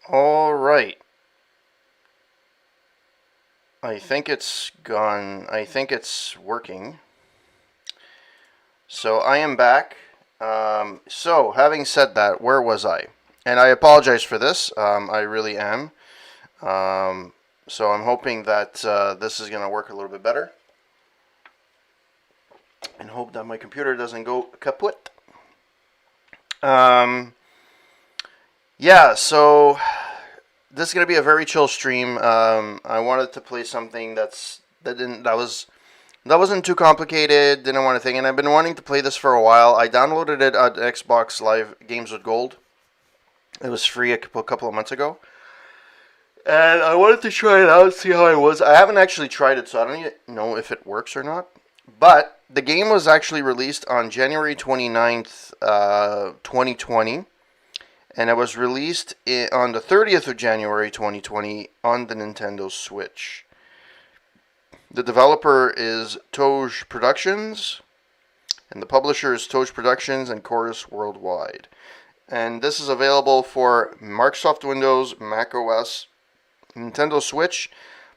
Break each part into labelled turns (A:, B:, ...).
A: All right. I think it's gone. I think it's working. So I am back. So having said that, where was I? And I apologize for this. I really am. Um, so I'm hoping that this is going to work a little bit better. And hope that my computer doesn't go kaput. Um, yeah, so this is gonna be a very chill stream. I wanted to play something that wasn't too complicated. Didn't want to think, and I've been wanting to play this for a while. I downloaded it at Xbox Live Games with Gold. It was free a couple of months ago, and I wanted to try it out, see how it was. I haven't actually tried it, so I don't even know if it works or not. But the game was actually released on January 29th, 2020, and it was released on the 30th of January 2020 on the Nintendo Switch. The developer is Touge Productions, and the publisher is Touge Productions and Chorus Worldwide. And this is available for Microsoft Windows, Mac OS, Nintendo Switch,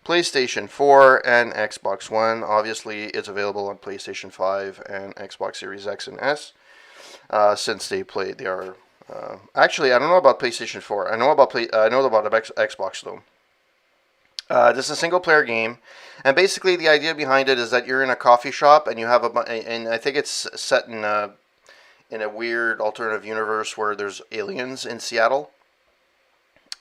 A: PlayStation 4, and Xbox One. Obviously, it's available on PlayStation 5 and Xbox Series X and S, since they are. Actually, I don't know about PlayStation 4. I know about Xbox though. This is a single-player game, and basically the idea behind it is that you're in a coffee shop and you have and I think it's set in a weird alternative universe where there's aliens in Seattle.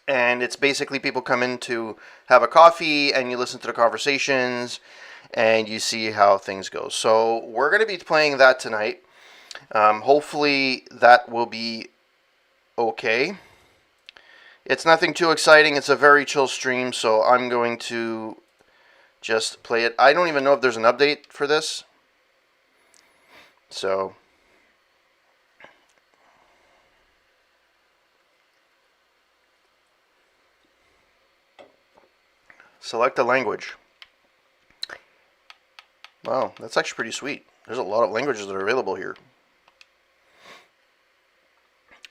A: And it's basically people come in to have a coffee, and you listen to the conversations, and you see how things go. So we're going to be playing that tonight. Hopefully that will be okay. It's nothing too exciting. It's a very chill stream, so I'm going to just play it. I don't even know if there's an update for this. So select a language. Wow, that's actually pretty sweet. There's a lot of languages that are available here.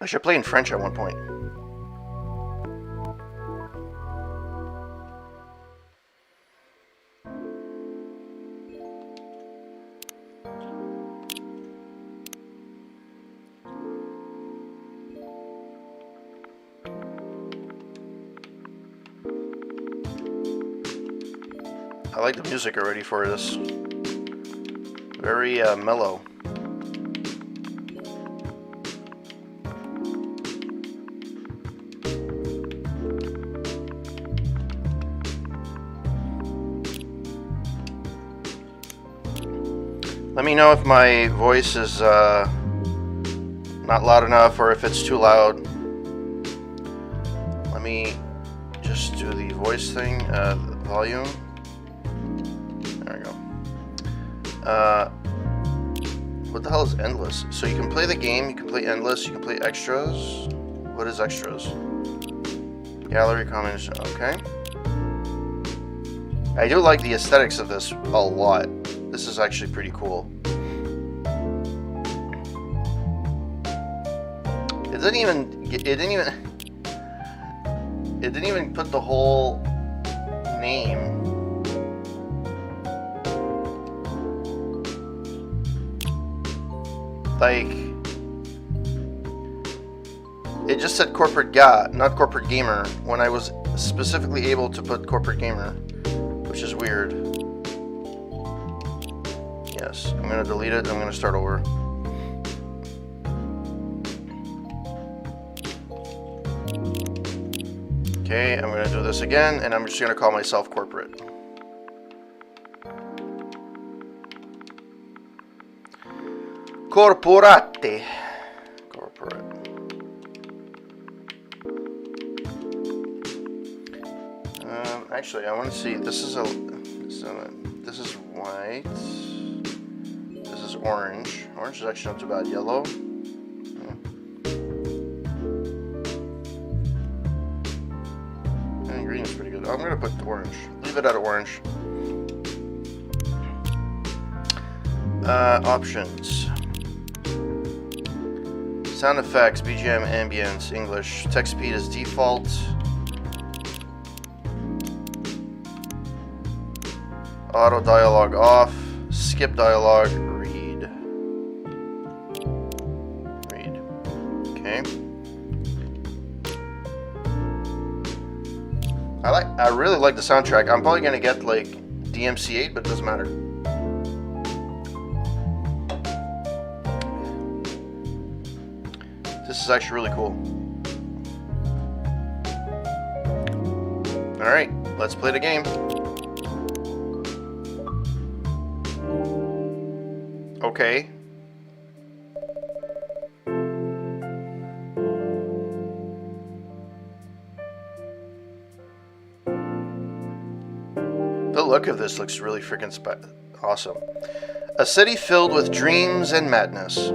A: I should play in French at one point. I like the music already for this. Very mellow. Let me know if my voice is not loud enough or if it's too loud. Let me just do the voice thing, volume. There we go. What the hell is endless? So you can play the game, you can play endless, you can play extras. What is extras? Gallery comments, okay. I do like the aesthetics of this a lot. This is actually pretty cool. It didn't even put the whole name. Like, it just said corporate not corporate gamer, when I was specifically able to put corporate gamer, which is weird. Yes, I'm gonna delete it. I'm gonna start over. Okay, I'm gonna do this again, and I'm just gonna call myself corporate. Corporate. Corporate. Actually, I want to see. This is white. This is orange. Orange is actually not too bad. Yellow. And green is pretty good. I'm gonna put orange. Leave it at orange. Options. Sound effects, BGM, ambience, English. Text speed is default. Auto dialogue off. Skip dialogue. Read. Read. Okay. I really like the soundtrack. I'm probably gonna get like DMC8, but it doesn't matter. This is actually really cool. Alright, let's play the game. Okay. The look of this looks really freaking awesome. A city filled with dreams and madness.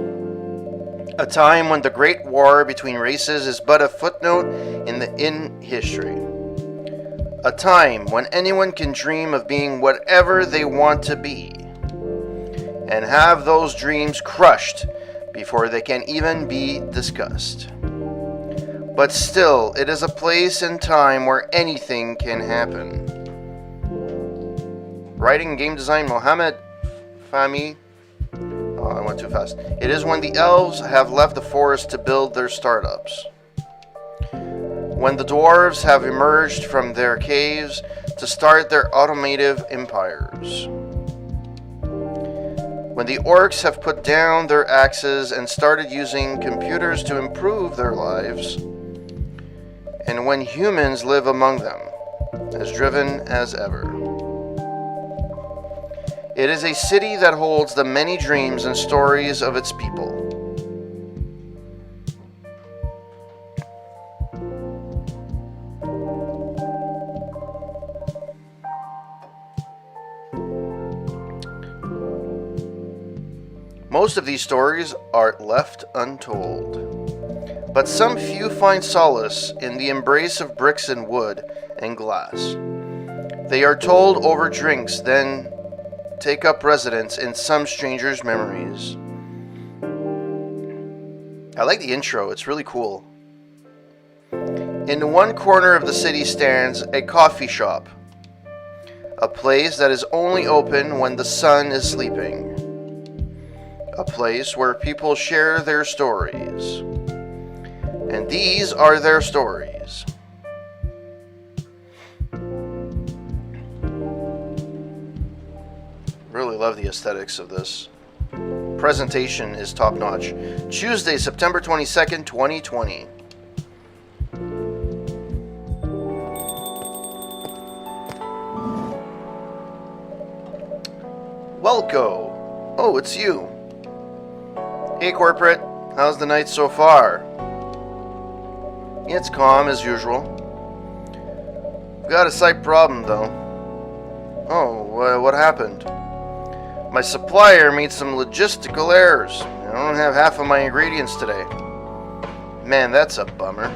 A: A time when the great war between races is but a footnote in history. A time when anyone can dream of being whatever they want to be, and have those dreams crushed before they can even be discussed. But still, it is a place and time where anything can happen. Writing and game design, Mohammed Fahmy. Oh, I went too fast. It is when the elves have left the forest to build their startups. When the dwarves have emerged from their caves to start their automative empires. When the orcs have put down their axes and started using computers to improve their lives. And when humans live among them, as driven as ever. It is a city that holds the many dreams and stories of its people. Most of these stories are left untold, but some few find solace in the embrace of bricks and wood and glass. They are told over drinks, then take up residence in some stranger's memories. I like the intro, it's really cool. In one corner of the city stands a coffee shop, a place that is only open when the sun is sleeping, a place where people share their stories, and these are their stories. Really love the aesthetics of this. Presentation is top notch. Tuesday, September 22nd, 2020. Welco. Oh, it's you. Hey, corporate. How's the night so far? It's calm as usual. Got a slight problem though. Oh, what happened? My supplier made some logistical errors. I don't have half of my ingredients today. Man, that's a bummer.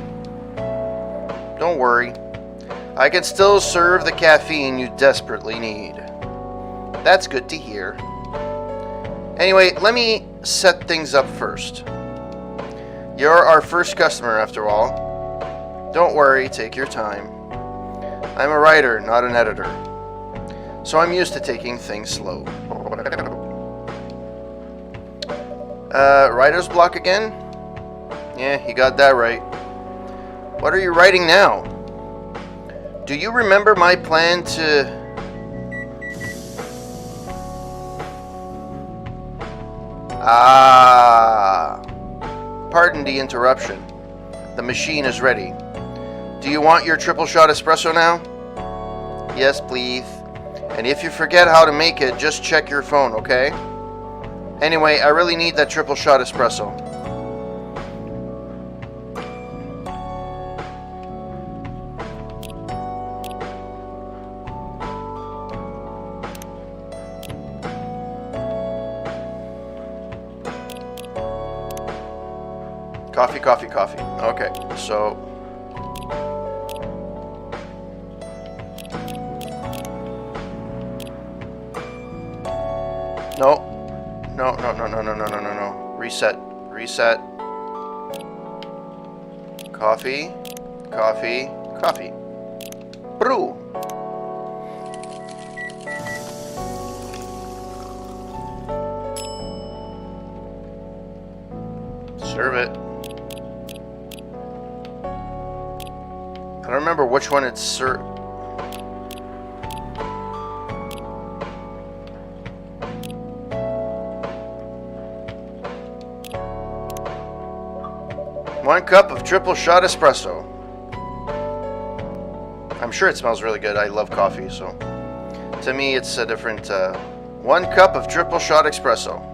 A: Don't worry. I can still serve the caffeine you desperately need. That's good to hear. Anyway, let me set things up first. You're our first customer after all. Don't worry, take your time. I'm a writer, not an editor. So I'm used to taking things slow. Writer's block again? Yeah, you got that right. What are you writing now? Do you remember my plan to... Pardon the interruption. The machine is ready. Do you want your triple shot espresso now? Yes, please. And if you forget how to make it, just check your phone, okay? Anyway, I really need that triple shot espresso. Coffee, coffee, coffee. Okay, so... No. No. Reset. Coffee. Brew. Serve it. I don't remember which one it's served. One cup of triple shot espresso. I'm sure it smells really good. I love coffee, so to me it's a different 1 cup of triple shot espresso.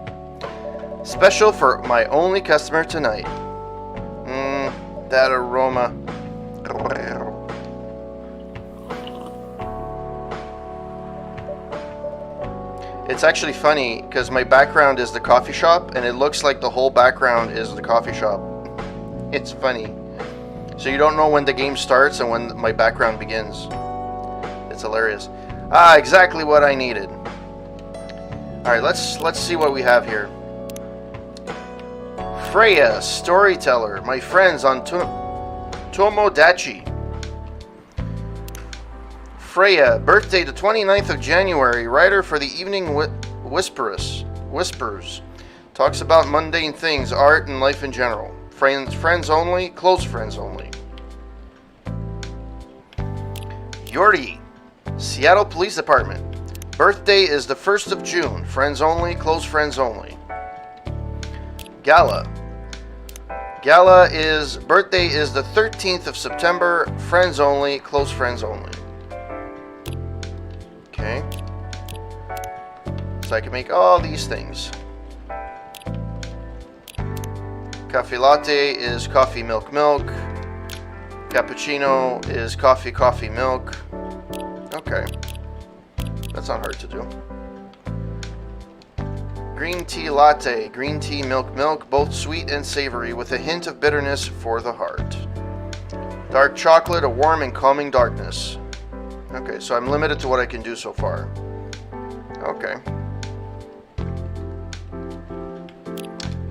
A: Special for my only customer tonight. That aroma. It's actually funny because my background is the coffee shop and it looks like the whole background is the coffee shop. It's funny. So you don't know when the game starts and when my background begins. It's hilarious. Exactly what I needed. Alright, let's see what we have here. Freya, storyteller, my friends on Tomodachi. Freya, birthday the 29th of January, writer for the Evening Whispers. Talks about mundane things, art, and life in general. Friends only, close friends only. Yuri, Seattle Police Department. Birthday is the 1st of June, friends only, close friends only. Gala. Birthday is the 13th of September, friends only, close friends only. Okay. So I can make all these things. Cafe latte is coffee, milk, milk. Cappuccino is coffee, coffee, milk. Okay. That's not hard to do. Green tea latte, green tea, milk, milk, both sweet and savory with a hint of bitterness for the heart. Dark chocolate, a warm and calming darkness. Okay, so I'm limited to what I can do so far. Okay.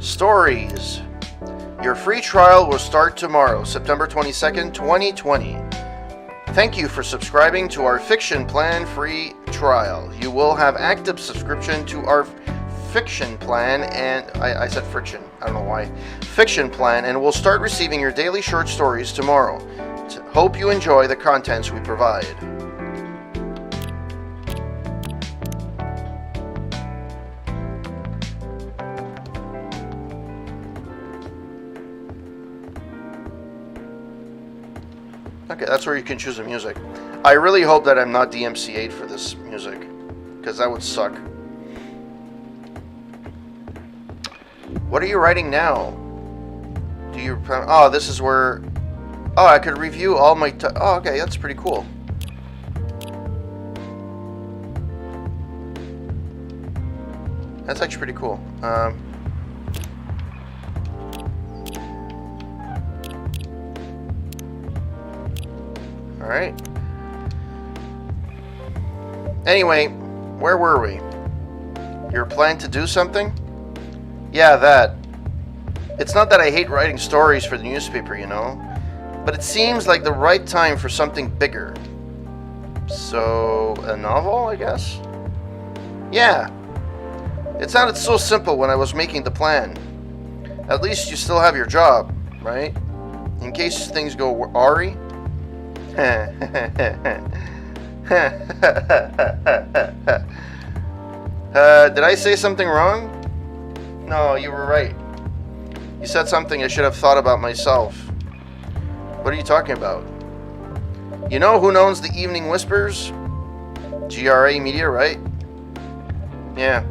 A: Stories. Your free trial will start tomorrow, September 22nd, 2020. Thank you for subscribing to our Fiction Plan free trial. You will have active subscription to our Fiction Plan, and I said friction, I don't know why. Fiction Plan, and will start receiving your daily short stories tomorrow. Hope you enjoy the contents we provide. Okay, that's where you can choose the music. I really hope that I'm not DMCA'd for this music, because that would suck. What are you writing now? Do you... Oh, this is where... Oh, I could review all my... Oh, okay, that's pretty cool. That's actually pretty cool. Alright. Anyway, where were we? Your plan to do something? Yeah, that. It's not that I hate writing stories for the newspaper, you know, but it seems like the right time for something bigger. So, a novel, I guess? Yeah. It sounded so simple when I was making the plan. At least you still have your job, right? In case things go awry. Did I say something wrong? No, you were right. You said something I should have thought about myself. What are you talking about? You know who owns the Evening Whispers? GRA Media, right? Yeah.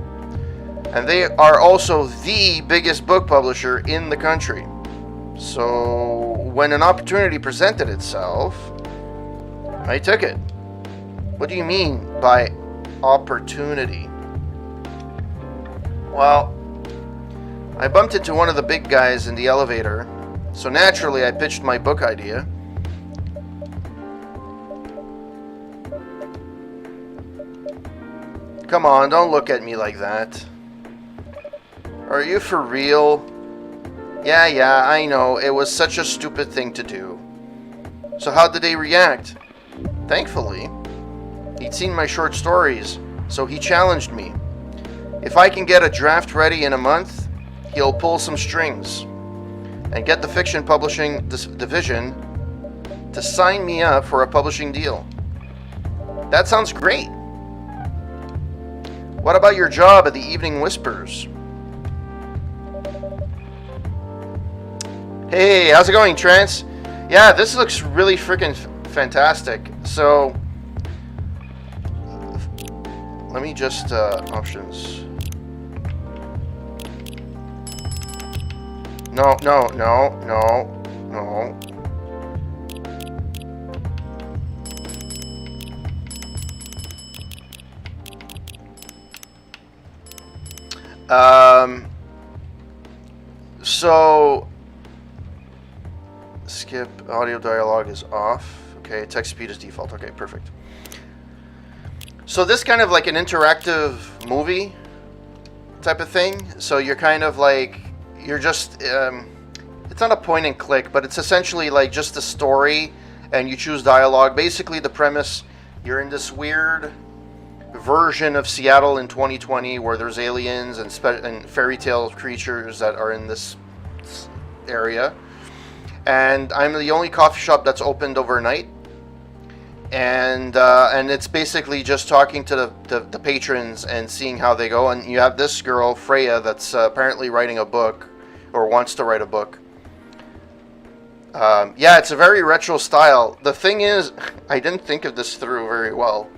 A: And they are also the biggest book publisher in the country. So, when an opportunity presented itself, I took it. What do you mean by opportunity? Well, I bumped into one of the big guys in the elevator, so naturally I pitched my book idea. Come on, don't look at me like that. Are you for real? Yeah, I know, it was such a stupid thing to do. So how did they react? Thankfully, he'd seen my short stories, so he challenged me. If I can get a draft ready in a month, he'll pull some strings. and get the fiction publishing division to sign me up for a publishing deal. That sounds great. What about your job at the Evening Whispers? Hey, how's it going, Trance? Yeah, this looks really freaking fantastic. So, let me just, options. No. So, skip, audio dialogue is off. Okay, text speed is default. Okay, perfect. So this kind of like an interactive movie type of thing. So you're kind of like, you're just, it's not a point and click, but it's essentially like just a story and you choose dialogue. Basically the premise, you're in this weird version of Seattle in 2020 where there's aliens and fairy tale creatures that are in this area. And I'm the only coffee shop that's opened overnight. And it's basically just talking to the patrons and seeing how they go. And you have this girl, Freya, that's apparently writing a book, or wants to write a book. Yeah, it's a very retro style. The thing is, I didn't think of this through very well.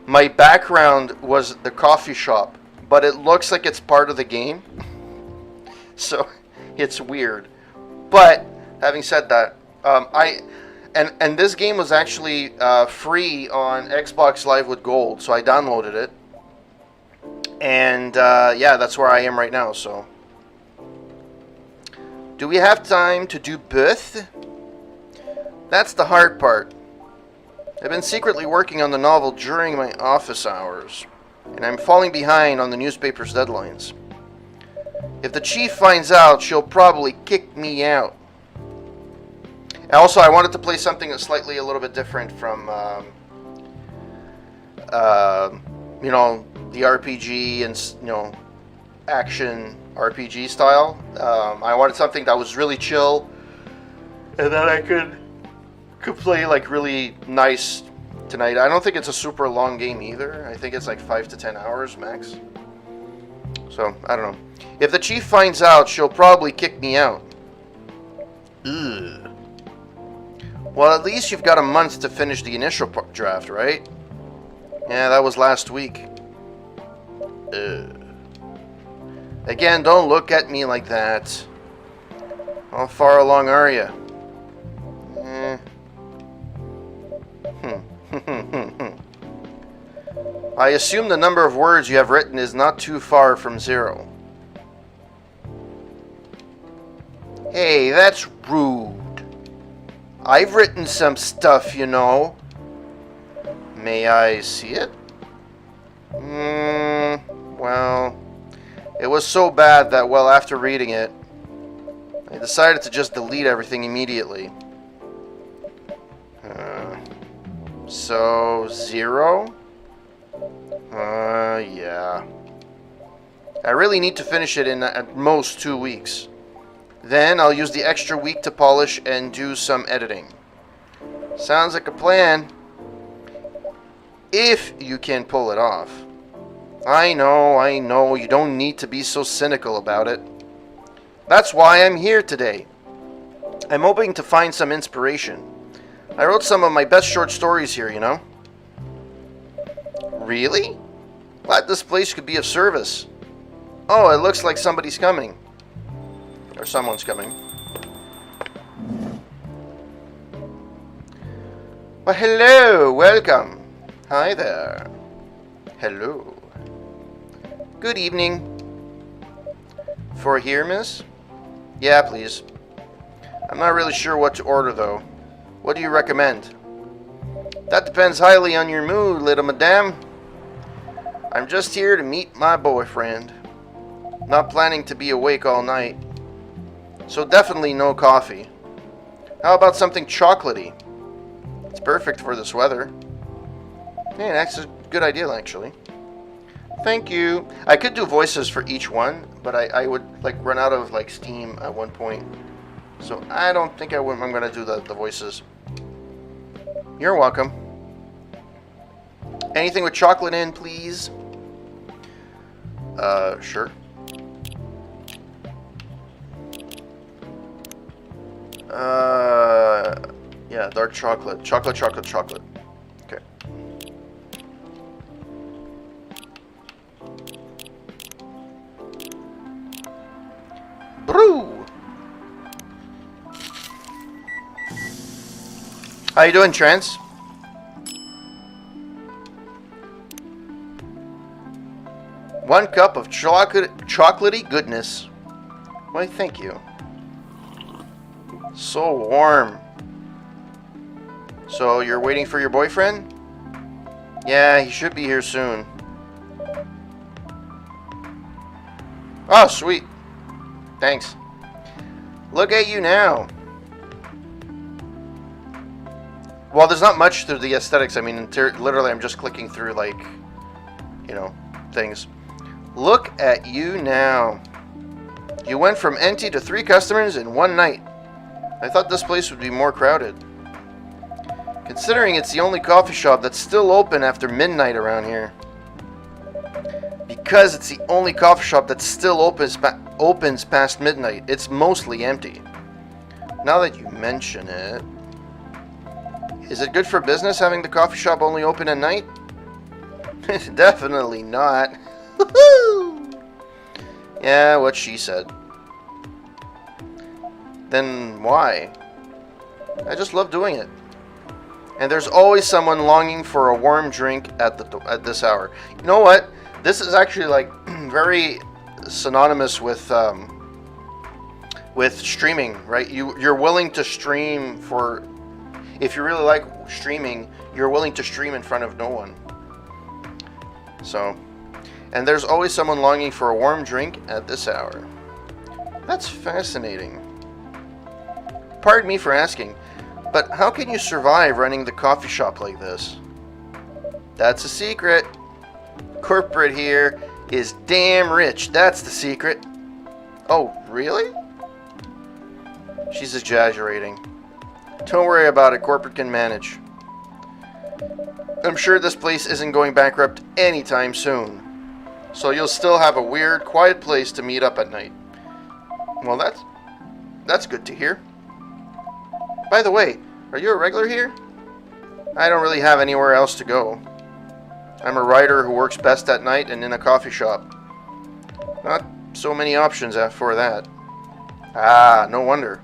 A: My background was the coffee shop, but it looks like it's part of the game. So, it's weird. But, having said that, And this game was actually free on Xbox Live with Gold, so I downloaded it. And yeah, that's where I am right now, so. Do we have time to do both? That's the hard part. I've been secretly working on the novel during my office hours, and I'm falling behind on the newspaper's deadlines. If the chief finds out, she'll probably kick me out. Also, I wanted to play something that's slightly a little bit different from, you know, the RPG and, you know, action RPG style. I wanted something that was really chill and that I could play like really nice tonight. I don't think it's a super long game either. I think it's like 5 to 10 hours max. So, I don't know. If the chief finds out, she'll probably kick me out. Ugh. Well, at least you've got a month to finish the initial draft, right? Yeah, that was last week. Again, don't look at me like that. How far along are you? I assume the number of words you have written is not too far from 0. Hey, that's rude. I've written some stuff, you know. May I see it? Well, it was so bad that, well, after reading it, I decided to just delete everything immediately. So, 0? Yeah. I really need to finish it in at most 2 weeks. Then I'll use the extra week to polish and do some editing. Sounds like a plan. If you can pull it off. I know, you don't need to be so cynical about it. That's why I'm here today. I'm hoping to find some inspiration. I wrote some of my best short stories here, you know. Really? Glad this place could be of service. Oh, it looks like somebody's coming. Or someone's coming. Well, hello, welcome. Hi there. Hello. Good evening. For here, miss? Yeah, please. I'm not really sure what to order, though. What do you recommend? That depends highly on your mood, little madame. I'm just here to meet my boyfriend. Not planning to be awake all night. So definitely no coffee. How about something chocolatey? It's perfect for this weather. Yeah, that's a good idea, actually. Thank you. I could do voices for each one, but I would like run out of like steam at one point. So I don't think I'm going to do the voices. You're welcome. Anything with chocolate in, please? Sure. Yeah, dark chocolate. Chocolate, chocolate, chocolate. Okay. Brew! How you doing, Trance? One cup of chocolatey goodness. Why, thank you. So warm. So, you're waiting for your boyfriend? Yeah, he should be here soon. Oh, sweet. Thanks. Look at you now. Well, there's not much to the aesthetics. I mean, literally, I'm just clicking through, like, you know, things. Look at you now. You went from empty to 3 customers in one night. I thought this place would be more crowded. Considering it's the only coffee shop that's still open after midnight around here. Because it's the only coffee shop that still opens past midnight, it's mostly empty. Now that you mention it, is it good for business having the coffee shop only open at night? Definitely not. Yeah, what she said. Then why? I just love doing it. And there's always someone longing for a warm drink at this hour. You know what? This is actually like very synonymous with streaming, right? You're willing to stream for, if you really like streaming, you're willing to stream in front of no one. So, and there's always someone longing for a warm drink at this hour. That's fascinating. Pardon me for asking, but how can you survive running the coffee shop like this? That's a secret. Corporate here is damn rich. That's the secret. Oh, really? She's exaggerating. Don't worry about it. Corporate can manage. I'm sure this place isn't going bankrupt anytime soon. So you'll still have a weird, quiet place to meet up at night. Well, that's good to hear. By the way, are you a regular here? I don't really have anywhere else to go. I'm a writer who works best at night and in a coffee shop. Not so many options for that. Ah, no wonder.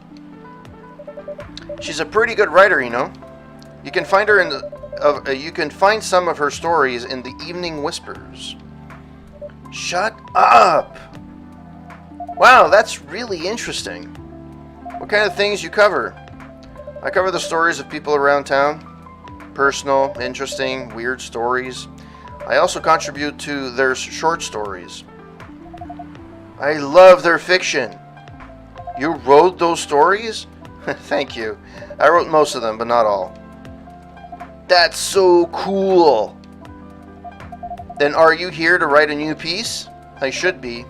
A: She's a pretty good writer, you know. You can find her you can find some of her stories in the Evening Whispers. Shut up! Wow, that's really interesting. What kind of things you cover? I cover the stories of people around town. Personal, interesting, weird stories. I also contribute to their short stories. I love their fiction. You wrote those stories? Thank you. I wrote most of them, but not all. That's so cool. Then are you here to write a new piece? I should be,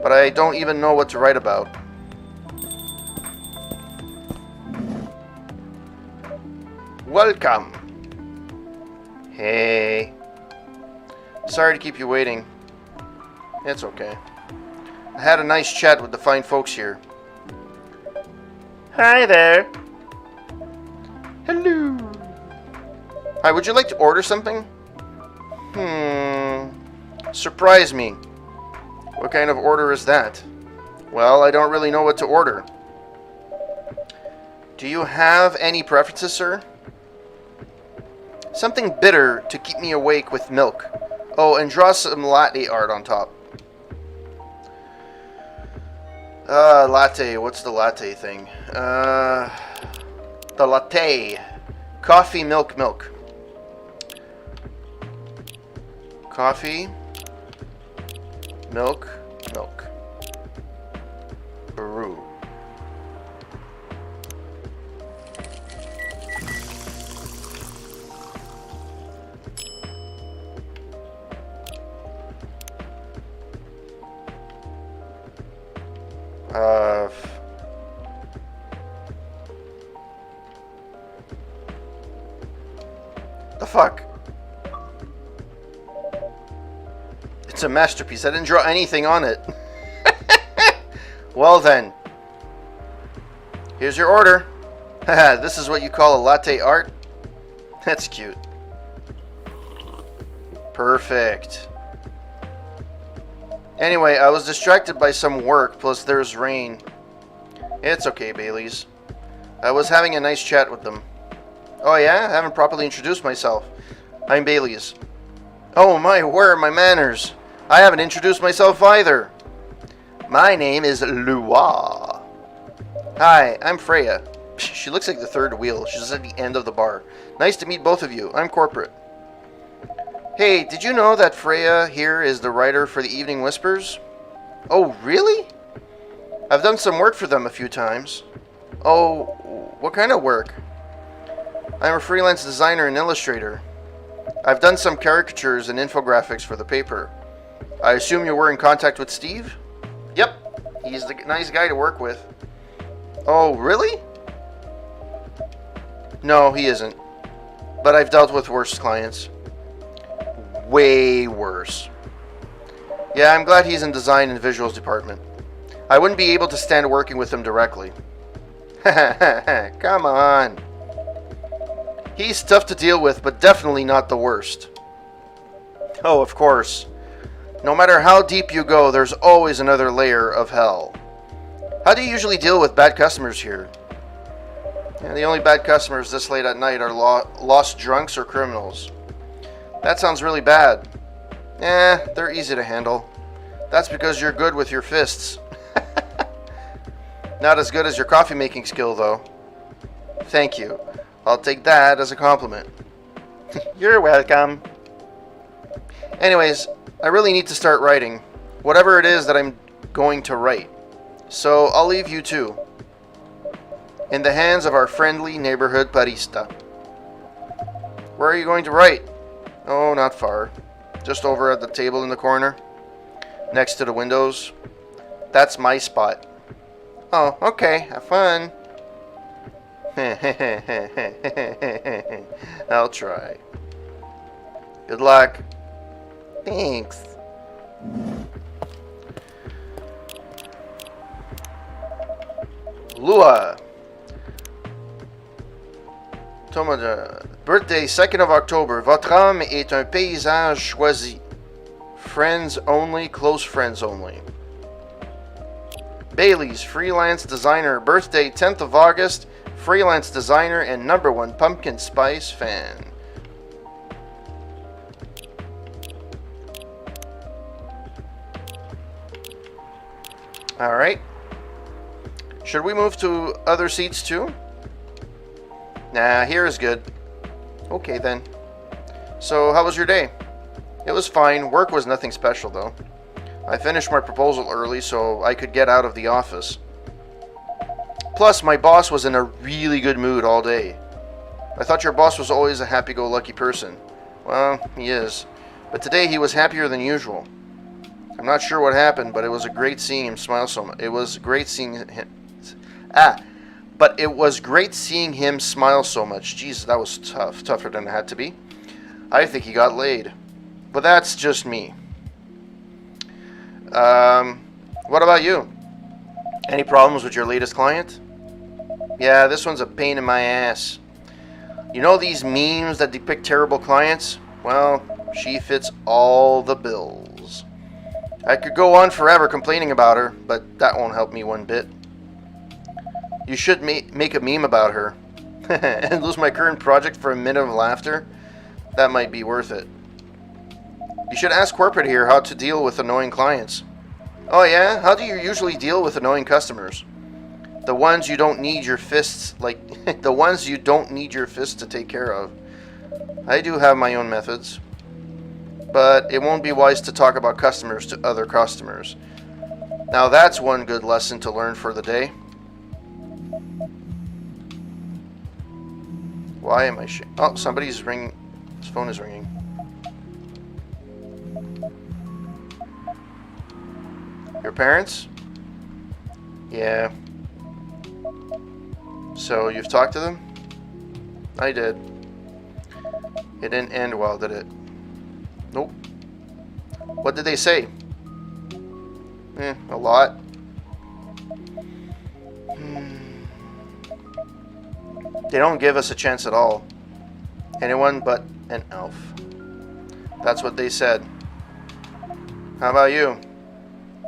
A: but I don't even know what to write about. Welcome. Hey. Sorry to keep you waiting. It's okay. I had a nice chat with the fine folks here. Hi there. Hello. Hi, would you like to order something? Surprise me. What kind of order is that? Well, I don't really know what to order. Do you have any preferences, sir? Something bitter to keep me awake with milk. Oh, and draw some latte art on top. Latte. What's the latte thing? The latte. Coffee, milk, milk. Coffee, milk, milk. Brew. fuck? It's a masterpiece. I didn't draw anything on it. Well then. Here's your order. Haha, this is what you call a latte art? That's cute. Perfect. Anyway, I was distracted by some work, plus there's rain. It's okay, Bailey's. I was having a nice chat with them. Oh yeah? I haven't properly introduced myself. I'm Bailey's. Oh my, where are my manners? I haven't introduced myself either. My name is Lua. Hi, I'm Freya. She looks like the third wheel. She's at the end of the bar. Nice to meet both of you. I'm corporate. Hey, did you know that Freya here is the writer for the Evening Whispers? Oh, really? I've done some work for them a few times. Oh, what kind of work? I'm a freelance designer and illustrator. I've done some caricatures and infographics for the paper. I assume you were in contact with Steve? Yep, he's the nice guy to work with. Oh, really? No, he isn't. But I've dealt with worse clients. Way worse. Yeah, I'm glad he's in design and visuals department. I wouldn't be able to stand working with him directly. Come on. He's tough to deal with, but definitely not the worst. Oh, of course. No matter how deep you go, there's always another layer of hell. How do you usually deal with bad customers here? Yeah, the only bad customers this late at night are lost drunks or criminals. That sounds really bad. They're easy to handle. That's because you're good with your fists. Not as good as your coffee making skill, though. Thank you. I'll take that as a compliment. You're welcome. Anyways, I really need to start writing. Whatever it is that I'm going to write. So I'll leave you two. In the hands of our friendly neighborhood barista. Where are you going to write? Oh, not far. Just over at the table in the corner. Next to the windows. That's my spot. Oh, okay. Have fun. I'll try. Good luck. Thanks. Lua. Thomas, birthday 2nd of October. Votre âme est un paysage choisi. Friends only, close friends only. Bailey's, freelance designer. Birthday 10th of August. Freelance designer and #1 pumpkin spice fan. Alright. Should we move to other seats too? Nah, here is good. Okay then. So, how was your day? It was fine. Work was nothing special though. I finished my proposal early so I could get out of the office. Plus, my boss was in a really good mood all day. I thought your boss was always a happy-go-lucky person. Well, he is. But today he was happier than usual. I'm not sure what happened, but it was great seeing him smile so much. It was great seeing him... But it was great seeing him smile so much. Jeez, that was tough. Tougher than it had to be. I think he got laid. But that's just me. What about you? Any problems with your latest client? Yeah, this one's a pain in my ass. You know these memes that depict terrible clients? Well, she fits all the bills. I could go on forever complaining about her, but that won't help me one bit. You should make a meme about her. And lose my current project for a minute of laughter? That might be worth it. You should ask corporate here how to deal with annoying clients. Oh yeah? How do you usually deal with annoying customers? The ones you don't need your fists, the ones you don't need your fists to take care of. I do have my own methods. But it won't be wise to talk about customers to other customers. Now that's one good lesson to learn for the day. Why am I Oh, somebody's ringing. His phone is ringing. Your parents? Yeah. So, you've talked to them? I did. It didn't end well, did it? Nope. What did they say? A lot. They don't give us a chance at all. Anyone but an elf. That's what they said. How about you?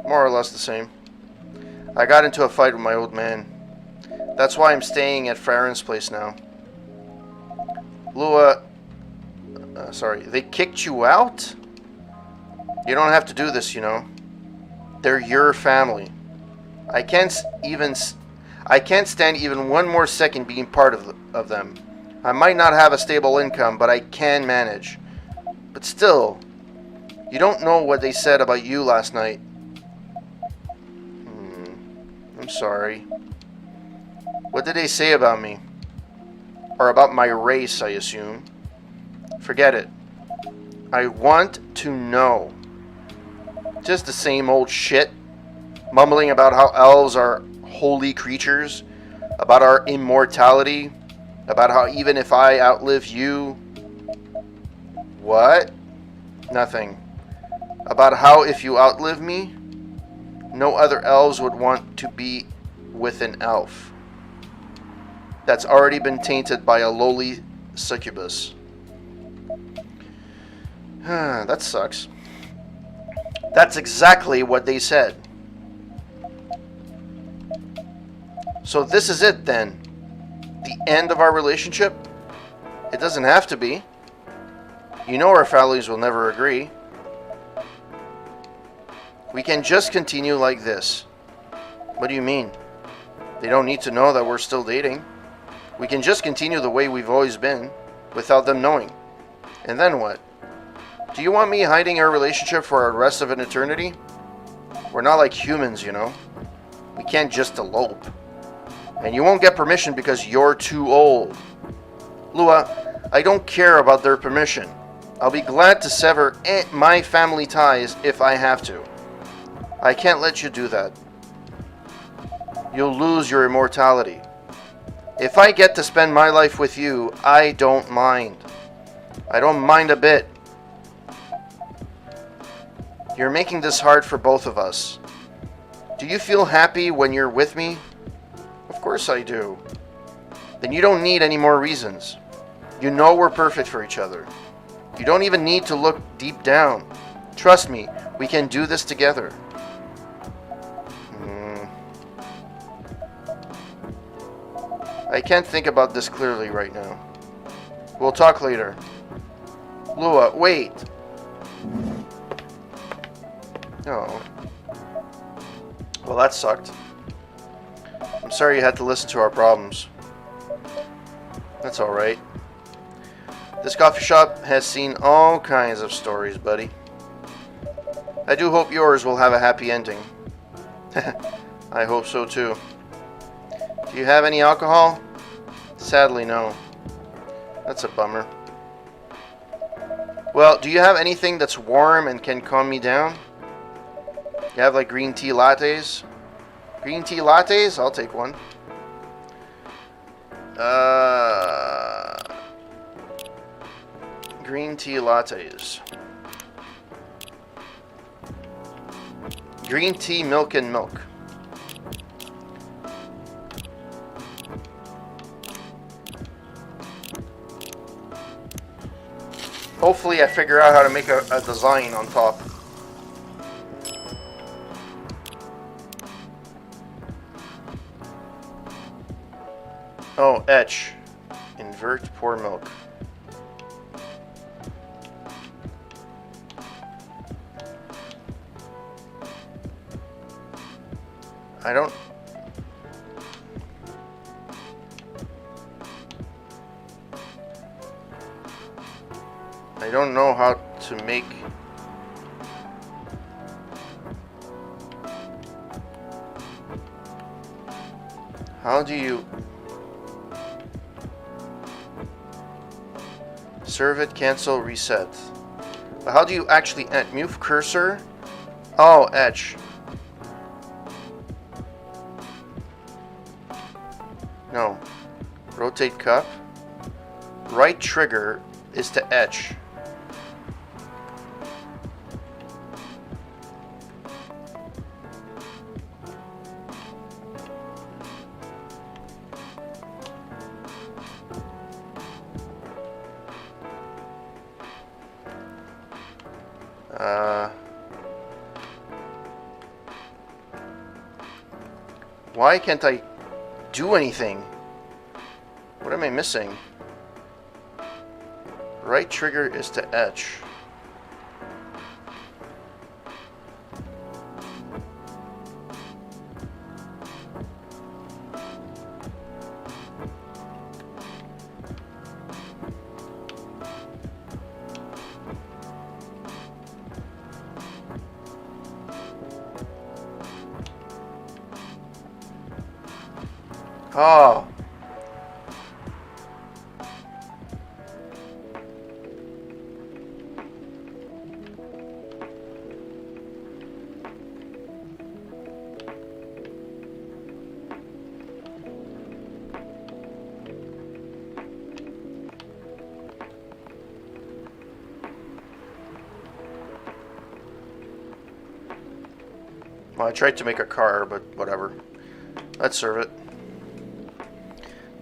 A: More or less the same. I got into a fight with my old man. That's why I'm staying at Farron's place now. Lua... sorry, they kicked you out? You don't have to do this, you know. They're your family. I can't stand even one more second being part of them. I might not have a stable income, but I can manage. But still, you don't know what they said about you last night. I'm sorry. What did they say about me? Or about my race, I assume. Forget it. I want to know. Just the same old shit. Mumbling about how elves are holy creatures. About our immortality. About how even if I outlive you... What? Nothing. About how if you outlive me, no other elves would want to be with an elf that's already been tainted by a lowly succubus. That sucks. That's exactly what they said. So this is it then. The end of our relationship? It doesn't have to be. You know our families will never agree. We can just continue like this. What do you mean? They don't need to know that we're still dating. We can just continue the way we've always been, without them knowing. And then what? Do you want me hiding our relationship for the rest of an eternity? We're not like humans, you know. We can't just elope. And you won't get permission because you're too old. Lua, I don't care about their permission. I'll be glad to sever my family ties if I have to. I can't let you do that. You'll lose your immortality. If I get to spend my life with you, I don't mind. I don't mind a bit. You're making this hard for both of us. Do you feel happy when you're with me? Of course I do. Then you don't need any more reasons. You know we're perfect for each other. You don't even need to look deep down. Trust me, we can do this together. I can't think about this clearly right now. We'll talk later. Lua, wait. Oh. Well, that sucked. I'm sorry you had to listen to our problems. That's alright. This coffee shop has seen all kinds of stories, buddy. I do hope yours will have a happy ending. I hope so too. Do you have any alcohol? Sadly, no. That's a bummer. Well, do you have anything that's warm and can calm me down? You have like green tea lattes? Green tea lattes? I'll take one. Green tea lattes. Green tea, milk, and milk. Hopefully I figure out how to make a design on top. Oh, etch. Invert, pour milk. I don't... I don't know how to make... How do you... Serve it, cancel, reset. But how do you actually move cursor? Oh, etch. No. Rotate cup. Right trigger. is to etch. Why can't I do anything? What am I missing? Right trigger is to etch. Oh. Well, I tried to make a car, but whatever. Let's serve it.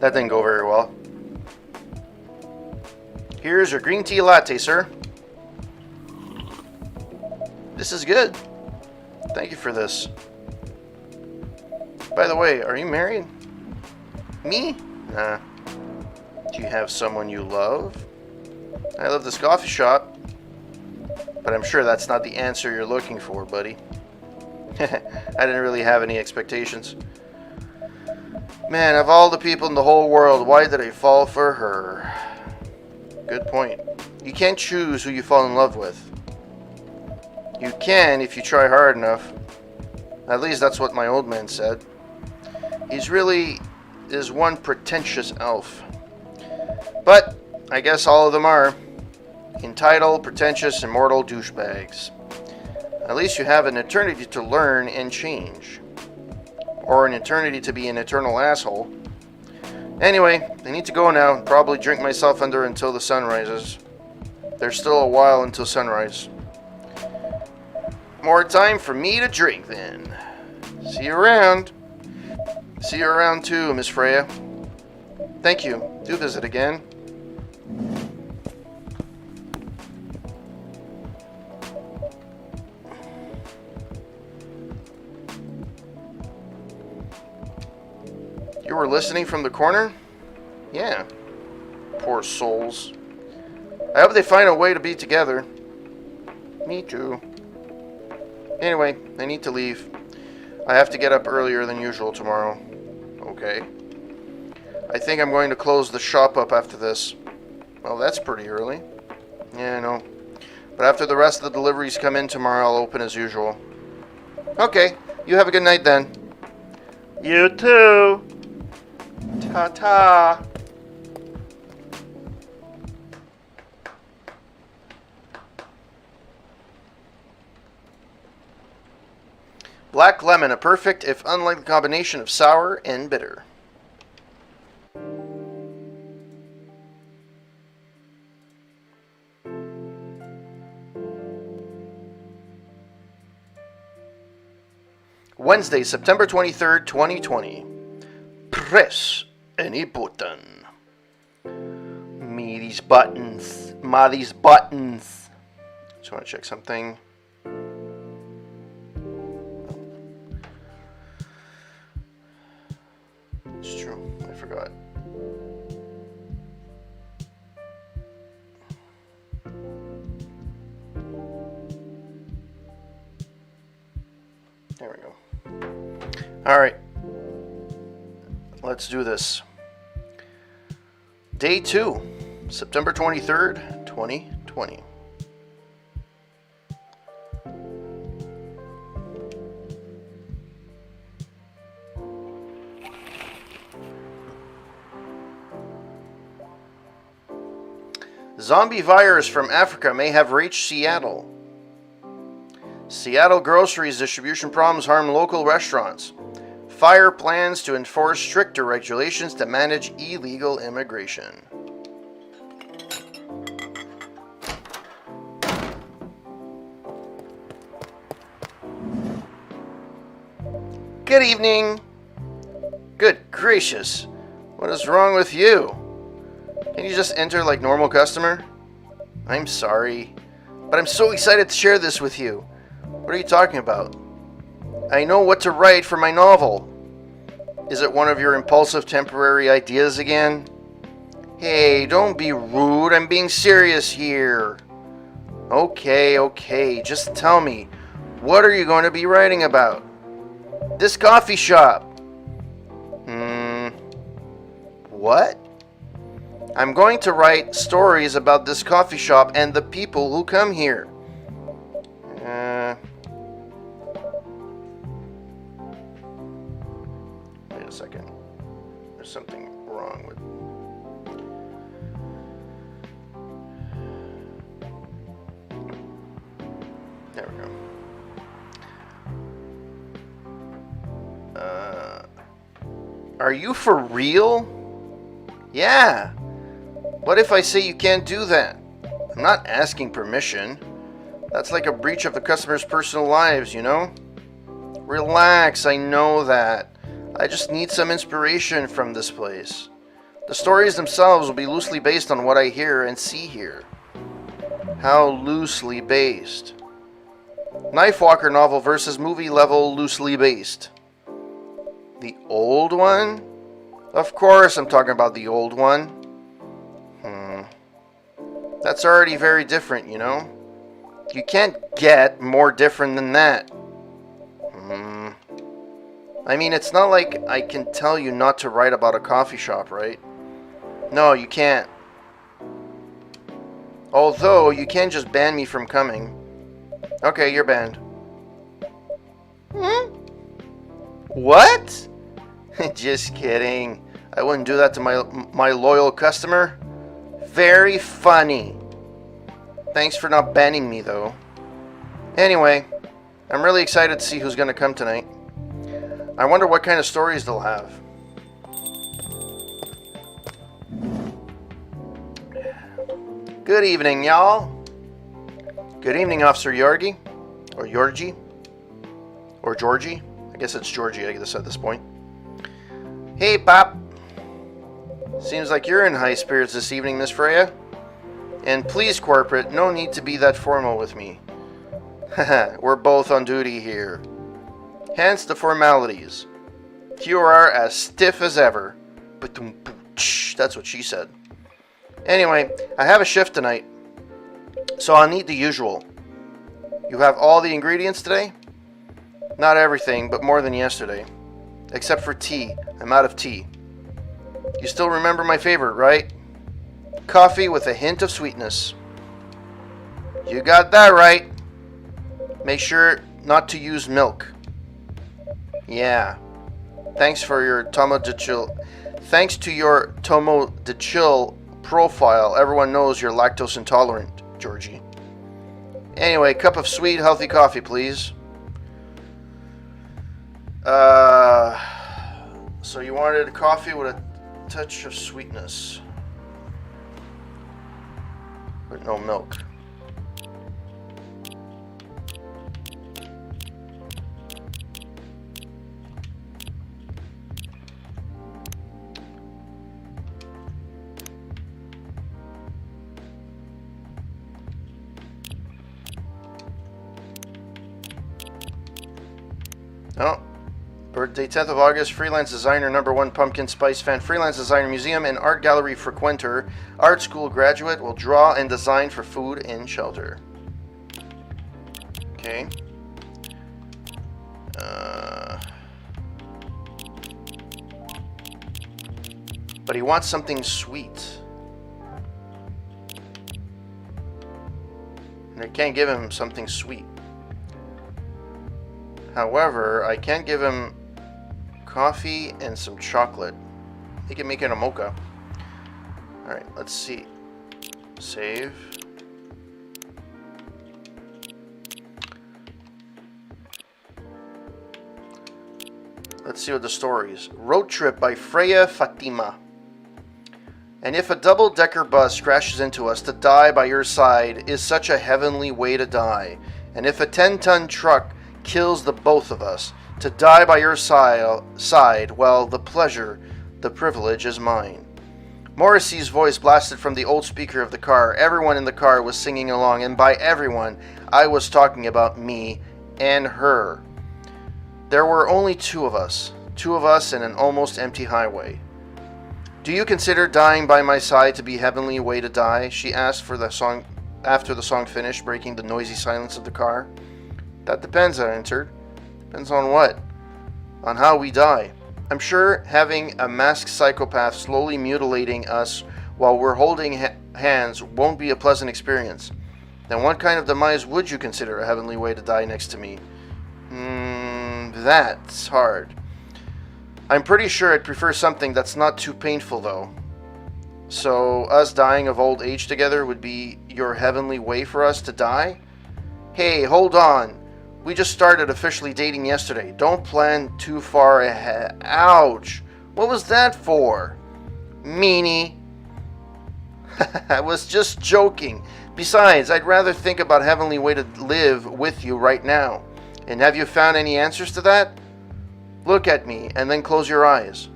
A: That didn't go very well. Here's your green tea latte, sir. This is good. Thank you for this. By the way, are you married? Me? Nah. Do you have someone you love? I love this coffee shop. But I'm sure that's not the answer you're looking for, buddy. I didn't really have any expectations. Man, of all the people in the whole world, why did I fall for her? Good point. You can't choose who you fall in love with. You can if you try hard enough. At least that's what my old man said. He's really is one pretentious elf. But I guess all of them are. Entitled, pretentious, immortal douchebags. At least you have an eternity to learn and change. Or an eternity to be an eternal asshole. Anyway, I need to go now and probably drink myself under until the sun rises. There's still a while until sunrise. More time for me to drink then. See you around. See you around too, Miss Freya. Thank you. Do visit again. You were listening from the corner? Yeah. Poor souls. I hope they find a way to be together. Me too. Anyway, I need to leave. I have to get up earlier than usual tomorrow. Okay. I think I'm going to close the shop up after this. Well, that's pretty early. Yeah, I know. But after the rest of the deliveries come in tomorrow, I'll open as usual. Okay. You have a good night then. You too. Ta-ta. Black lemon, a perfect, if unlikely combination of sour and bitter. Wednesday, September 23rd, 2020. Press any button. Me these buttons. Ma these buttons. Just want to check something. It's true. I forgot. There we go. All right. Let's do this. Day 2, September 23rd, 2020. Zombie virus from Africa may have reached Seattle. Seattle groceries distribution problems harm local restaurants. Fire plans to enforce stricter regulations to manage illegal immigration. Good evening. Good gracious. What is wrong with you? Can you just enter like normal customer? I'm sorry, but I'm so excited to share this with you. What are you talking about? I know what to write for my novel. Is it one of your impulsive temporary ideas again? Hey, don't be rude. I'm being serious here. Okay. Just tell me, what are you going to be writing about? This coffee shop. What? I'm going to write stories about this coffee shop and the people who come here. Wait a second. There's something wrong with... There we go. Are you for real? Yeah. What if I say you can't do that? I'm not asking permission. That's like a breach of the customer's personal lives, you know? Relax, I know that. I just need some inspiration from this place. The stories themselves will be loosely based on what I hear and see here. How loosely based? Knifewalker novel versus movie level loosely based. The old one? Of course I'm talking about the old one. That's already very different, you know? You can't get more different than that. I mean, it's not like I can tell you not to write about a coffee shop, right? No, you can't. Although, you can't just ban me from coming. Okay, you're banned. What? Just kidding. I wouldn't do that to my loyal customer. Very funny. Thanks for not banning me, though. Anyway, I'm really excited to see who's going to come tonight. I wonder what kind of stories they'll have. Good evening, y'all. Good evening, Officer Yorgi. Or Yorgi. Or Georgie. I guess it's Georgie, I guess, at this point. Hey, Pop. Seems like you're in high spirits this evening, Miss Freya. And please, corporate, no need to be that formal with me. Haha, we're both on duty here. Hence the formalities. You are as stiff as ever. That's what she said. Anyway, I have a shift tonight, so I'll need the usual. You have all the ingredients today? Not everything, but more than yesterday. Except for tea. I'm out of tea. You still remember my favorite, right? Coffee with a hint of sweetness. You got that right. Make sure not to use milk. Yeah. Thanks to your Tomo de Chill profile, everyone knows you're lactose intolerant, Georgie. Anyway, cup of sweet, healthy coffee, please. So you wanted coffee with a touch of sweetness, but no milk. Oh. Birthday 10th of August, freelance designer, #1 pumpkin spice fan, freelance designer, museum and art gallery frequenter, art school graduate, will draw and design for food and shelter. Okay. But he wants something sweet. And I can't give him something sweet. However, I can give him coffee and some chocolate. He can make it a mocha. Alright, let's see. Save. Let's see what the story is. Road Trip by Freya Fatima. And if a double-decker bus crashes into us, to die by your side is such a heavenly way to die. And if a 10-ton truck kills the both of us, To die by your side, well, the privilege is mine. Morrissey's voice blasted from the old speaker of the car. Everyone in the car was singing along, and by everyone, I was talking about me and her. There were only two of us in an almost empty highway. Do you consider dying by my side to be heavenly way to die? She asked after the song finished, breaking the noisy silence of the car. That depends, I answered. Depends on what? On how we die. I'm sure having a masked psychopath slowly mutilating us while we're holding hands won't be a pleasant experience. Then what kind of demise would you consider a heavenly way to die next to me? That's hard. I'm pretty sure I'd prefer something that's not too painful, though. So, us dying of old age together would be your heavenly way for us to die? Hey, hold on. We just started officially dating yesterday. Don't plan too far ahead. Ouch. What was that for? Meanie. I was just joking. Besides, I'd rather think about heavenly way to live with you right now. And have you found any answers to that? Look at me and then close your eyes.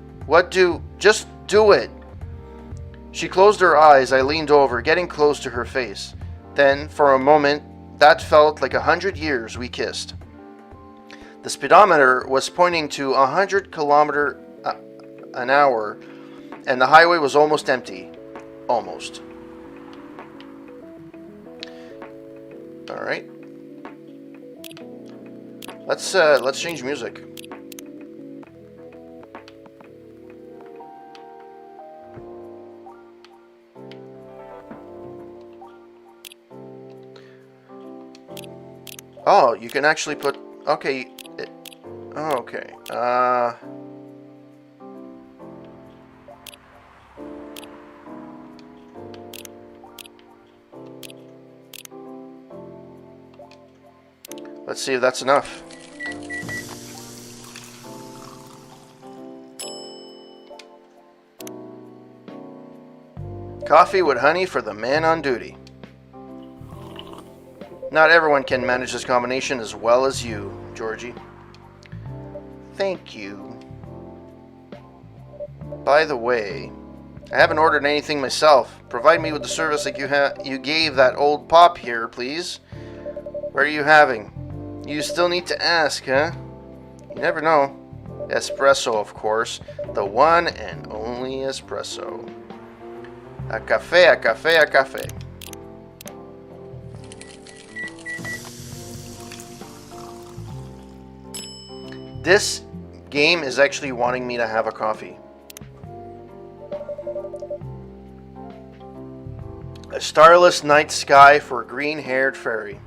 A: Just do it. She closed her eyes. I leaned over, getting close to her face. Then, for a moment, that felt like 100 years we kissed. The speedometer was pointing to 100 kilometers an hour, and the highway was almost empty. Almost. All right. Let's change music. Oh, you can actually put... Okay. Okay. Let's see if that's enough. Coffee with honey for the man on duty. Not everyone can manage this combination as well as you, Georgie. Thank you. By the way, I haven't ordered anything myself. Provide me with the service like you gave that old pop here, please. Where are you having? You still need to ask, huh? You never know. Espresso, of course. The one and only espresso. A café, a café, a café. This game is actually wanting me to have a coffee. A starless night sky for a green-haired fairy.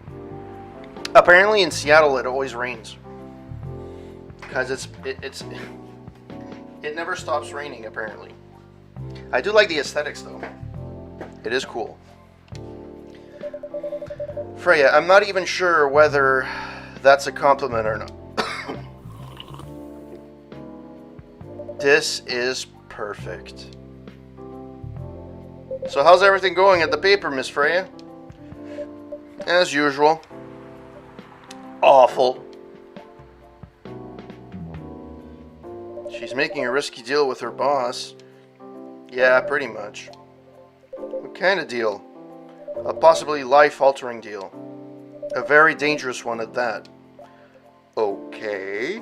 A: Apparently in Seattle it always rains. Because it never stops raining, apparently. I do like the aesthetics, though. It is cool. Freya, I'm not even sure whether that's a compliment or not. This is perfect. So how's everything going at the paper, Miss Freya? As usual. Awful. She's making a risky deal with her boss. Yeah, pretty much. What kind of deal? A possibly life-altering deal. A very dangerous one at that. Okay.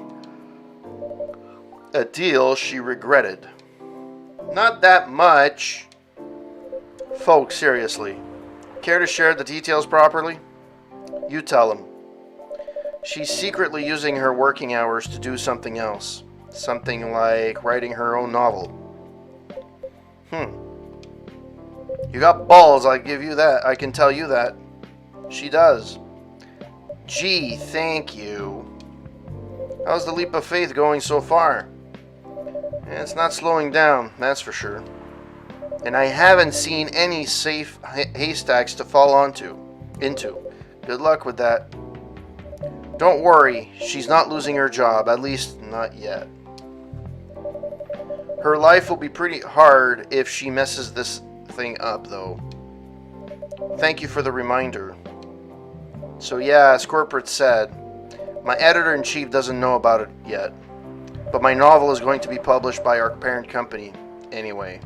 A: A deal she regretted. Not that much. Folks, seriously. Care to share the details properly? You tell him. She's secretly using her working hours to do something else. Something like writing her own novel. You got balls, I give you that. I can tell you that. She does. Gee, thank you. How's the leap of faith going so far? It's not slowing down, that's for sure. And I haven't seen any safe haystacks to fall into. Good luck with that. Don't worry, she's not losing her job, at least not yet. Her life will be pretty hard if she messes this thing up, though. Thank you for the reminder. So yeah, as corporate said, My editor-in-chief doesn't know about it yet, but my novel is going to be published by our parent company anyway.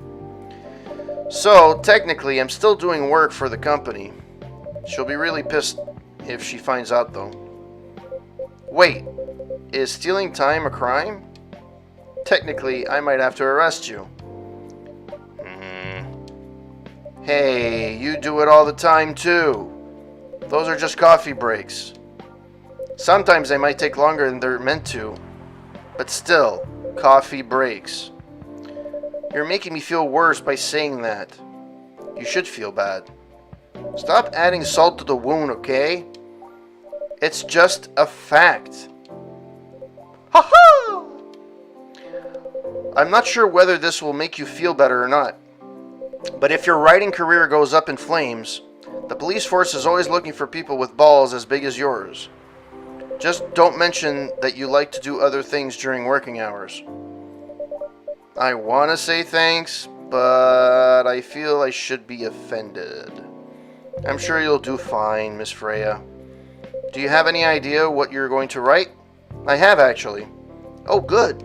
A: So, technically, I'm still doing work for the company. She'll be really pissed if she finds out, though. Wait, is stealing time a crime? Technically, I might have to arrest you. Hey, you do it all the time, too. Those are just coffee breaks. Sometimes they might take longer than they're meant to, but still, coffee breaks. You're making me feel worse by saying that. You should feel bad. Stop adding salt to the wound, okay? It's just a fact. Ha ha! I'm not sure whether this will make you feel better or not, but if your writing career goes up in flames, the police force is always looking for people with balls as big as yours. Just don't mention that you like to do other things during working hours. I want to say thanks, but I feel I should be offended. I'm sure you'll do fine, Miss Freya. Do you have any idea what you're going to write? I have, actually. Oh, good.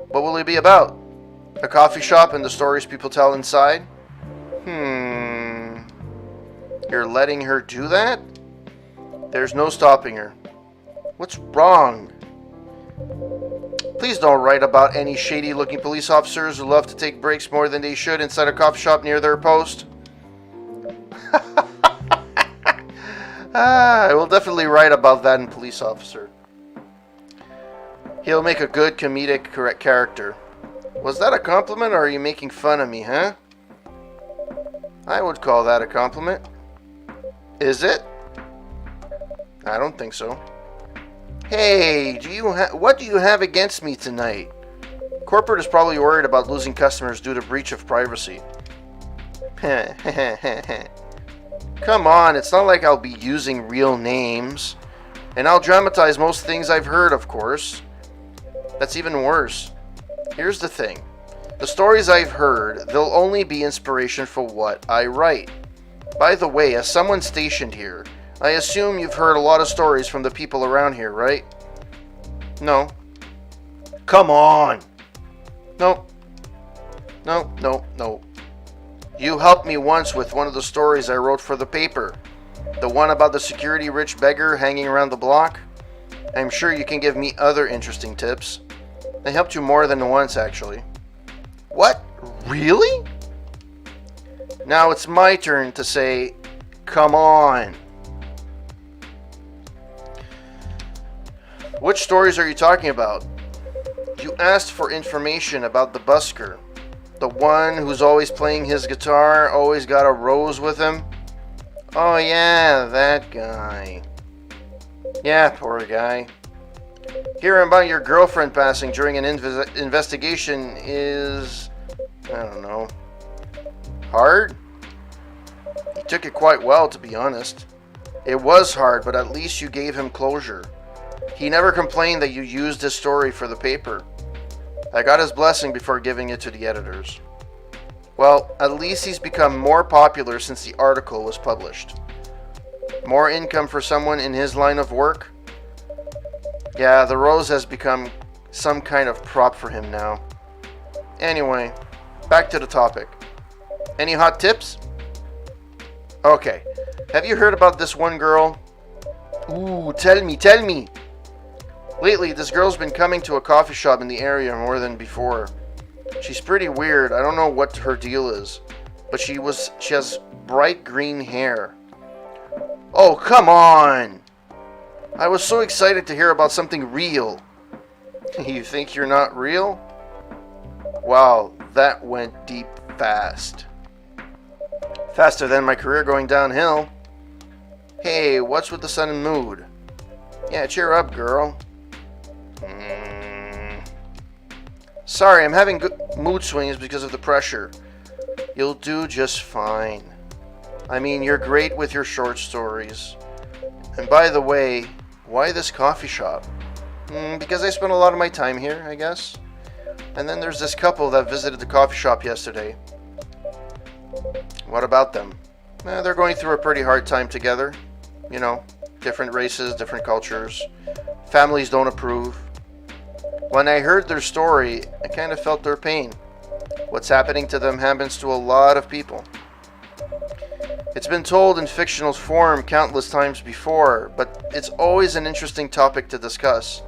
A: What will it be about? A coffee shop and the stories people tell inside? You're letting her do that? There's no stopping her. What's wrong? Please don't write about any shady-looking police officers who love to take breaks more than they should inside a coffee shop near their post. I will definitely write about that in Police Officer. He'll make a good comedic correct character. Was that a compliment, or are you making fun of me, huh? I would call that a compliment. Is it? I don't think so. Hey, what do you have against me tonight? Corporate is probably worried about losing customers due to breach of privacy. Come on, it's not like I'll be using real names. And I'll dramatize most things I've heard, of course. That's even worse. Here's the thing. The stories I've heard, they'll only be inspiration for what I write. By the way, as someone stationed here, I assume you've heard a lot of stories from the people around here, right? No. Come on! No. No. You helped me once with one of the stories I wrote for the paper. The one about the security rich beggar hanging around the block. I'm sure you can give me other interesting tips. I helped you more than once, actually. What? Really? Now it's my turn to say, come on. Which stories are you talking about? You asked for information about the busker. The one who's always playing his guitar, always got a rose with him. Oh yeah, that guy. Yeah, poor guy. Hearing about your girlfriend passing during an investigation is, I don't know, hard? He took it quite well, to be honest. It was hard, but at least you gave him closure. He never complained that you used his story for the paper. I got his blessing before giving it to the editors. Well, at least he's become more popular since the article was published. More income for someone in his line of work? Yeah, the rose has become some kind of prop for him now. Anyway, back to the topic. Any hot tips? Okay, have you heard about this one girl? Ooh, tell me. Lately, this girl's been coming to a coffee shop in the area more than before. She's pretty weird. I don't know what her deal is, but she has bright green hair. Oh, come on! I was so excited to hear about something real. You think you're not real? Wow, that went deep fast. Faster than my career going downhill. Hey, what's with the sudden mood? Yeah, cheer up, girl. Sorry, I'm having good mood swings because of the pressure. You'll do just fine. I mean, you're great with your short stories. And by the way, why this coffee shop? Because I spent a lot of my time here, I guess. And then there's this couple that visited the coffee shop yesterday. What about them? They're going through a pretty hard time together. You know, different races, different cultures. Families don't approve. When I heard their story, I kind of felt their pain. What's happening to them happens to a lot of people. It's been told in fictional form countless times before, but it's always an interesting topic to discuss.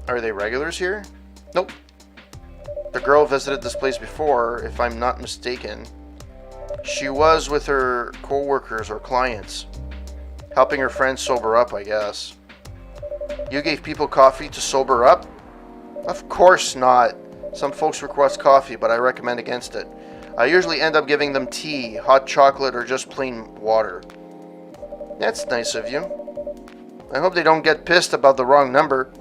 A: Are they regulars here? Nope. The girl visited this place before, if I'm not mistaken. She was with her co-workers or clients, helping her friends sober up, I guess. You gave people coffee to sober up? Of course not. Some folks request coffee, but I recommend against it. I usually end up giving them tea, hot chocolate, or just plain water. That's nice of you. I hope they don't get pissed about the wrong number.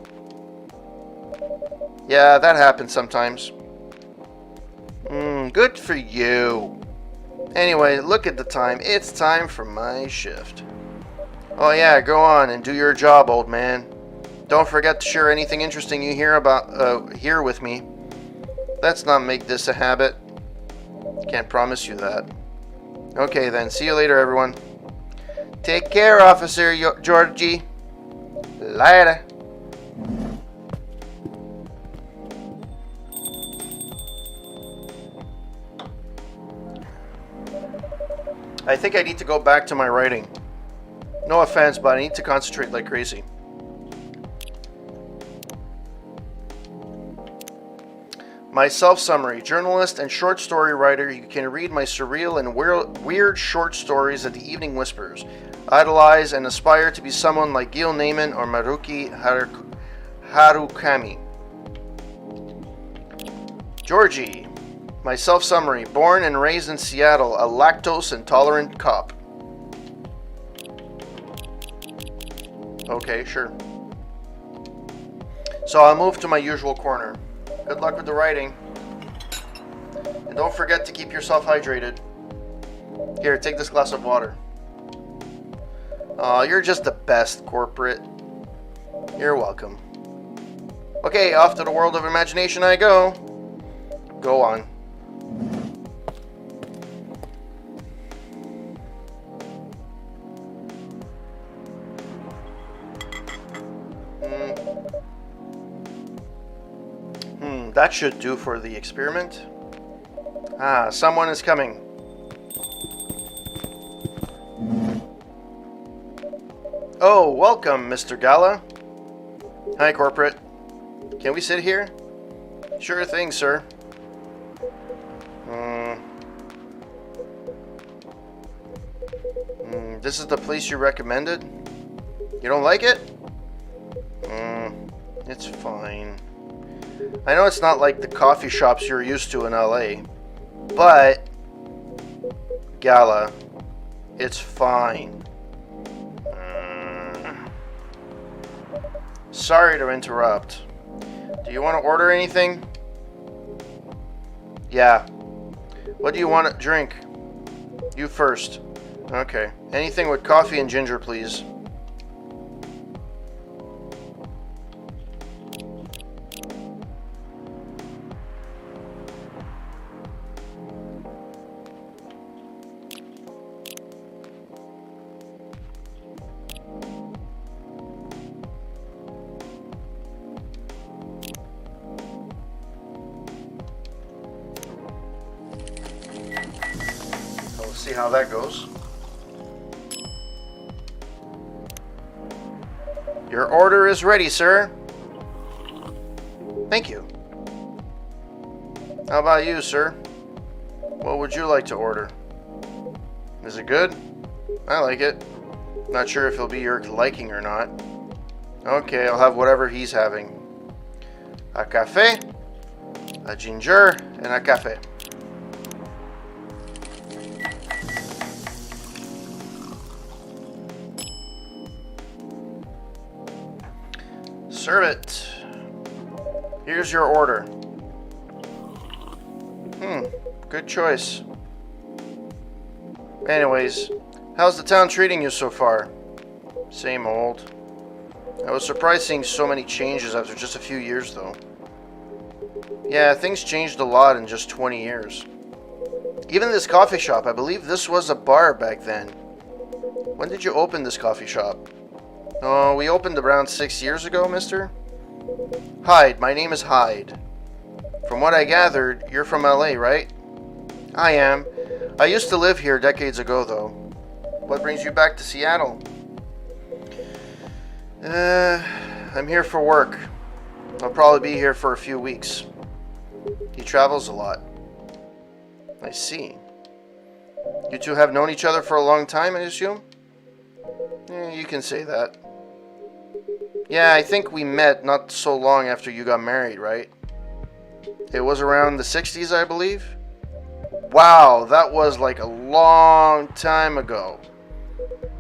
A: Yeah, that happens sometimes. Good for you. Anyway, look at the time. It's time for my shift. Oh yeah, go on and do your job, old man. Don't forget to share anything interesting you hear about here with me. Let's not make this a habit. Can't promise you that. Okay then, see you later, everyone. Take care, Officer Georgie. Later. I think I need to go back to my writing. No offense, but I need to concentrate like crazy. My self-summary. Journalist and short story writer, you can read my surreal and weird short stories at the Evening Whispers. Idolize and aspire to be someone like Gil Naiman or Maruki Harukami. Georgie. My self-summary. Born and raised in Seattle, a lactose-intolerant cop. Okay, sure. So I'll move to my usual corner. Good luck with the writing. And don't forget to keep yourself hydrated. Here, take this glass of water. Aw, you're just the best, corporate. You're welcome. Okay, off to the world of imagination I go. Go on. That should do for the experiment. Ah, someone is coming. Oh, welcome, Mr. Gala. Hi, corporate. Can we sit here? Sure thing, sir. This is the place you recommended? You don't like it? It's fine. I know it's not like the coffee shops you're used to in LA, but Gala, it's fine. Sorry to interrupt. Do you want to order anything? Yeah. What do you want to drink? You first. Okay. Anything with coffee and ginger, please. See how that goes. Your order is ready, sir. Thank you. How about you, sir? What would you like to order? Is it good? I like it. Not sure if it'll be your liking or not. Okay, I'll have whatever he's having. A café, a ginger, and a café. Serve it. Here's your order. Good choice. Anyways, how's the town treating you so far? Same old. I was surprised seeing so many changes after just a few years though. Yeah, things changed a lot in just 20 years. Even this coffee shop, I believe this was a bar back then. When did you open this coffee shop? Oh, we opened around 6 years ago, mister? Hyde, my name is Hyde. From what I gathered, you're from LA, right? I am. I used to live here decades ago, though. What brings you back to Seattle? I'm here for work. I'll probably be here for a few weeks. He travels a lot. I see. You two have known each other for a long time, I assume? You can say that. Yeah, I think we met not so long after you got married, right? It was around the 60s, I believe? Wow, that was like a long time ago.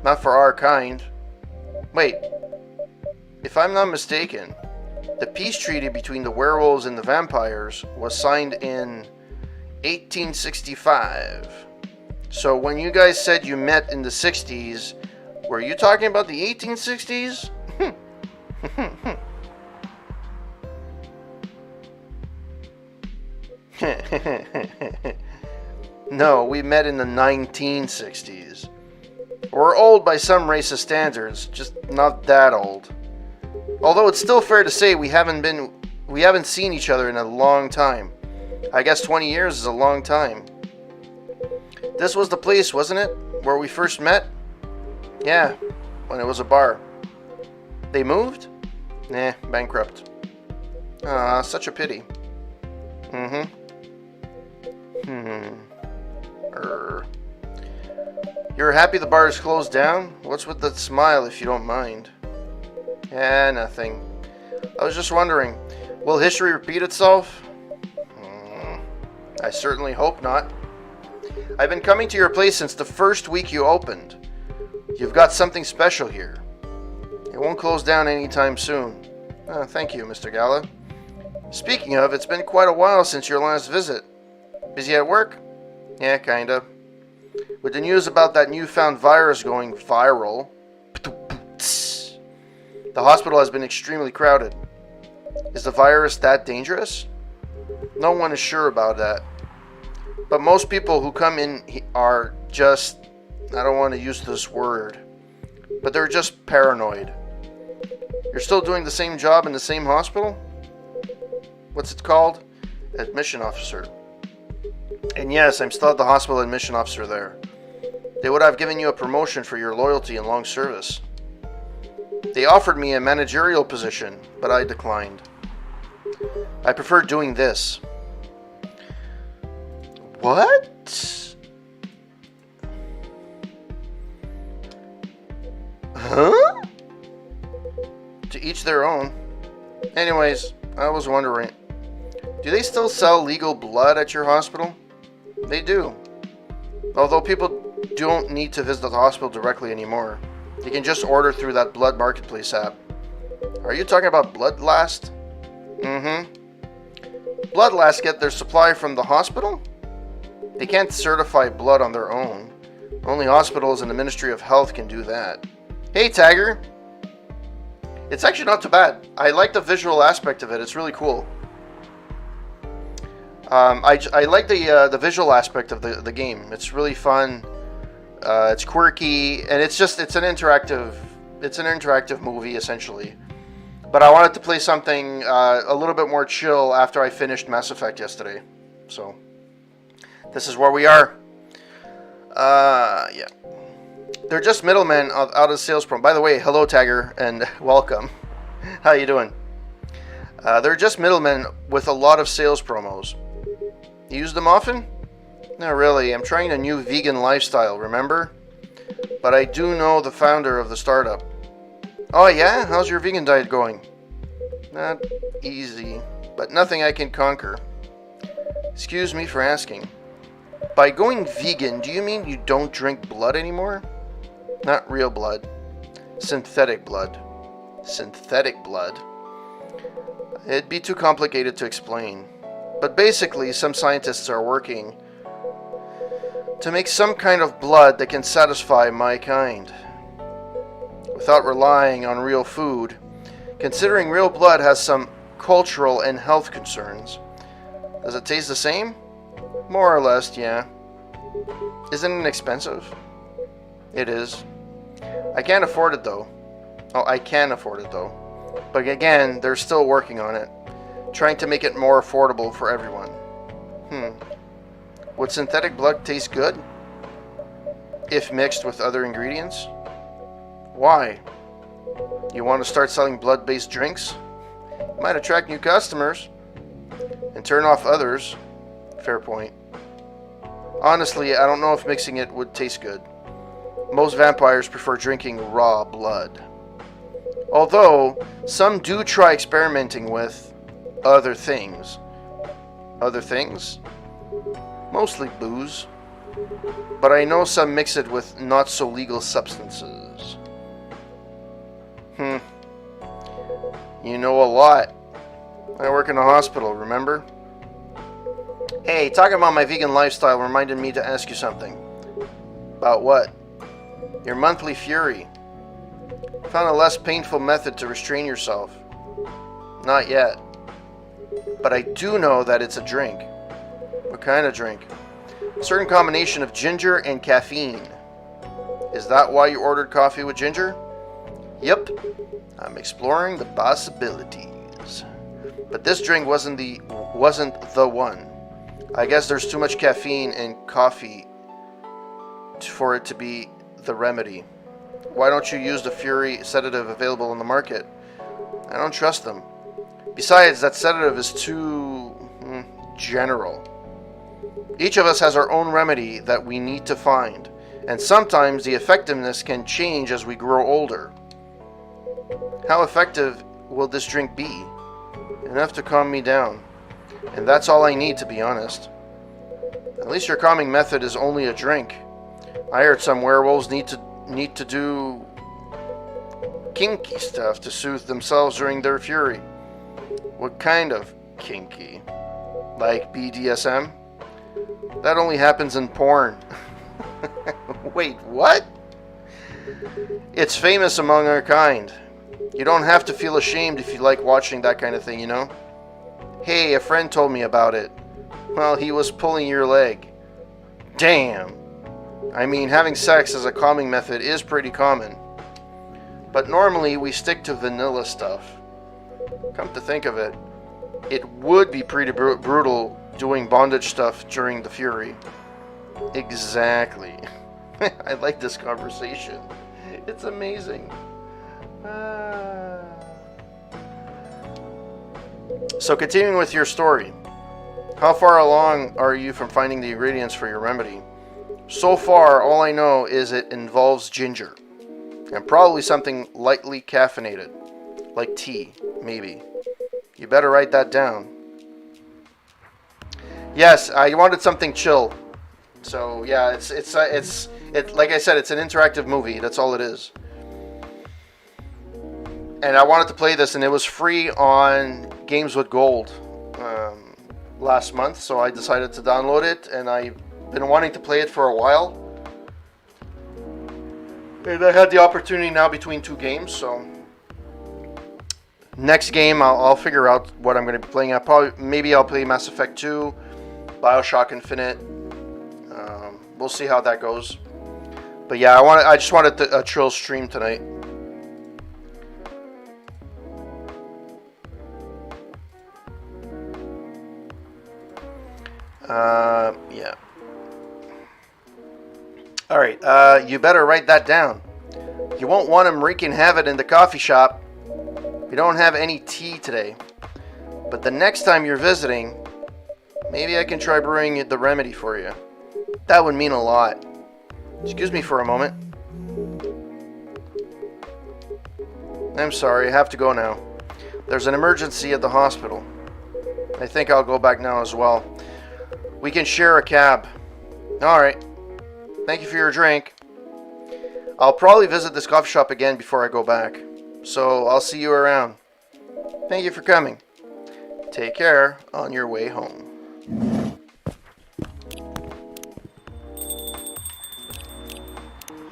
A: Not for our kind. Wait, if I'm not mistaken, the peace treaty between the werewolves and the vampires was signed in 1865. So when you guys said you met in the 60s, were you talking about the 1860s? No, we met in the 1960s. We're old by some racist standards, just not that old. Although it's still fair to say we haven't seen each other in a long time. I guess 20 years is a long time. This was the place, wasn't it? Where we first met? Yeah, when it was a bar. They moved? Nah, bankrupt. Ah, such a pity. You're happy the bar is closed down? What's with that smile, if you don't mind? Nothing. I was just wondering, will history repeat itself? I certainly hope not. I've been coming to your place since the first week you opened. You've got something special here. It won't close down anytime soon. Thank you, Mr. Gala. Speaking of, it's been quite a while since your last visit. Busy at work? Yeah, kinda. With the news about that newfound virus going viral, the hospital has been extremely crowded. Is the virus that dangerous? No one is sure about that. But most people who come in are just, I don't want to use this word, but they're just paranoid. You're still doing the same job in the same hospital? What's it called? Admission officer. And yes, I'm still at the hospital admission officer there. They would have given you a promotion for your loyalty and long service. They offered me a managerial position, but I declined. I prefer doing this. What? Huh? To each their own. Anyways, I was wondering, do they still sell legal blood at your hospital? They do. Although people don't need to visit the hospital directly anymore. You can just order through that Blood Marketplace app. Are you talking about Bloodlast? Bloodlast get their supply from the hospital? They can't certify blood on their own. Only hospitals and the Ministry of Health can do that. Hey, Tagger! It's actually not too bad. I like the visual aspect of it. It's really cool. I like the visual aspect of the game. It's really fun. It's quirky, and it's an interactive movie essentially. But I wanted to play something a little bit more chill after I finished Mass Effect yesterday. So this is where we are. Yeah. They're just middlemen out of sales promo. By the way, hello Tagger and welcome. How you doing? They're just middlemen with a lot of sales promos. You use them often? Not really. I'm trying a new vegan lifestyle, remember? But I do know the founder of the startup. Oh yeah? How's your vegan diet going? Not easy, but nothing I can conquer. Excuse me for asking. By going vegan, do you mean you don't drink blood anymore? Not real blood. Synthetic blood. Synthetic blood? It'd be too complicated to explain. But basically, some scientists are working to make some kind of blood that can satisfy my kind. Without relying on real food, considering real blood has some cultural and health concerns. Does it taste the same? More or less, yeah. Isn't it expensive? It is. I can't afford it though. Oh, I can afford it though. But again, they're still working on it. Trying to make it more affordable for everyone. Would synthetic blood taste good? If mixed with other ingredients? Why? You want to start selling blood-based drinks? Might attract new customers. And turn off others. Fair point. Honestly, I don't know if mixing it would taste good. Most vampires prefer drinking raw blood. Although, some do try experimenting with other things. Other things? Mostly booze. But I know some mix it with not so legal substances. You know a lot. I work in a hospital, remember? Hey, talking about my vegan lifestyle reminded me to ask you something. About what? Your monthly fury. Found a less painful method to restrain yourself. Not yet. But I do know that it's a drink. What kind of drink? A certain combination of ginger and caffeine. Is that why you ordered coffee with ginger? Yep. I'm exploring the possibilities. But this drink wasn't the one. I guess there's too much caffeine in coffee for it to be the remedy. Why don't you use the Fury sedative available on the market? I don't trust them. Besides, that sedative is too general. Each of us has our own remedy that we need to find, and sometimes the effectiveness can change as we grow older. How effective will this drink be? Enough to calm me down. And that's all I need, to be honest. At least your calming method is only a drink. I heard some werewolves need to do kinky stuff to soothe themselves during their fury. What kind of kinky? Like BDSM? That only happens in porn. Wait, what? It's famous among our kind. You don't have to feel ashamed if you like watching that kind of thing, you know? Hey, a friend told me about it. Well, he was pulling your leg. Damn. I mean, having sex as a calming method is pretty common. But normally we stick to vanilla stuff. Come to think of it, it would be pretty brutal doing bondage stuff during the fury. Exactly. I like this conversation. It's amazing. So continuing with your story. How far along are you from finding the ingredients for your remedy? So far, all I know is it involves ginger. And probably something lightly caffeinated. Like tea, maybe. You better write that down. Yes, I wanted something chill. So yeah, it's like I said, it's an interactive movie. That's all it is. And I wanted to play this, and it was free on Games with Gold last month, so I decided to download it, and I've been wanting to play it for a while. And I had the opportunity now between two games, so next game I'll figure out what I'm going to be playing. Maybe I'll play Mass Effect 2, BioShock Infinite. We'll see how that goes. But yeah, I just wanted a chill stream tonight. Yeah. Alright, you better write that down. You won't want him wreaking havoc in the coffee shop. We don't have any tea today. But the next time you're visiting, maybe I can try brewing the remedy for you. That would mean a lot. Excuse me for a moment. I'm sorry, I have to go now. There's an emergency at the hospital. I think I'll go back now as well. We can share a cab. Alright. Thank you for your drink. I'll probably visit this coffee shop again before I go back. So I'll see you around. Thank you for coming. Take care on your way home.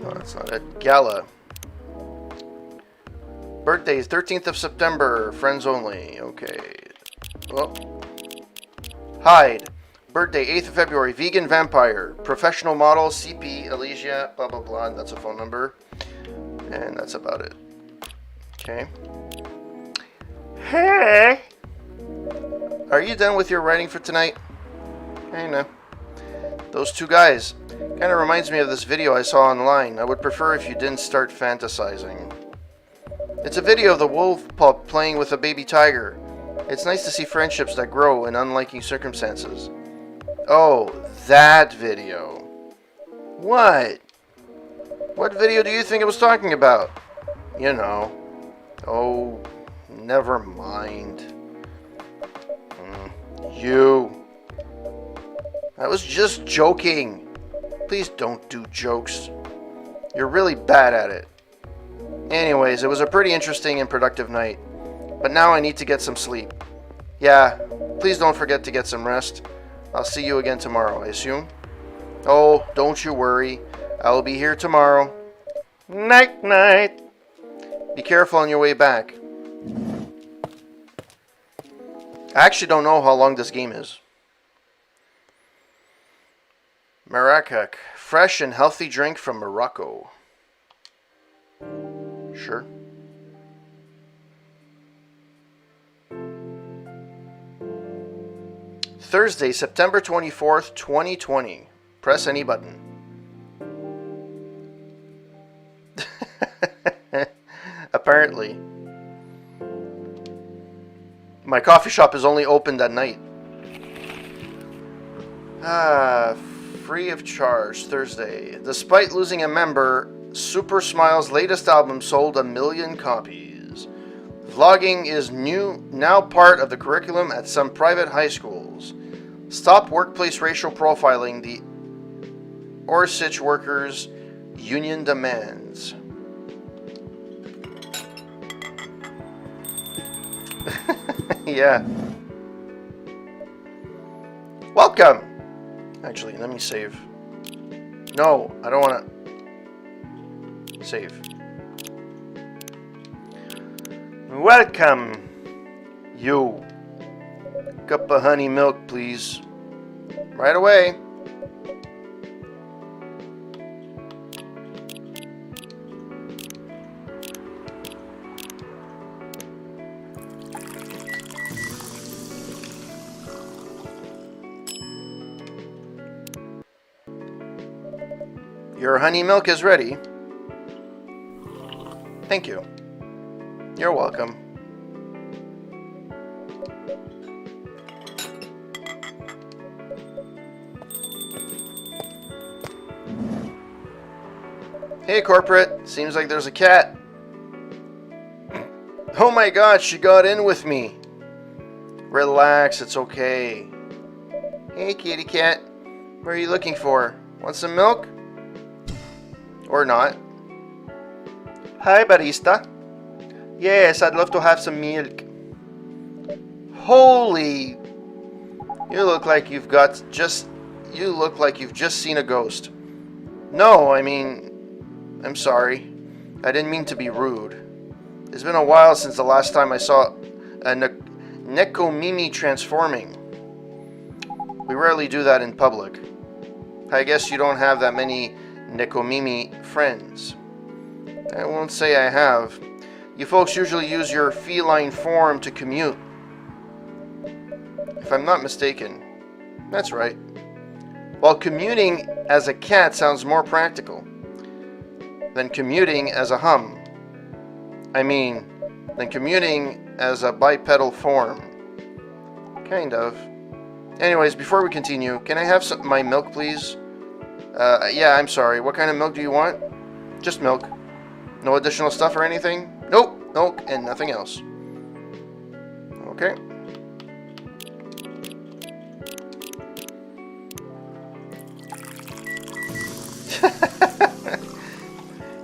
A: No, that's not it. Gala. Birthdays, 13th of September. Friends only. Okay. Oh. Hyde. Birthday, 8th of February. Vegan vampire. Professional model. CP. Elysia. Blah, blah, blah. That's a phone number. And that's about it. Okay. Hey! Are you done with your writing for tonight? I know. Those two guys. Kind of reminds me of this video I saw online. I would prefer if you didn't start fantasizing. It's a video of the wolf pup playing with a baby tiger. It's nice to see friendships that grow in unliking circumstances. Oh, that video. What? What video do you think I was talking about? You know. Oh, never mind. You. I was just joking. Please don't do jokes. You're really bad at it. Anyways, it was a pretty interesting and productive night. But now I need to get some sleep. Yeah, please don't forget to get some rest. I'll see you again tomorrow, I assume. Oh, don't you worry. I will be here tomorrow. Night, night. Be careful on your way back. I actually don't know how long this game is. Marrakech. Fresh and healthy drink from Morocco. Sure. Thursday, September 24th, 2020. Press any button. Apparently. My coffee shop is only opened at night. Free of charge, Thursday. Despite losing a member, Super Smile's latest album sold 1 million copies. Vlogging is now part of the curriculum at some private high schools. Stop workplace racial profiling, the Orsich Workers Union demands. Yeah. Welcome! Actually, let me save. No, I don't want to save. Welcome, you. Cup of honey milk, please. Right away. Your honey milk is ready. Thank you. You're welcome. Hey, corporate. Seems like there's a cat. Oh my god, she got in with me. Relax, it's okay. Hey, kitty cat. What are you looking for? Want some milk? Or not? Hi, barista. Yes, I'd love to have some milk. Holy! You look like you've just seen a ghost. No, I mean, I'm sorry. I didn't mean to be rude. It's been a while since the last time I saw a Nekomimi transforming. We rarely do that in public. I guess you don't have that many Nekomimi friends. I won't say I have. You folks usually use your feline form to commute. If I'm not mistaken. That's right. While commuting as a cat sounds more practical than commuting as a hum. Than commuting as a bipedal form. Kind of. Anyways, before we continue, can I have my milk, please? Yeah, I'm sorry. What kind of milk do you want? Just milk. No additional stuff or anything? Nope. Milk and nothing else. Okay.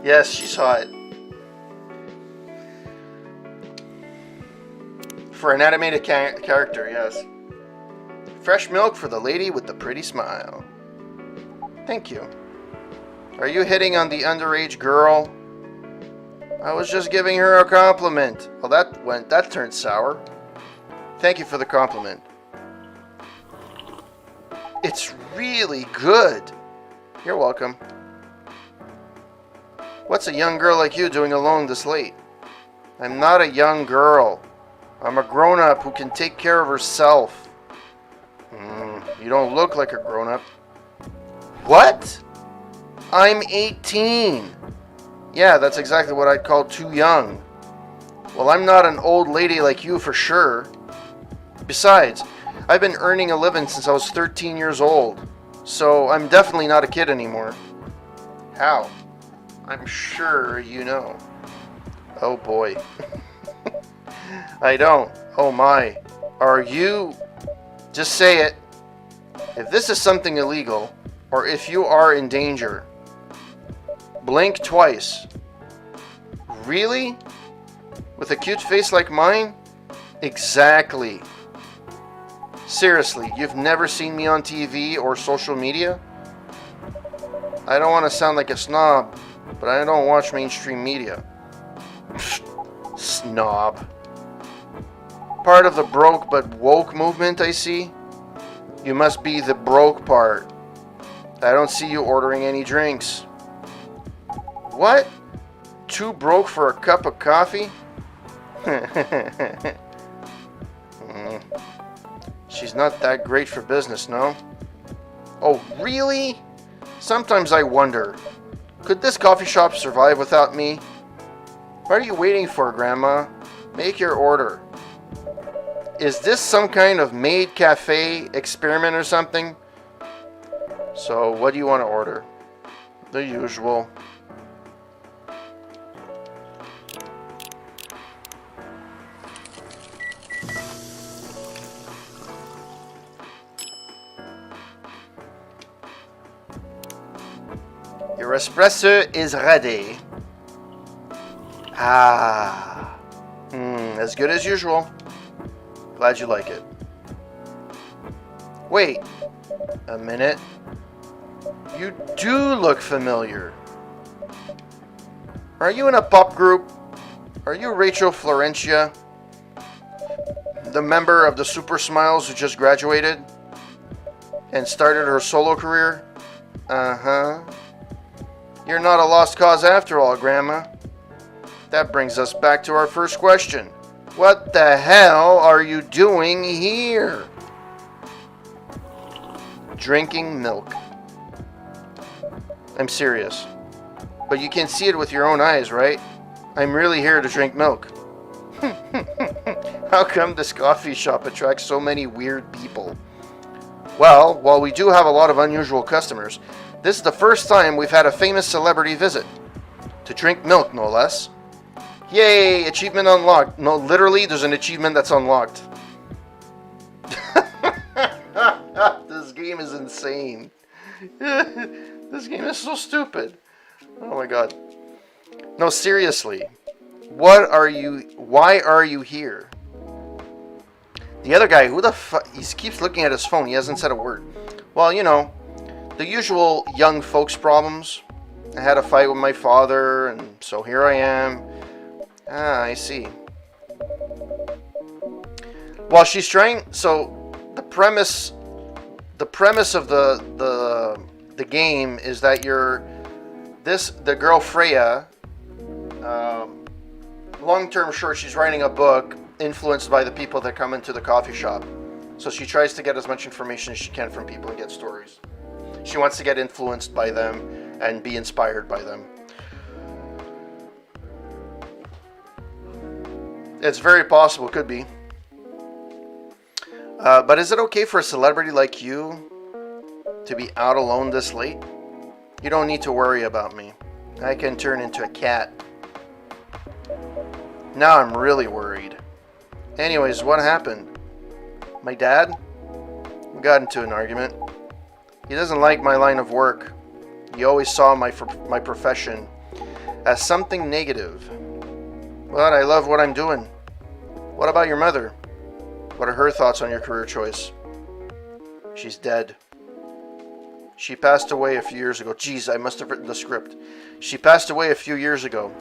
A: Yes, she saw it. For an animated character, yes. Fresh milk for the lady with the pretty smile. Thank you. Are you hitting on the underage girl? I was just giving her a compliment. Well, that turned sour. Thank you for the compliment. It's really good. You're welcome. What's a young girl like you doing alone this late? I'm not a young girl. I'm a grown-up who can take care of herself. You don't look like a grown-up. What? I'm 18. Yeah, that's exactly what I'd call too young. Well, I'm not an old lady like you for sure. Besides, I've been earning a living since I was 13 years old. So I'm definitely not a kid anymore. How? I'm sure you know. Oh boy. I don't. Oh my. Are you... Just say it. If this is something illegal, or if you are in danger, blink twice. Really? With a cute face like mine? Exactly. Seriously, you've never seen me on TV or social media? I don't want to sound like a snob, but I don't watch mainstream media. Snob. Part of the broke but woke movement, I see. You must be the broke part. I don't see you ordering any drinks. What? Too broke for a cup of coffee? She's not that great for business, no? Oh, really? Sometimes I wonder, could this coffee shop survive without me? What are you waiting for, Grandma? Make your order. Is this some kind of maid cafe experiment or something? So, what do you want to order? The usual. Your espresso is ready. As good as usual. Glad you like it. Wait a minute. You do look familiar. Are you in a pop group? Are you Rachel Florentia? The member of the Super Smiles who just graduated and started her solo career? Uh-huh. You're not a lost cause after all, Grandma. That brings us back to our first question. What the hell are you doing here? Drinking milk. I'm serious. But you can see it with your own eyes, right? I'm really here to drink milk. How come this coffee shop attracts so many weird people? Well, while we do have a lot of unusual customers, this is the first time we've had a famous celebrity visit. To drink milk, no less. Yay! Achievement unlocked. No, literally, there's an achievement that's unlocked. This game is insane. This game is so stupid. Oh my god. No, seriously. Why are you here? The other guy, who the fuck? He keeps looking at his phone. He hasn't said a word. Well, you know, the usual young folks problems. I had a fight with my father, and so here I am. Ah, I see. Well, she's trying. So the premise of the game is that the girl Freya. Long term short, she's writing a book influenced by the people that come into the coffee shop. So she tries to get as much information as she can from people and get stories. She wants to get influenced by them and be inspired by them. It's very possible, could be. But is it okay for a celebrity like you to be out alone this late? You don't need to worry about me. I can turn into a cat. Now I'm really worried. Anyways, what happened? My dad? We got into an argument. He doesn't like my line of work. He always saw my profession as something negative. But I love what I'm doing. What about your mother? What are her thoughts on your career choice? She's dead. She passed away a few years ago. Jeez, I must have written the script. She passed away a few years ago.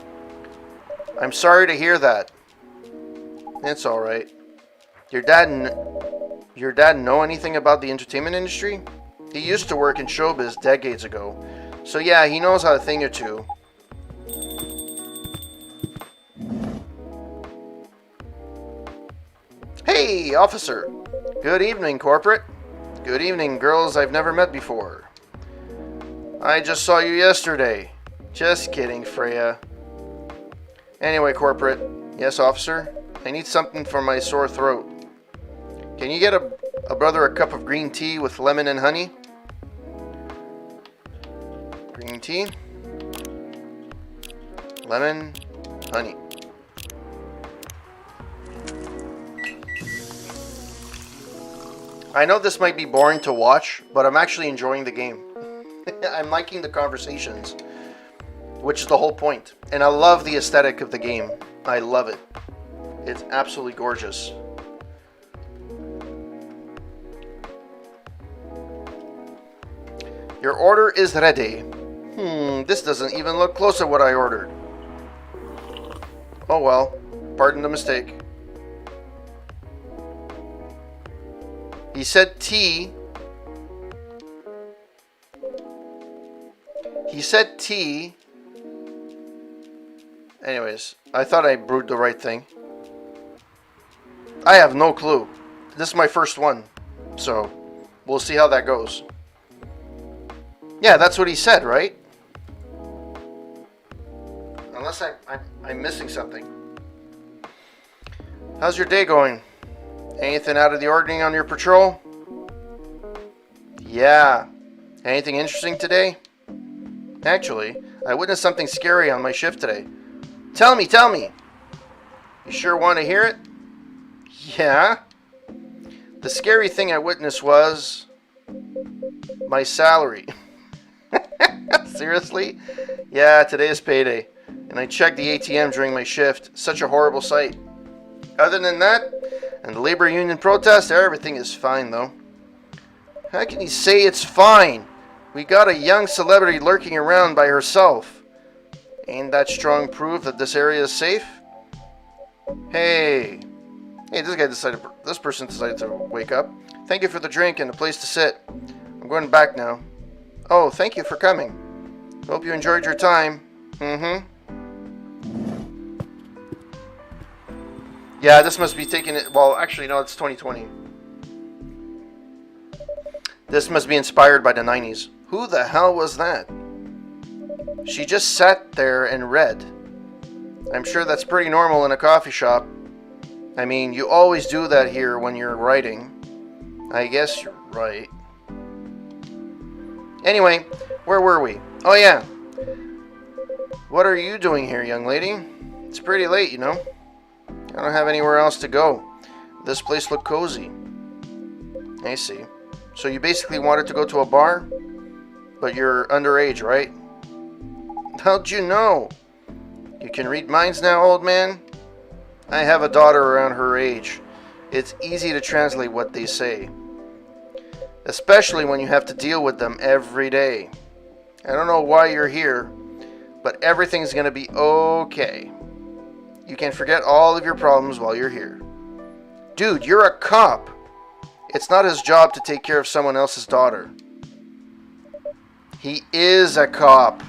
A: I'm sorry to hear that. It's all right. Your dad know anything about the entertainment industry? He used to work in showbiz decades ago. So yeah, he knows a thing or two. Hey, officer. Good evening, corporate. Good evening, girls I've never met before. I just saw you yesterday. Just kidding, Freya. Anyway, corporate. Yes, officer? I need something for my sore throat. Can you get a brother a cup of green tea with lemon and honey? Green tea. Lemon, honey. I know this might be boring to watch, but I'm actually enjoying the game. I'm liking the conversations, which is the whole point. And I love the aesthetic of the game. I love it. It's absolutely gorgeous. Your order is ready. This doesn't even look close to what I ordered. Oh well, pardon the mistake. He said tea. He said tea. Anyways, I thought I brewed the right thing. I have no clue. This is my first one, so we'll see how that goes. Yeah, that's what he said, right? Unless I'm missing something. How's your day going? Anything out of the ordinary on your patrol? Yeah. Anything interesting today? Actually, I witnessed something scary on my shift today. Tell me, tell me. You sure want to hear it? Yeah. The scary thing I witnessed was my salary. Seriously? Yeah, today is payday. And I checked the ATM during my shift. Such a horrible sight. Other than that, and the labor union protest, everything is fine though. How can you say it's fine? We got a young celebrity lurking around by herself. Ain't that strong proof that this area is safe? Hey, this person decided to wake up. Thank you for the drink and a place to sit. I'm going back now. Oh, thank you for coming. Hope you enjoyed your time. Yeah, this must be taking it. Well, actually, no, it's 2020. This must be inspired by the 90s. Who the hell was that? She just sat there and read. I'm sure that's pretty normal in a coffee shop. I mean, you always do that here when you're writing. I guess you're right. Anyway, where were we? Oh yeah. What are you doing here, young lady? It's pretty late, you know. I don't have anywhere else to go. This place looked cozy. I see. So you basically wanted to go to a bar? But you're underage, right? How'd you know? You can read minds now, old man? I have a daughter around her age. It's easy to translate what they say. Especially when you have to deal with them every day. I don't know why you're here, but everything's gonna be okay. You can forget all of your problems while you're here. Dude, you're a cop. It's not his job to take care of someone else's daughter. He is a cop.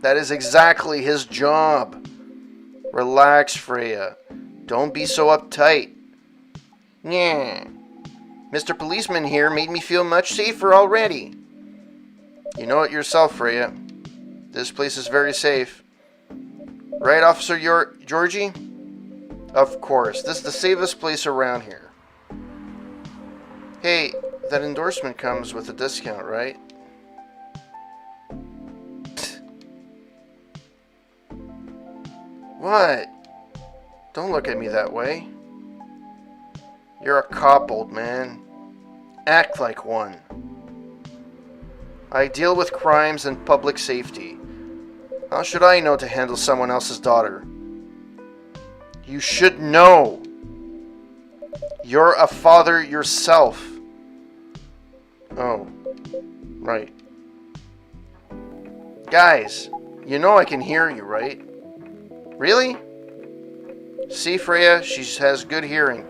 A: That is exactly his job. Relax, Freya. Don't be so uptight. Yeah. Mr. Policeman here made me feel much safer already. You know it yourself, Freya. This place is very safe. Right, Officer Georgie? Of course. This is the safest place around here. Hey, that endorsement comes with a discount, right? What? Don't look at me that way. You're a cop, old man. Act like one. I deal with crimes and public safety. How should I know to handle someone else's daughter? You should know. You're a father yourself. Oh, right. Guys, you know I can hear you, right? Really? See, Freya, she has good hearing.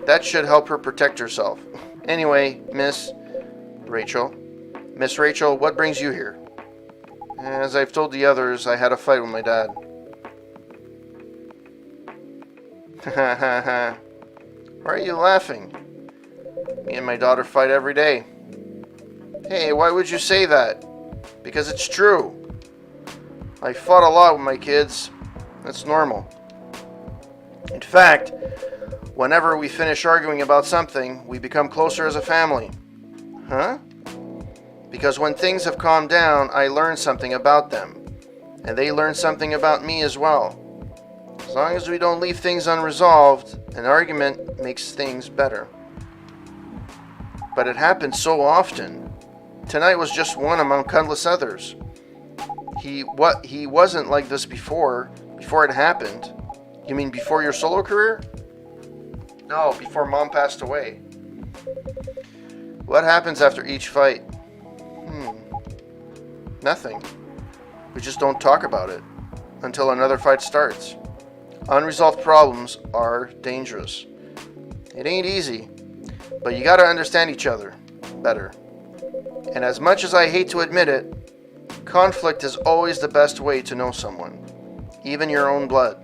A: That should help her protect herself. Anyway, Miss Rachel, what brings you here? As I've told the others, I had a fight with my dad. Why are you laughing? Me and my daughter fight every day. Hey, why would you say that? Because it's true. I fought a lot with my kids. That's normal. In fact, whenever we finish arguing about something, we become closer as a family. Huh? Because when things have calmed down, I learn something about them. And they learn something about me as well. As long as we don't leave things unresolved, an argument makes things better. But it happens so often. Tonight was just one among countless others. He wasn't like this before it happened. You mean before your solo career? No, before Mom passed away. What happens after each fight? Nothing. We just don't talk about it until another fight starts. Unresolved problems are dangerous. It ain't easy, but you gotta understand each other better. And as much as I hate to admit it, conflict is always the best way to know someone, even your own blood.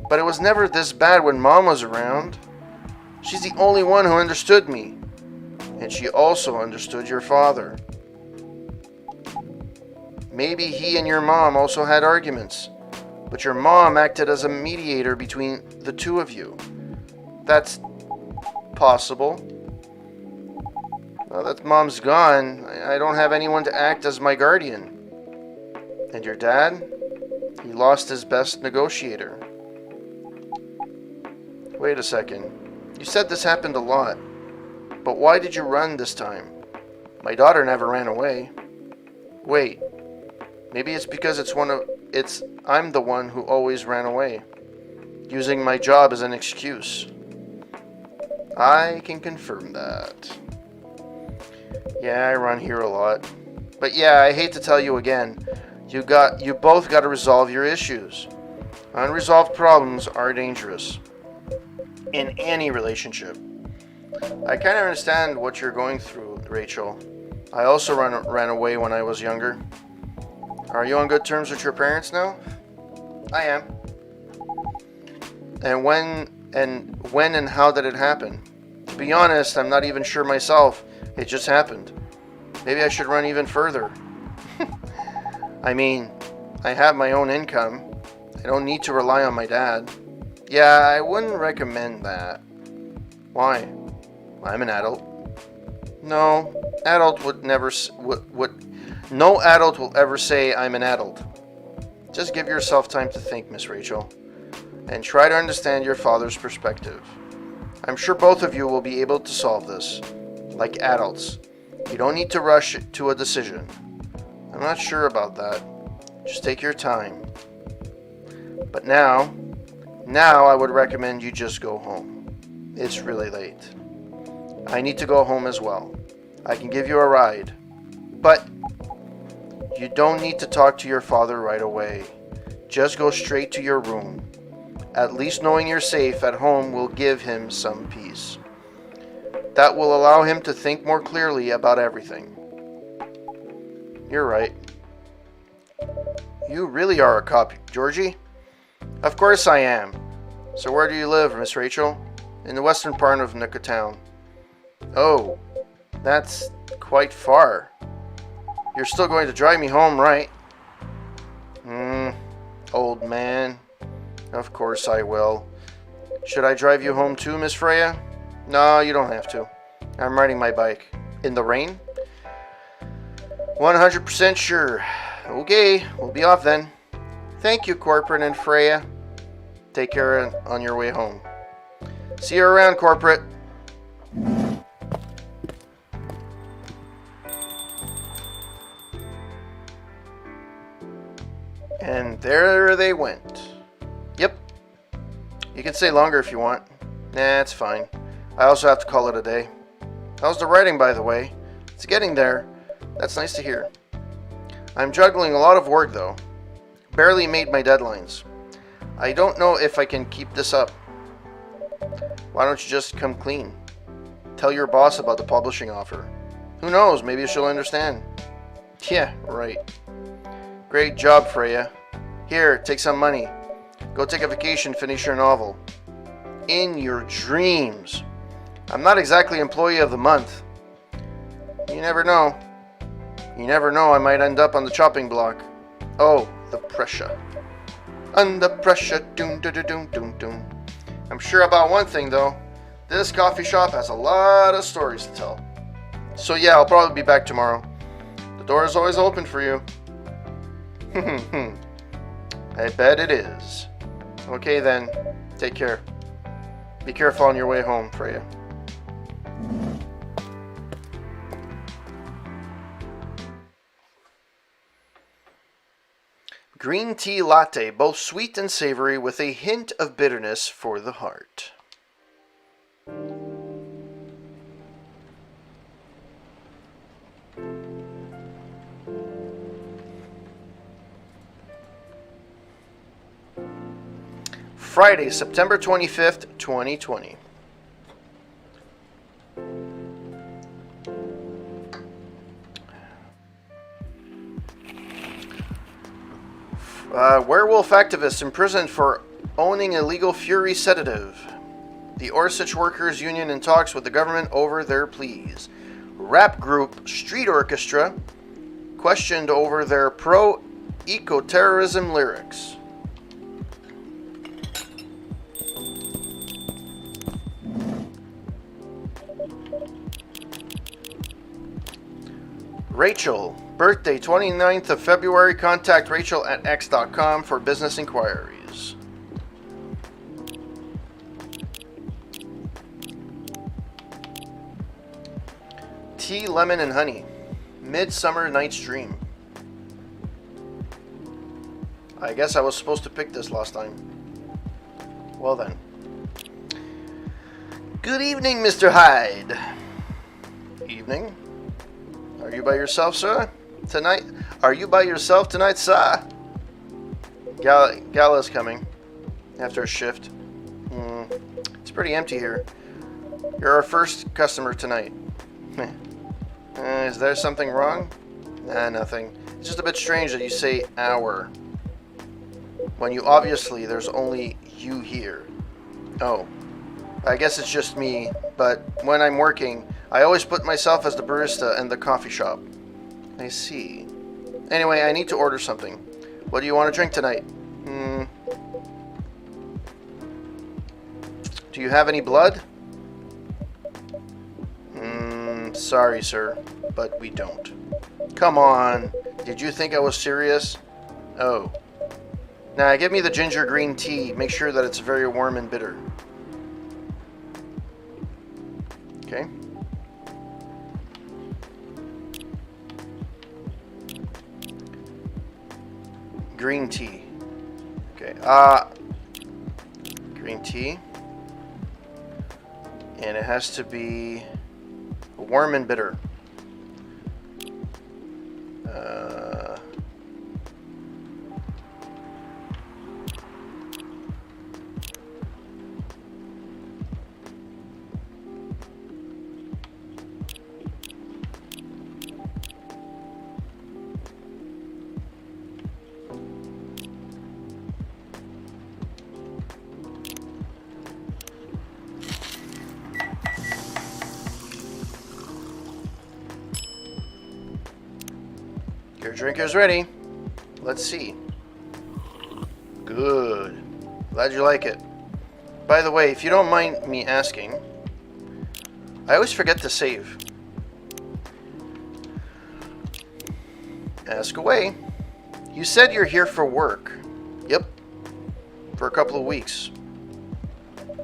A: But it was never this bad when Mom was around. She's the only one who understood me, and she also understood your father. Maybe he and your mom also had arguments, but your mom acted as a mediator between the two of you. That's possible. Now that Mom's gone, I don't have anyone to act as my guardian. And your dad? He lost his best negotiator. Wait a second. You said this happened a lot. But why did you run this time? My daughter never ran away. Wait. Maybe it's because I'm the one who always ran away, using my job as an excuse. I can confirm that. Yeah, I run here a lot. But yeah, I hate to tell you again, you both got to resolve your issues. Unresolved problems are dangerous in any relationship. I kind of understand what you're going through, Rachel. I also ran away when I was younger. Are you on good terms with your parents now? I am. And when and how did it happen? To be honest, I'm not even sure myself. It just happened. Maybe I should run even further. I mean, I have my own income. I don't need to rely on my dad. Yeah, I wouldn't recommend that. Why? I'm an adult. No adult No adult will ever say I'm an adult. Just give yourself time to think, Miss Rachel, and try to understand your father's perspective. I'm sure both of you will be able to solve this, like adults. You don't need to rush to a decision. I'm not sure about that. Just take your time. But now I would recommend you just go home. It's really late. I need to go home as well. I can give you a ride, but you don't need to talk to your father right away. Just go straight to your room. At least knowing you're safe at home will give him some peace. That will allow him to think more clearly about everything. You're right. You really are a cop, Georgie. Of course I am. So where do you live, Miss Rachel? In the western part of Nooka Town. Oh, that's quite far. You're still going to drive me home, right? Old man. Of course I will. Should I drive you home too, Miss Freya? No, you don't have to. I'm riding my bike. In the rain? 100% sure. Okay, we'll be off then. Thank you, Corporate and Freya. Take care on your way home. See you around, Corporate. And there they went. Yep. You can stay longer if you want. Nah, it's fine. I also have to call it a day. How's the writing, by the way? It's getting there. That's nice to hear. I'm juggling a lot of work, though. Barely made my deadlines. I don't know if I can keep this up. Why don't you just come clean? Tell your boss about the publishing offer. Who knows, maybe she'll understand. Yeah, right. Great job, Freya. Here, take some money. Go take a vacation, finish your novel. in your dreams. I'm not exactly employee of the month. You never know. You never know, I might end up on the chopping block. Oh, the pressure. Under pressure, doom, doom, doom, doom, doom. I'm sure about one thing though. This coffee shop has a lot of stories to tell. So yeah, I'll probably be back tomorrow. The door is always open for you. I bet it is. Okay then, take care. Be careful on your way home, Freya. Green tea latte, both sweet and savory with a hint of bitterness for the heart. Friday, September 25th, 2020. Werewolf activists imprisoned for owning illegal Fury sedative. The Orsich Workers Union in talks with the government over their pleas. Rap group Street Orchestra questioned over their pro-eco-terrorism lyrics. Rachel, birthday 29th of February. Contact Rachel at x.com for business inquiries. Tea, lemon, and honey. Midsummer Night's Dream. I guess I was supposed to pick this last time. Well then. Good evening, Mr. Hyde. Evening. Are you by yourself, sir? Tonight? Are you by yourself tonight, sir? Gala's coming after a shift. It's pretty empty here. You're our first customer tonight. Is there something wrong? Nah, nothing. It's just a bit strange that you say our when you obviously there's only you here. Oh, I guess it's just me, but when I'm working, I always put myself as the barista in the coffee shop. I see. Anyway, I need to order something. What do you want to drink tonight? Do you have any blood? Sorry, sir, but we don't. Come on. Did you think I was serious? Oh. Now, give me the ginger green tea. Make sure that it's very warm and bitter. Okay. Green tea. Okay. Green tea. And it has to be warm and bitter. Your drink is ready. Let's see. Good. Glad you like it. By the way, if you don't mind me asking, I always forget to save. Ask away. You said you're here for work. Yep. For a couple of weeks.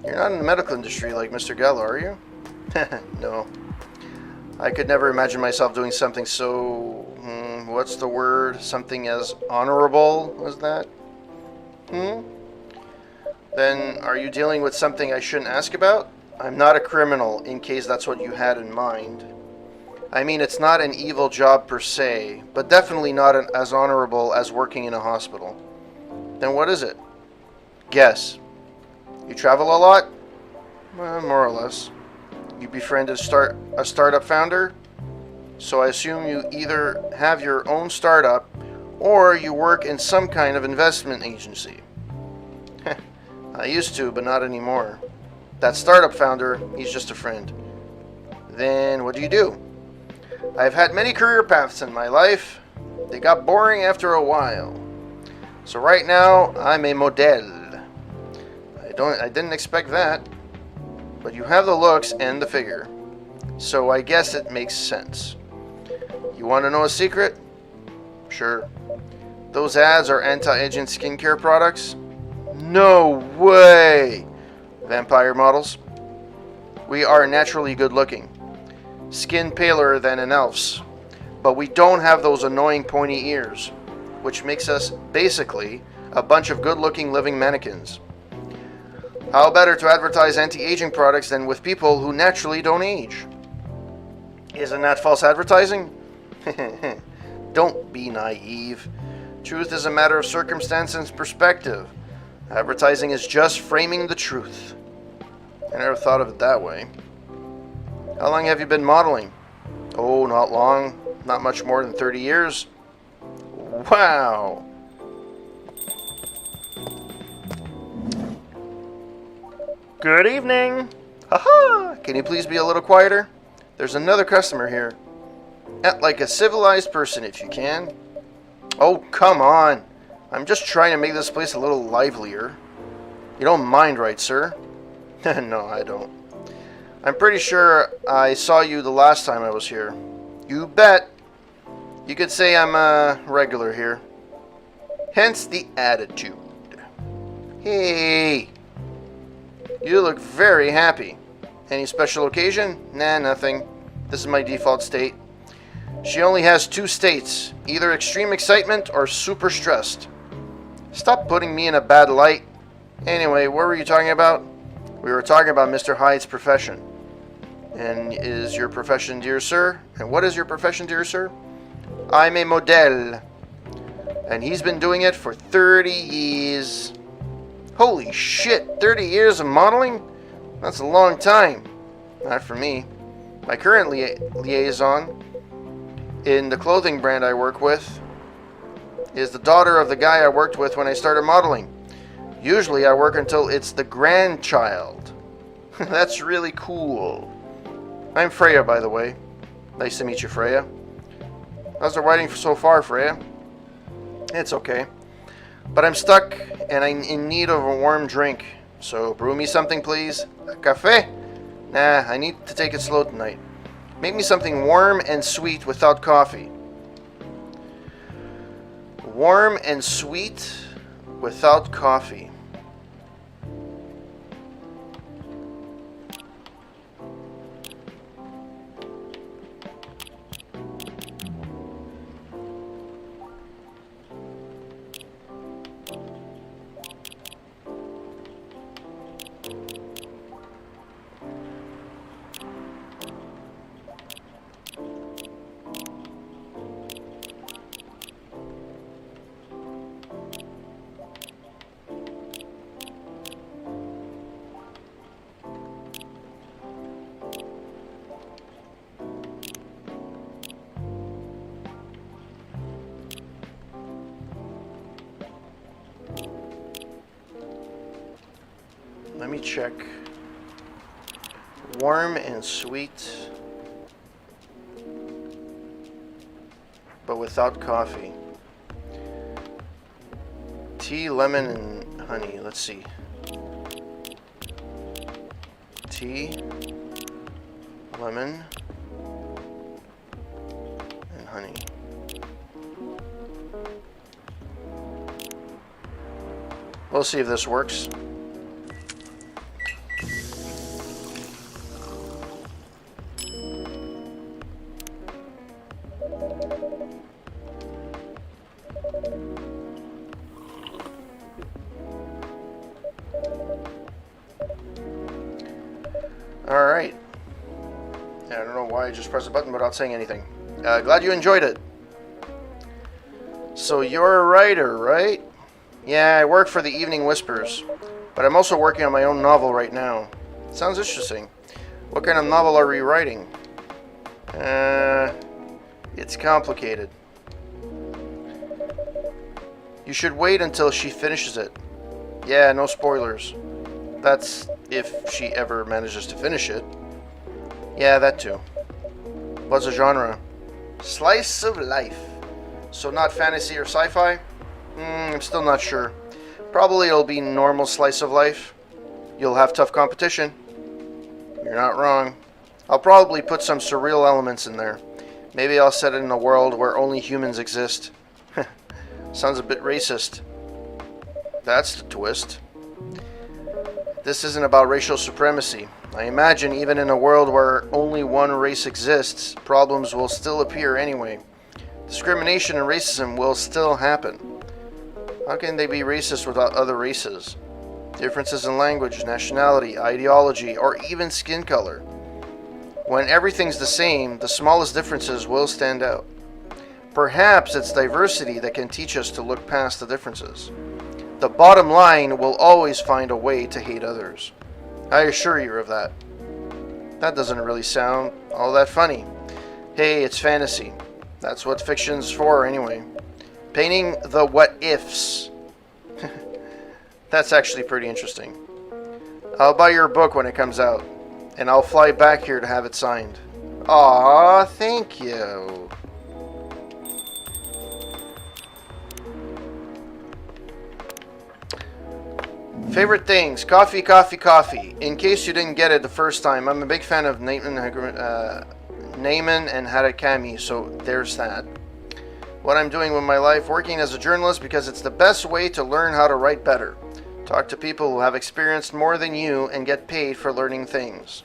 A: You're not in the medical industry like Mr. Gallo, are you? No. I could never imagine myself doing something so... what's the word? Something as honorable as that? Then are you dealing with something I shouldn't ask about? I'm not a criminal, in case that's what you had in mind. I mean, it's not an evil job per se, but definitely not as honorable as working in a hospital. Then what is it? Guess. You travel a lot? More or less. You befriend a startup founder? So I assume you either have your own startup or you work in some kind of investment agency. I used to, but not anymore. That startup founder, he's just a friend. Then what do? I've had many career paths in my life. They got boring after a while. So right now, I'm a model. I didn't expect that. But you have the looks and the figure. So I guess it makes sense. You want to know a secret? Sure. Those ads are anti-aging skincare products? No way! Vampire models. We are naturally good looking. Skin paler than an elf's. But we don't have those annoying pointy ears, which makes us basically a bunch of good looking living mannequins. How better to advertise anti-aging products than with people who naturally don't age? Isn't that false advertising? Don't be naive. Truth is a matter of circumstance and perspective. Advertising is just framing the truth. I never thought of it that way. How long have you been modeling? Oh, not long. Not much more than 30 years. Wow. Good evening. Haha. Can you please be a little quieter? There's another customer here. Act like a civilized person if you can. Oh, come on. I'm just trying to make this place a little livelier. You don't mind, right, sir? No, I don't. I'm pretty sure I saw you the last time I was here. You bet. You could say I'm a regular here. Hence the attitude. Hey. You look very happy. Any special occasion? Nah, nothing. This is my default state. She only has 2 states, either extreme excitement or super stressed. Stop putting me in a bad light. Anyway, what were you talking about? We were talking about Mr. Hyde's profession. And is your profession, dear sir? And what is your profession, dear sir? I'm a model. And he's been doing it for 30 years. Holy shit, 30 years of modeling? That's a long time. Not for me. My current liaison in the clothing brand I work with is the daughter of the guy I worked with when I started modeling. Usually I work until it's the grandchild. That's really cool. I'm Freya, by the way. Nice to meet you, Freya. How's the writing so far, Freya? It's okay. But I'm stuck and I'm in need of a warm drink. So brew me something, please. A café? Nah, I need to take it slow tonight. Make me something warm and sweet without coffee. Warm and sweet without coffee. Let me check. Warm and sweet, but without coffee. Tea, lemon, and honey. Let's see. Tea, lemon, and honey. We'll see if this works. Alright. I don't know why I just pressed a button without saying anything. Glad you enjoyed it. So you're a writer, right? Yeah, I work for the Evening Whispers, but I'm also working on my own novel right now. Sounds interesting. What kind of novel are you writing? It's complicated. You should wait until she finishes it. Yeah, no spoilers. That's if she ever manages to finish it. Yeah, that too. What's the genre? Slice of life. So not fantasy or sci-fi? I'm still not sure. Probably it'll be normal slice of life. You'll have tough competition. You're not wrong. I'll probably put some surreal elements in there. Maybe I'll set it in a world where only humans exist. Sounds a bit racist. That's the twist. This isn't about racial supremacy. I imagine even in a world where only one race exists, problems will still appear anyway. Discrimination and racism will still happen. How can they be racist without other races? Differences in language, nationality, ideology, or even skin color. When everything's the same, the smallest differences will stand out. Perhaps it's diversity that can teach us to look past the differences. The bottom line will always find a way to hate others. I assure you of that. That doesn't really sound all that funny. Hey, it's fantasy. That's what fiction's for anyway. Painting the what-ifs. That's actually pretty interesting. I'll buy your book when it comes out, and I'll fly back here to have it signed. Aw, thank you. Favorite things: coffee, coffee, coffee. In case you didn't get it the first time, I'm a big fan of Naaman and Harakami, so there's that. What I'm doing with my life: working as a journalist because it's the best way to learn how to write better. Talk to people who have experienced more than you and get paid for learning things.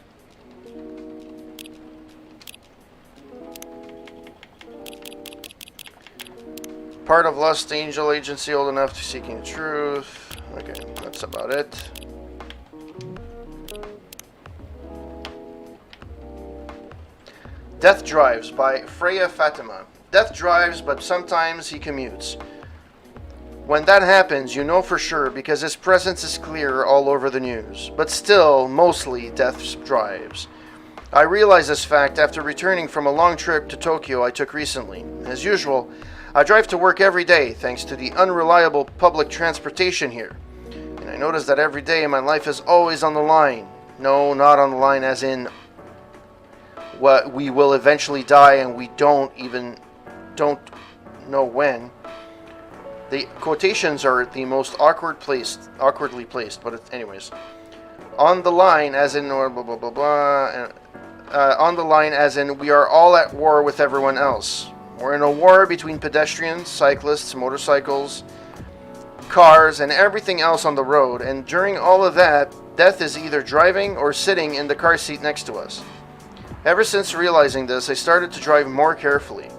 A: Part of Lost Angel Agency, old enough to seeking the truth. Okay, that's about it. Death Drives by Freya Fatima. Death drives, but sometimes he commutes. When that happens, you know for sure because his presence is clear all over the news. But still, mostly Death drives. I realized this fact after returning from a long trip to Tokyo I took recently. As usual, I drive to work every day thanks to the unreliable public transportation here. And I notice that every day my life is always on the line. No, not on the line as in what we will eventually die and we don't know when. The quotations are the most awkwardly placed, but anyways. On the line as in blah blah blah blah. On the line as in we are all at war with everyone else. We're in a war between pedestrians, cyclists, motorcycles, cars, and everything else on the road, and during all of that, Death is either driving or sitting in the car seat next to us. Ever since realizing this, I started to drive more carefully.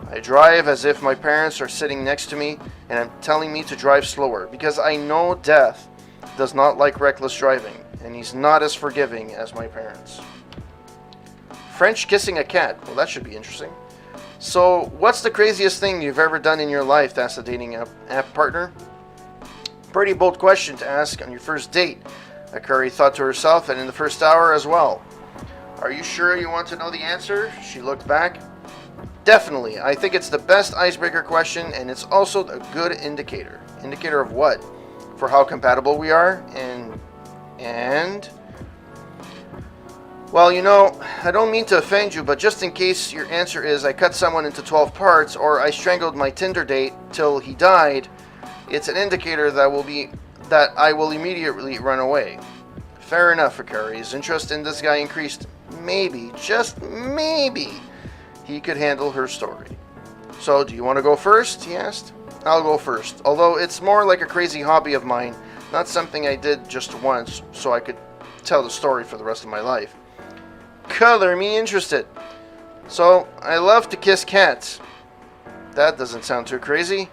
A: I drive as if my parents are sitting next to me and are telling me to drive slower, because I know Death does not like reckless driving, and he's not as forgiving as my parents. French kissing a cat. Well, that should be interesting. So, what's the craziest thing you've ever done in your life? Asked the dating app partner. Pretty bold question to ask on your first date, Akari thought to herself, and in the first hour as well. Are you sure you want to know the answer? She looked back. Definitely. I think it's the best icebreaker question, and it's also a good indicator. Indicator of what? For how compatible we are, and... Well, you know, I don't mean to offend you, but just in case your answer is I cut someone into 12 parts or I strangled my Tinder date till he died, it's an indicator that I will immediately run away. Fair enough, Akari's interest in this guy increased. Maybe, just maybe, he could handle her story. So, do you want to go first? He asked. I'll go first, although it's more like a crazy hobby of mine, not something I did just once so I could tell the story for the rest of my life. Color me interested. So, I love to kiss cats. That doesn't sound too crazy.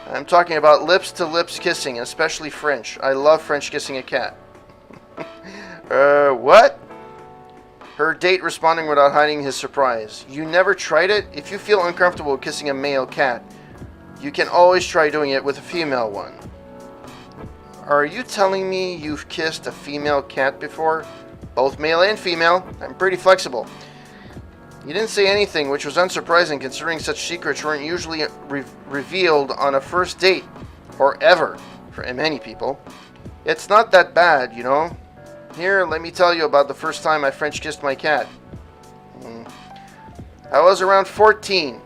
A: I'm talking about lips-to-lips kissing, especially French. I love French kissing a cat. What? Her date responding without hiding his surprise. You never tried it? If you feel uncomfortable kissing a male cat, you can always try doing it with a female one. Are you telling me you've kissed a female cat before? Both male and female. I'm pretty flexible. You didn't say anything, which was unsurprising considering such secrets weren't usually revealed on a first date, or ever, for many people. It's not that bad, you know. Here, let me tell you about the first time I French kissed my cat. I was around 14.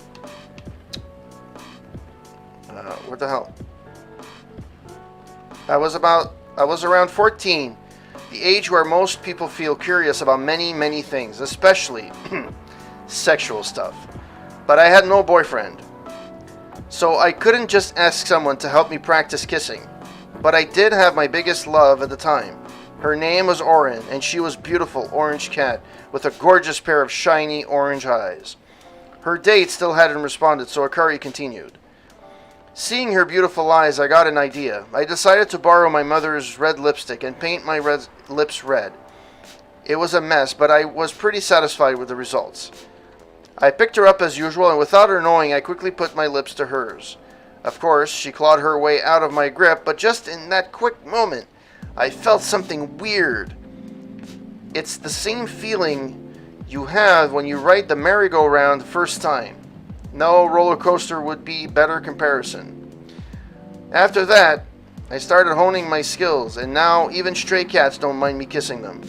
A: What the hell? I was around 14. The age where most people feel curious about many things, especially sexual stuff. But I had no boyfriend. So I couldn't just ask someone to help me practice kissing. But I did have my biggest love at the time. Her name was Oren, and she was a beautiful orange cat with a gorgeous pair of shiny orange eyes. Her date still hadn't responded, so Akari continued. Seeing her beautiful eyes, I got an idea. I decided to borrow my mother's red lipstick and paint my lips red. It was a mess, but I was pretty satisfied with the results. I picked her up as usual, and without her knowing, I quickly put my lips to hers. Of course, she clawed her way out of my grip, but just in that quick moment, I felt something weird. It's the same feeling you have when you ride the merry-go-round the first time. No roller coaster would be better comparison. After that, I started honing my skills, and now even stray cats don't mind me kissing them.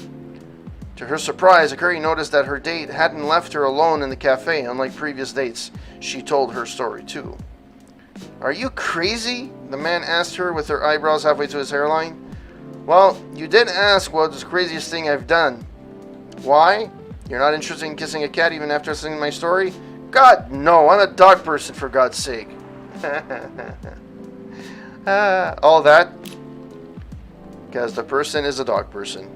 A: To her surprise, Akari noticed that her date hadn't left her alone in the cafe, unlike previous dates. She told her story too. Are you crazy? The man asked her with her eyebrows halfway to his hairline. Well, you did ask what was the craziest thing I've done. Why? You're not interested in kissing a cat even after listening to my story? God, no, I'm a dog person, for God's sake. All that because the person is a dog person.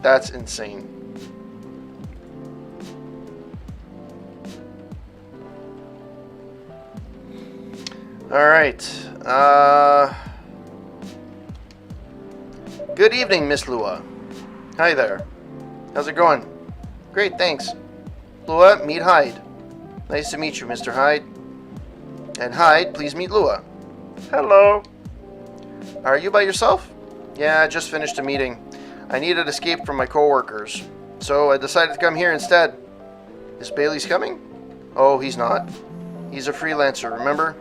A: That's insane. Alright. Good evening, Miss Lua. Hi there. How's it going? Great, thanks. Lua, meet Hyde. Nice to meet you, Mr. Hyde. And Hyde, please meet Lua. Hello. Are you by yourself? Yeah, I just finished a meeting. I needed escape from my coworkers, so I decided to come here instead. Is Bailey's coming? Oh, he's not. He's a freelancer, remember?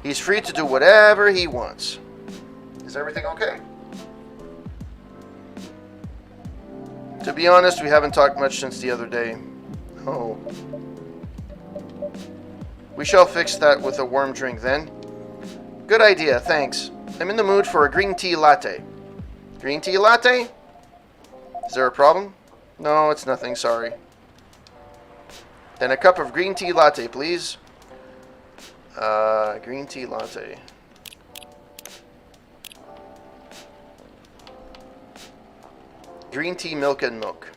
A: He's free to do whatever he wants. Is everything okay? To be honest, we haven't talked much since the other day. Oh. We shall fix that with a warm drink then. Good idea, thanks. I'm in the mood for a green tea latte. Green tea latte? Is there a problem? No, it's nothing, sorry. Then a cup of green tea latte, please. Green tea latte. Green tea, milk, and milk.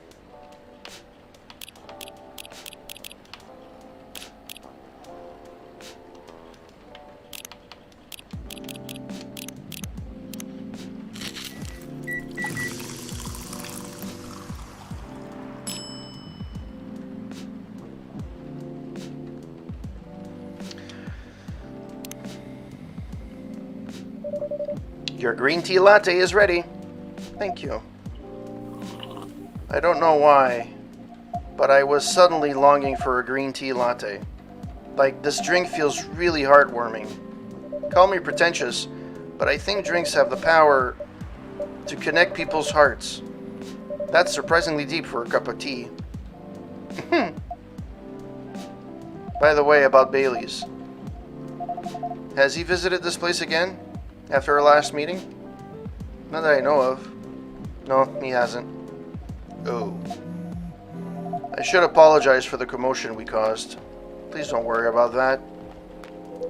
A: Your green tea latte is ready. Thank you. I don't know why, but I was suddenly longing for a green tea latte. Like, this drink feels really heartwarming. Call me pretentious, but I think drinks have the power to connect people's hearts. That's surprisingly deep for a cup of tea. By the way, about Bailey's. Has he visited this place again? After our last meeting? Not that I know of. No, he hasn't. Oh. I should apologize for the commotion we caused. Please don't worry about that.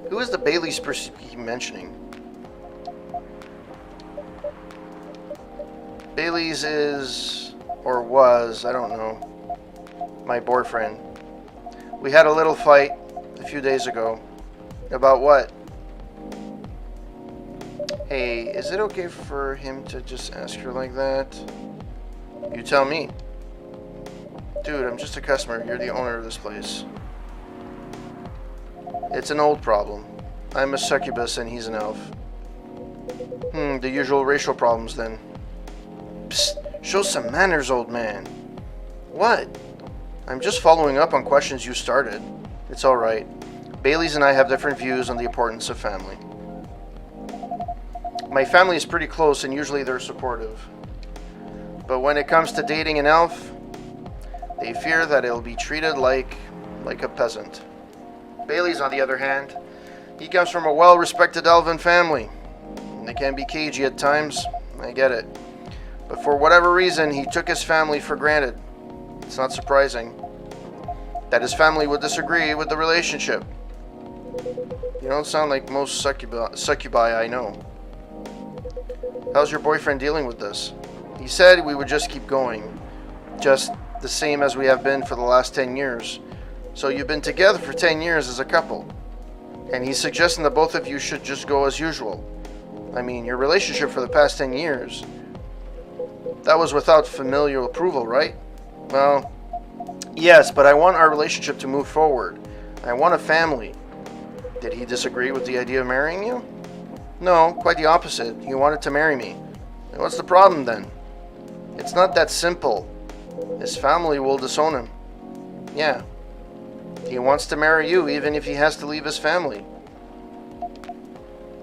A: Who is the Bailey's person you keep mentioning? Bailey's is, or was, I don't know, my boyfriend. We had a little fight a few days ago. About what? Hey, is it okay for him to just ask her like that? You tell me. Dude, I'm just a customer. You're the owner of this place. It's an old problem. I'm a succubus and he's an elf. The usual racial problems then. Psst, show some manners, old man. What? I'm just following up on questions you started. It's alright. Bailey's and I have different views on the importance of family. My family is pretty close and usually they're supportive. But when it comes to dating an elf, they fear that it'll be treated like a peasant. Bailey's, on the other hand, he comes from a well-respected elven family. They can be cagey at times, I get it. But for whatever reason, he took his family for granted. It's not surprising that his family would disagree with the relationship. You don't sound like most succubi I know. How's your boyfriend dealing with this? He said we would just keep going. Just the same as we have been for the last 10 years. So you've been together for 10 years as a couple. And he's suggesting that both of you should just go as usual. I mean, your relationship for the past 10 years, that was without familial approval, right? Well, yes, but I want our relationship to move forward. I want a family. Did he disagree with the idea of marrying you? No, quite the opposite. He wanted to marry me. And what's the problem then? It's not that simple. His family will disown him. Yeah. He wants to marry you even if he has to leave his family.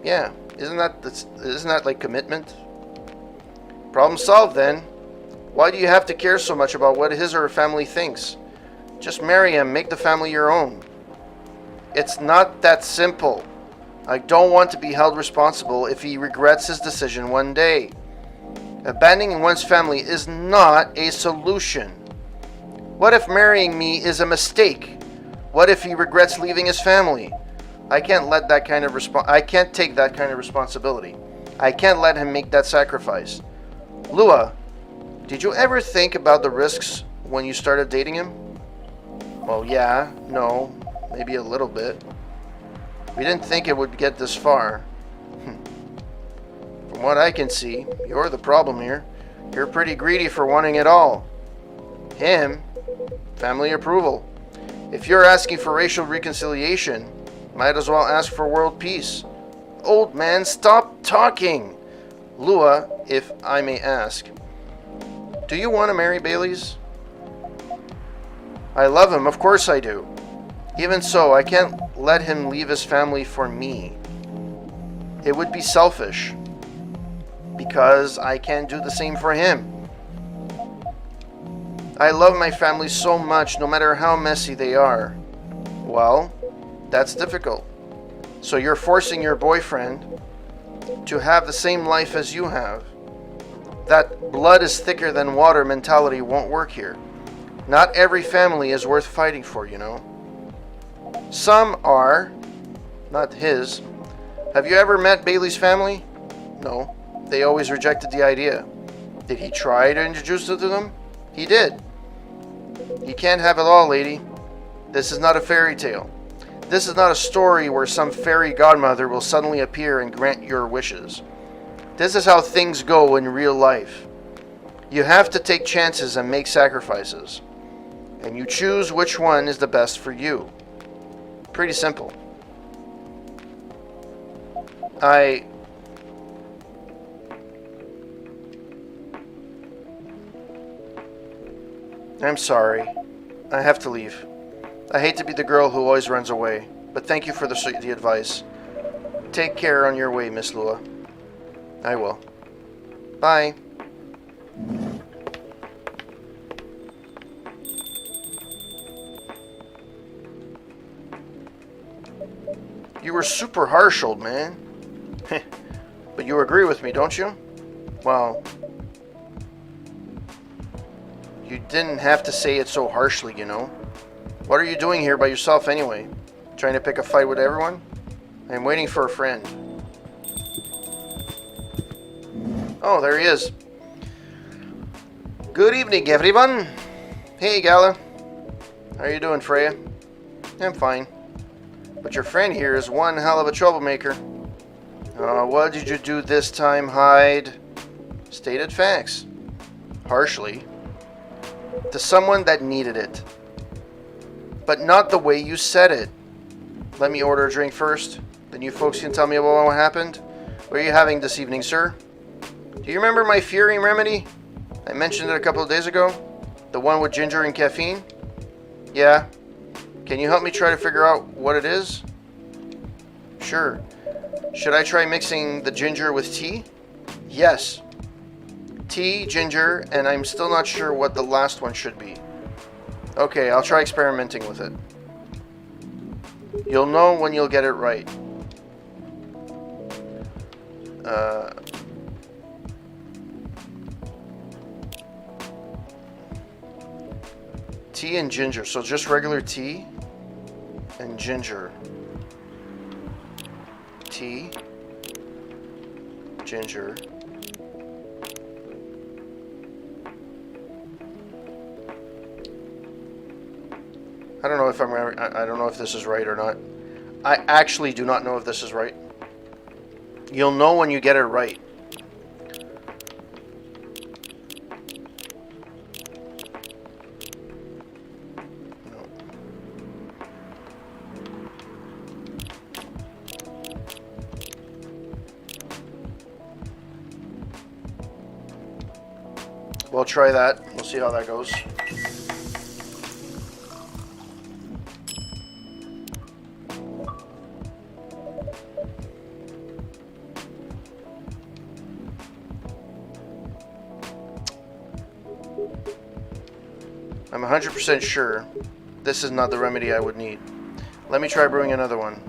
A: Yeah. Isn't that like commitment? Problem solved then. Why do you have to care so much about what his or her family thinks? Just marry him, make the family your own. It's not that simple. I don't want to be held responsible if he regrets his decision one day. Abandoning one's family is not a solution. What if marrying me is a mistake? What if he regrets leaving his family? I can't take that kind of responsibility. I can't let him make that sacrifice. Lua, did you ever think about the risks when you started dating him? Well, yeah, no, maybe a little bit. We didn't think it would get this far. From what I can see, you're the problem here. You're pretty greedy for wanting it all. Him, family approval. If you're asking for racial reconciliation, might as well ask for world peace. Old man, stop talking! Lua, if I may ask, do you want to marry Bailey's? I love him, of course I do. Even so, I can't let him leave his family for me. It would be selfish, because I can't do the same for him. I love my family so much, no matter how messy they are. Well, that's difficult. So you're forcing your boyfriend to have the same life as you have. That blood is thicker than water mentality won't work here. Not every family is worth fighting for, you know. Some are, not his. Have you ever met Bailey's family? No, they always rejected the idea. Did he try to introduce it to them? He did. You can't have it all, lady. This is not a fairy tale. This is not a story where some fairy godmother will suddenly appear and grant your wishes. This is how things go in real life. You have to take chances and make sacrifices. And you choose which one is the best for you. Pretty simple. I'm sorry. I have to leave. I hate to be the girl who always runs away, but thank you for the advice. Take care on your way, Miss Lua. I will. Bye. You were super harsh, old man. But you agree with me, don't you? Well, you didn't have to say it so harshly, you know. What are you doing here by yourself anyway? Trying to pick a fight with everyone? I'm waiting for a friend. Oh, there he is. Good evening, everyone. Hey, Gala. How are you doing, Freya? I'm fine. But your friend here is one hell of a troublemaker. What did you do this time, Hyde? Stated facts. Harshly. To someone that needed it. But not the way you said it. Let me order a drink first. Then you folks can tell me about what happened. What are you having this evening, sir? Do you remember my Fury remedy? I mentioned it a couple of days ago. The one with ginger and caffeine? Yeah. Can you help me try to figure out what it is? Sure. Should I try mixing the ginger with tea? Yes. tea, ginger, and I'm still not sure what the last one should be. Okay, I'll try experimenting with it. You'll know when you'll get it right. Tea and ginger, so just regular tea and ginger. Tea, ginger. I don't know if I don't know if this is right or not. I actually do not know if this is right. You'll know when you get it right. No. We'll try that. We'll see how that goes. I'm 100% sure this is not the remedy I would need. Let me try brewing another one.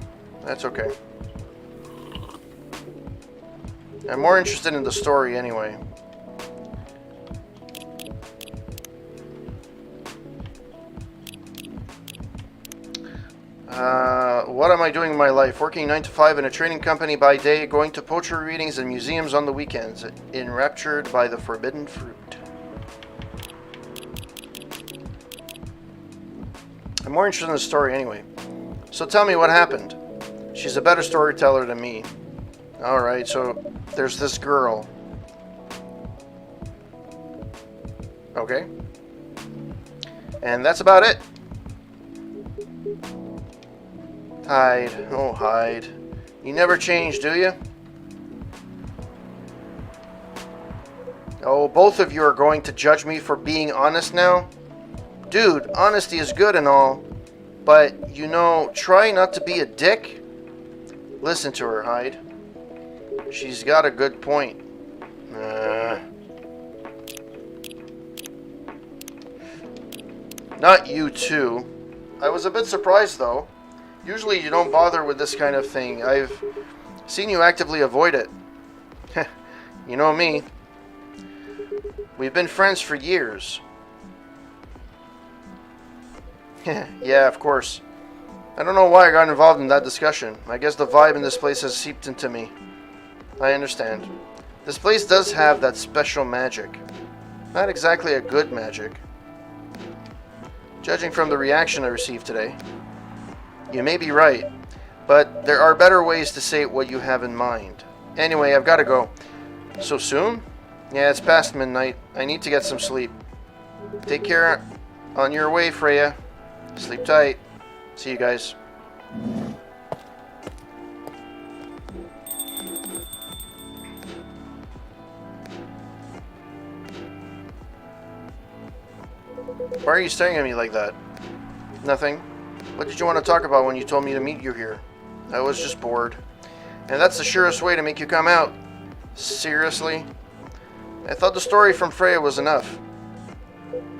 A: That's okay. I'm more interested in the story anyway. What am I doing in my life? Working 9 to 5 in a trading company by day, going to poetry readings and museums on the weekends, enraptured by the forbidden fruit. I'm more interested in the story anyway. So tell me what happened. She's a better storyteller than me. Alright, so there's this girl. Okay. And that's about it. Hyde. Oh, Hyde. You never change, do you? Oh, both of you are going to judge me for being honest now? Dude, honesty is good and all, but, you know, try not to be a dick. Listen to her, Hyde. She's got a good point. Not you two. I was a bit surprised, though. Usually you don't bother with this kind of thing. I've seen you actively avoid it. You know me. We've been friends for years. Yeah, of course. I don't know why I got involved in that discussion. I guess the vibe in this place has seeped into me. I understand. This place does have that special magic. Not exactly a good magic. Judging from the reaction I received today. You may be right, but there are better ways to say what you have in mind. Anyway, I've got to go. So soon? Yeah, it's past midnight. I need to get some sleep. Take care on your way, Freya. Sleep tight. See you guys. Why are you staring at me like that? Nothing. What did you want to talk about when you told me to meet you here? I was just bored. And that's the surest way to make you come out. Seriously? I thought the story from Freya was enough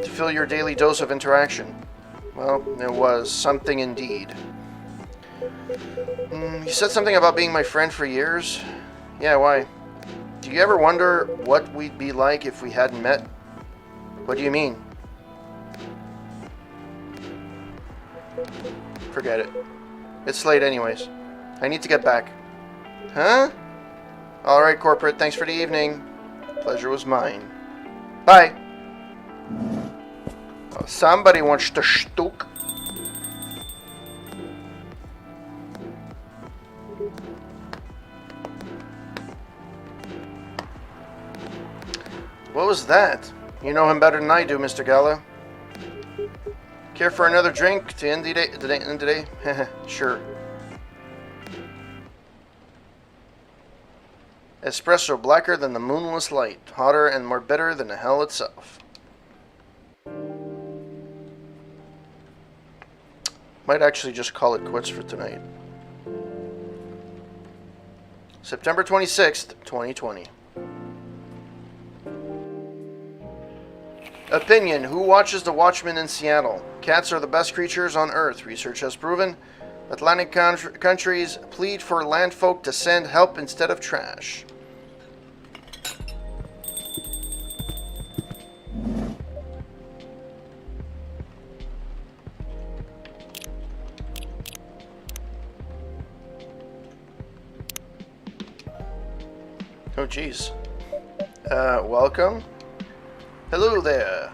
A: to fill your daily dose of interaction. Well, it was something indeed. You said something about being my friend for years? Yeah, why? Do you ever wonder what we'd be like if we hadn't met? What do you mean? Forget it. It's late anyways. I need to get back. Huh? Alright, corporate. Thanks for the evening. Pleasure was mine. Bye. Oh, somebody wants to shtook. What was that? You know him better than I do, Mr. Gala. Care for another drink to end the day? Sure. Espresso blacker than the moonless light, hotter and more bitter than the hell itself. Might actually just call it quits for tonight. September 26th, 2020. Opinion. Who watches the Watchmen in Seattle? Cats are the best creatures on Earth. Research has proven. Atlantic countries plead for landfolk to send help instead of trash. Oh, jeez. Welcome. Hello there.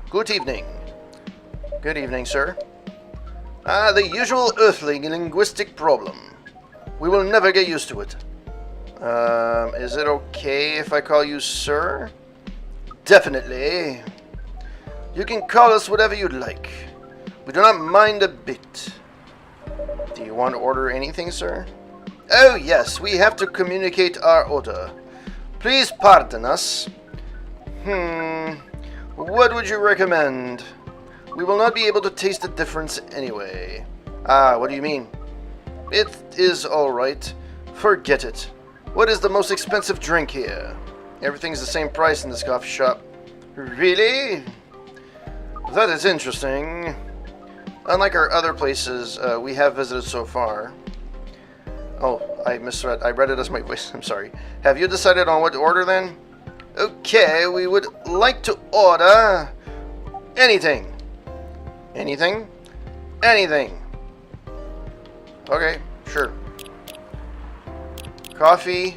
A: Good evening. Good evening, sir. The usual Earthling linguistic problem. We will never get used to it. Is it okay if I call you sir? Definitely. You can call us whatever you'd like. We do not mind a bit. Do you want to order anything, sir? Oh, yes, we have to communicate our order. Please pardon us. What would you recommend? We will not be able to taste the difference anyway. Ah, what do you mean? It is alright. Forget it. What is the most expensive drink here? Everything's the same price in this coffee shop. Really? That is interesting. Unlike our other places we have visited so far. Oh, I misread. I read it as my voice. I'm sorry. Have you decided on what to order then? Okay, we would like to order anything. Anything? Anything. Okay, sure. Coffee.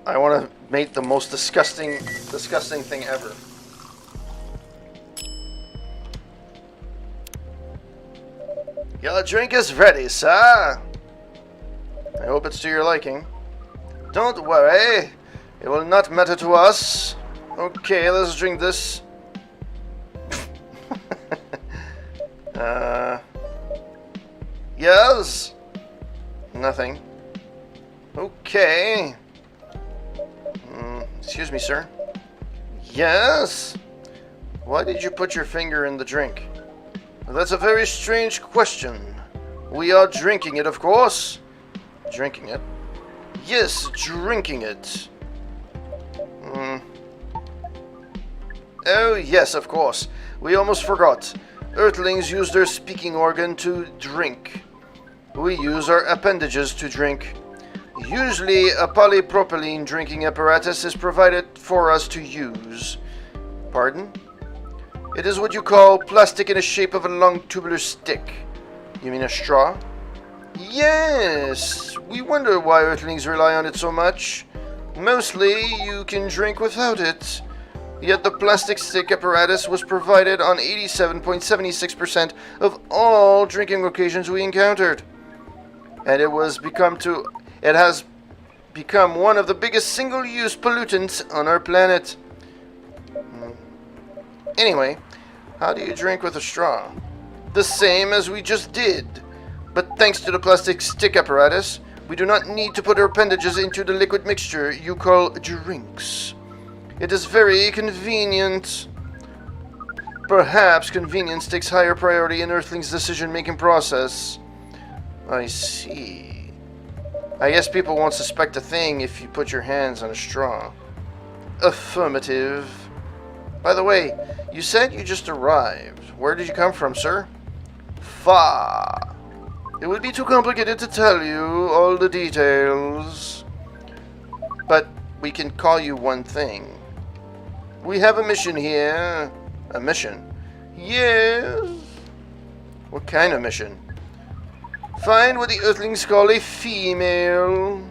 A: I want to make the most disgusting thing ever. Your drink is ready, sir. I hope it's to your liking. Don't worry. It will not matter to us. Okay, let's drink this. Yes? Nothing. Okay. Excuse me, sir. Yes? Why did you put your finger in the drink? That's a very strange question. We are drinking it, of course. Drinking it? Yes, drinking it. Oh, yes, of course. We almost forgot. Earthlings use their speaking organ to drink. We use our appendages to drink. Usually, a polypropylene drinking apparatus is provided for us to use. Pardon? It is what you call plastic in the shape of a long tubular stick. You mean a straw? Yes! We wonder why Earthlings rely on it so much. Mostly, you can drink without it. Yet the plastic stick apparatus was provided on 87.76% of all drinking occasions we encountered. And it has become one of the biggest single-use pollutants on our planet. Anyway, how do you drink with a straw? The same as we just did. But thanks to the plastic stick apparatus, we do not need to put our appendages into the liquid mixture you call drinks. It is very convenient. Perhaps convenience takes higher priority in Earthling's decision-making process. I see. I guess people won't suspect a thing if you put your hands on a straw. Affirmative. By the way, you said you just arrived. Where did you come from, sir? Far. It would be too complicated to tell you all the details. But we can call you one thing. We have a mission here. A mission? Yes. What kind of mission? Find what the Earthlings call a female.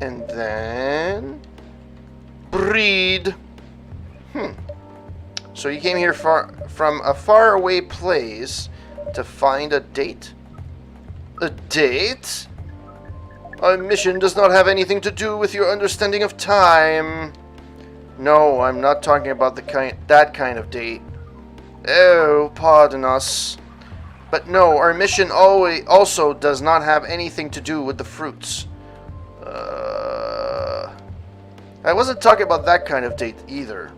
A: And then breed. So you came here from a faraway place to find a date? A date? Our mission does not have anything to do with your understanding of time. No, I'm not talking about that kind of date. Oh, pardon us. But no, our mission also does not have anything to do with the fruits. I wasn't talking about that kind of date either.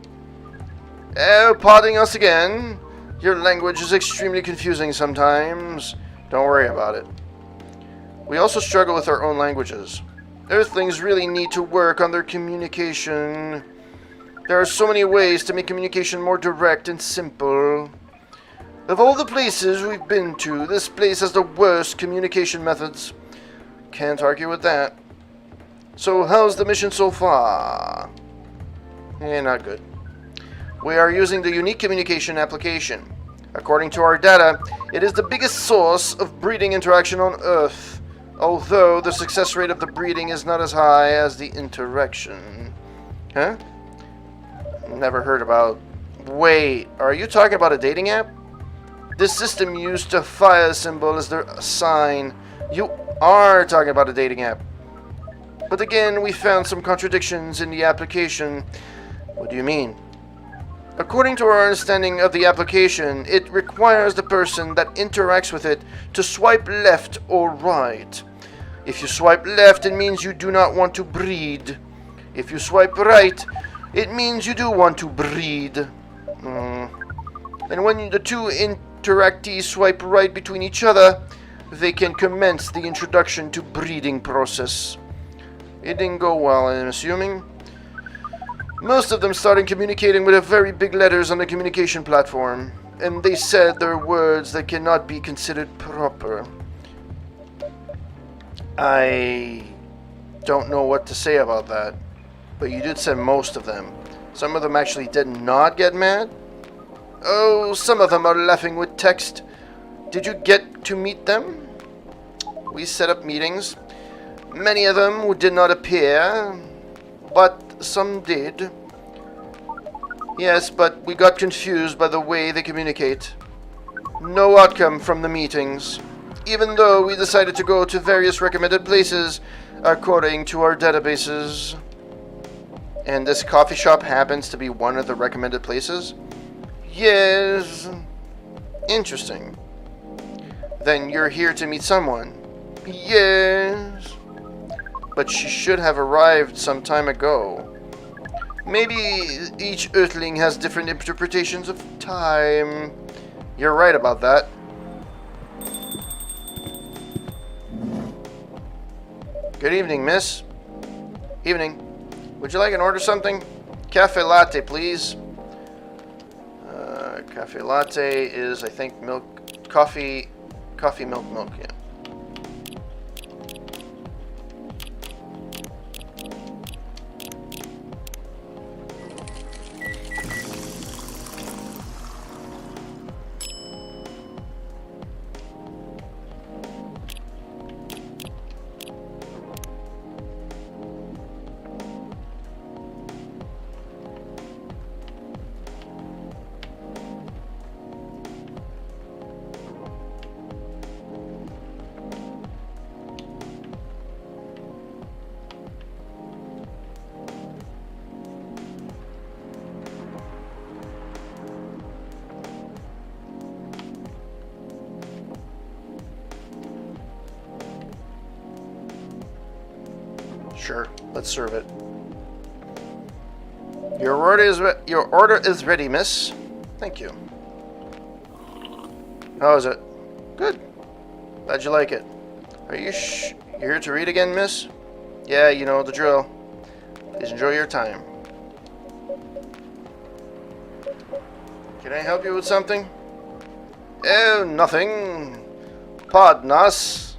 A: Oh, pardon us again. Your language is extremely confusing sometimes. Don't worry about it. We also struggle with our own languages. Earthlings really need to work on their communication. There are so many ways to make communication more direct and simple. Of all the places we've been to, this place has the worst communication methods. Can't argue with that. So how's the mission so far? Not good. We are using the unique communication application. According to our data, it is the biggest source of breeding interaction on Earth, although the success rate of the breeding is not as high as the interaction. Huh? Never heard about... Wait, are you talking about a dating app? This system used a fire symbol as their sign. You are talking about a dating app. But again, we found some contradictions in the application. What do you mean? According to our understanding of the application, it requires the person that interacts with it to swipe left or right. If you swipe left, it means you do not want to breed. If you swipe right, it means you do want to breed. And when the two interactees swipe right between each other, they can commence the introduction to breeding process. It didn't go well, I'm assuming. Most of them started communicating with very big letters on the communication platform, and they said there are words that cannot be considered proper. I don't know what to say about that, but you did say most of them. Some of them actually did not get mad. Oh, some of them are laughing with text. Did you get to meet them? We set up meetings. Many of them did not appear, but some did. Yes, but we got confused by the way they communicate. No outcome from the meetings, even though we decided to go to various recommended places according to our databases. And this coffee shop happens to be one of the recommended places? Yes. Interesting. Then you're here to meet someone? Yes. But she should have arrived some time ago. Maybe each Earthling has different interpretations of time. You're right about that. Good evening, miss. Evening. Would you like an order something? Cafe latte, please. Cafe latte is, I think, milk, coffee, milk, yeah. Sure, let's serve it. Your order is ready, miss. Thank you. How is it? Good. Glad you like it. Are you here to read again, miss? Yeah, you know the drill. Please enjoy your time. Can I help you with something? Oh, nothing. Pardon us.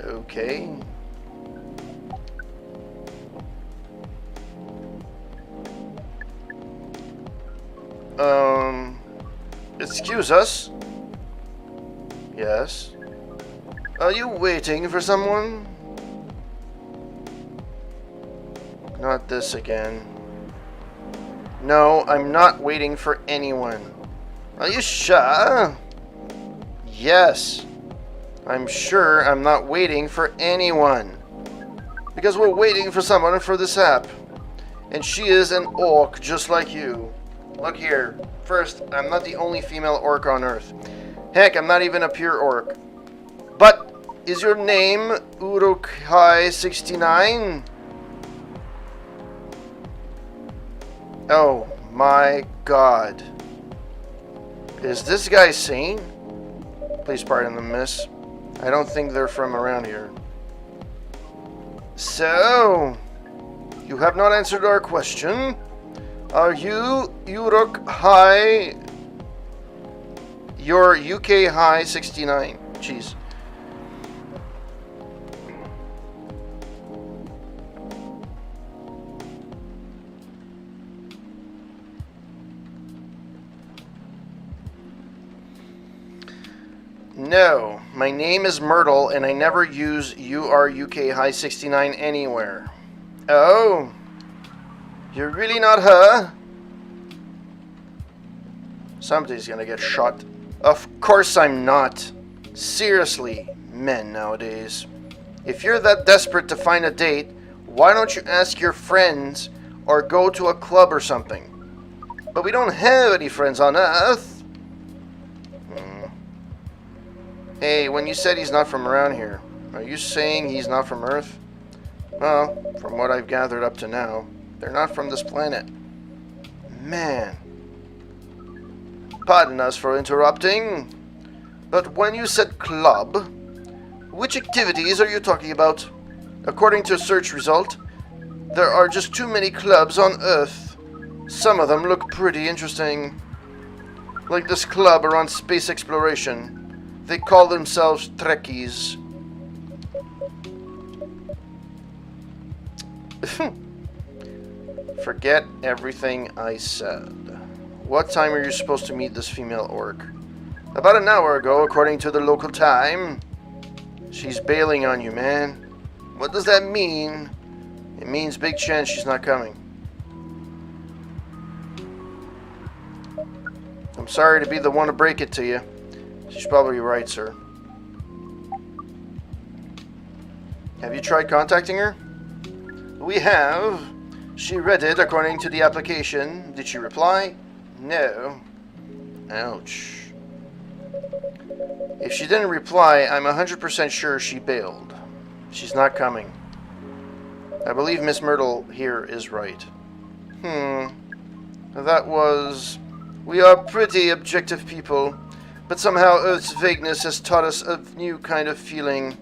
A: Okay. Excuse us? Yes. Are you waiting for someone? Not this again. No, I'm not waiting for anyone. Are you sure? Yes. I'm sure I'm not waiting for anyone. Because we're waiting for someone for this app. And she is an orc just like you. Look here. First, I'm not the only female orc on Earth. Heck, I'm not even a pure orc. But, is your name Urukai69? Oh my god. Is this guy sane? Please pardon the miss. I don't think they're from around here. So, you have not answered our question. Are you Uruk High? You're UK High 69. Jeez. No, my name is Myrtle, and I never use UK High 69 anywhere. Oh, you're really not her? Somebody's gonna get shot. Of course I'm not. Seriously, men nowadays. If you're that desperate to find a date, why don't you ask your friends or go to a club or something? But we don't have any friends on Earth. Hey, when you said he's not from around here, are you saying he's not from Earth? Well, from what I've gathered up to now, they're not from this planet. Man. Pardon us for interrupting, but when you said club, which activities are you talking about? According to a search result, there are just too many clubs on Earth. Some of them look pretty interesting. Like this club around space exploration. They call themselves Trekkies. Forget everything I said. What time are you supposed to meet this female orc? About an hour ago, according to the local time. She's bailing on you, man. What does that mean? It means big chance she's not coming. I'm sorry to be the one to break it to you. She's probably right, sir. Have you tried contacting her? We have. She read it according to the application. Did she reply? No. Ouch. If she didn't reply, I'm 100% sure she bailed. She's not coming. I believe Miss Myrtle here is right. That was... We are pretty objective people. But somehow Earth's vagueness has taught us a new kind of feeling.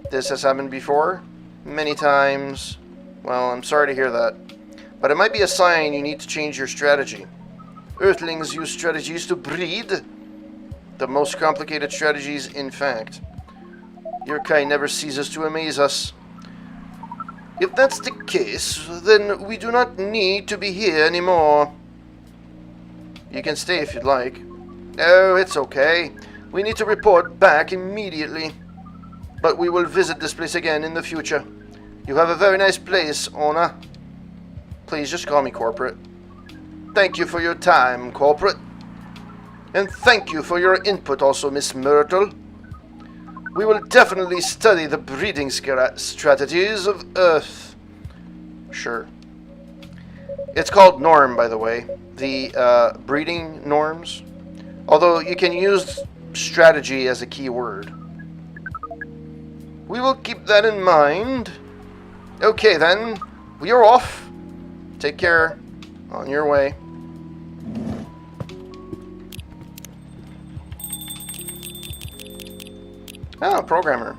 A: This has happened before? Many times. Well, I'm sorry to hear that. But it might be a sign you need to change your strategy. Earthlings use strategies to breed. The most complicated strategies, in fact. Your kind never ceases to amaze us. If that's the case, then we do not need to be here anymore. You can stay if you'd like. Oh, it's okay. We need to report back immediately. But we will visit this place again in the future. You have a very nice place, owner. Please just call me Corporate. Thank you for your time, Corporate. And thank you for your input also, Miss Myrtle. We will definitely study the breeding strategies of Earth. Sure. It's called norm, by the way. The breeding norms. Although you can use strategy as a key word. We will keep that in mind. Okay then, we are off. Take care. On your way. Ah, programmer.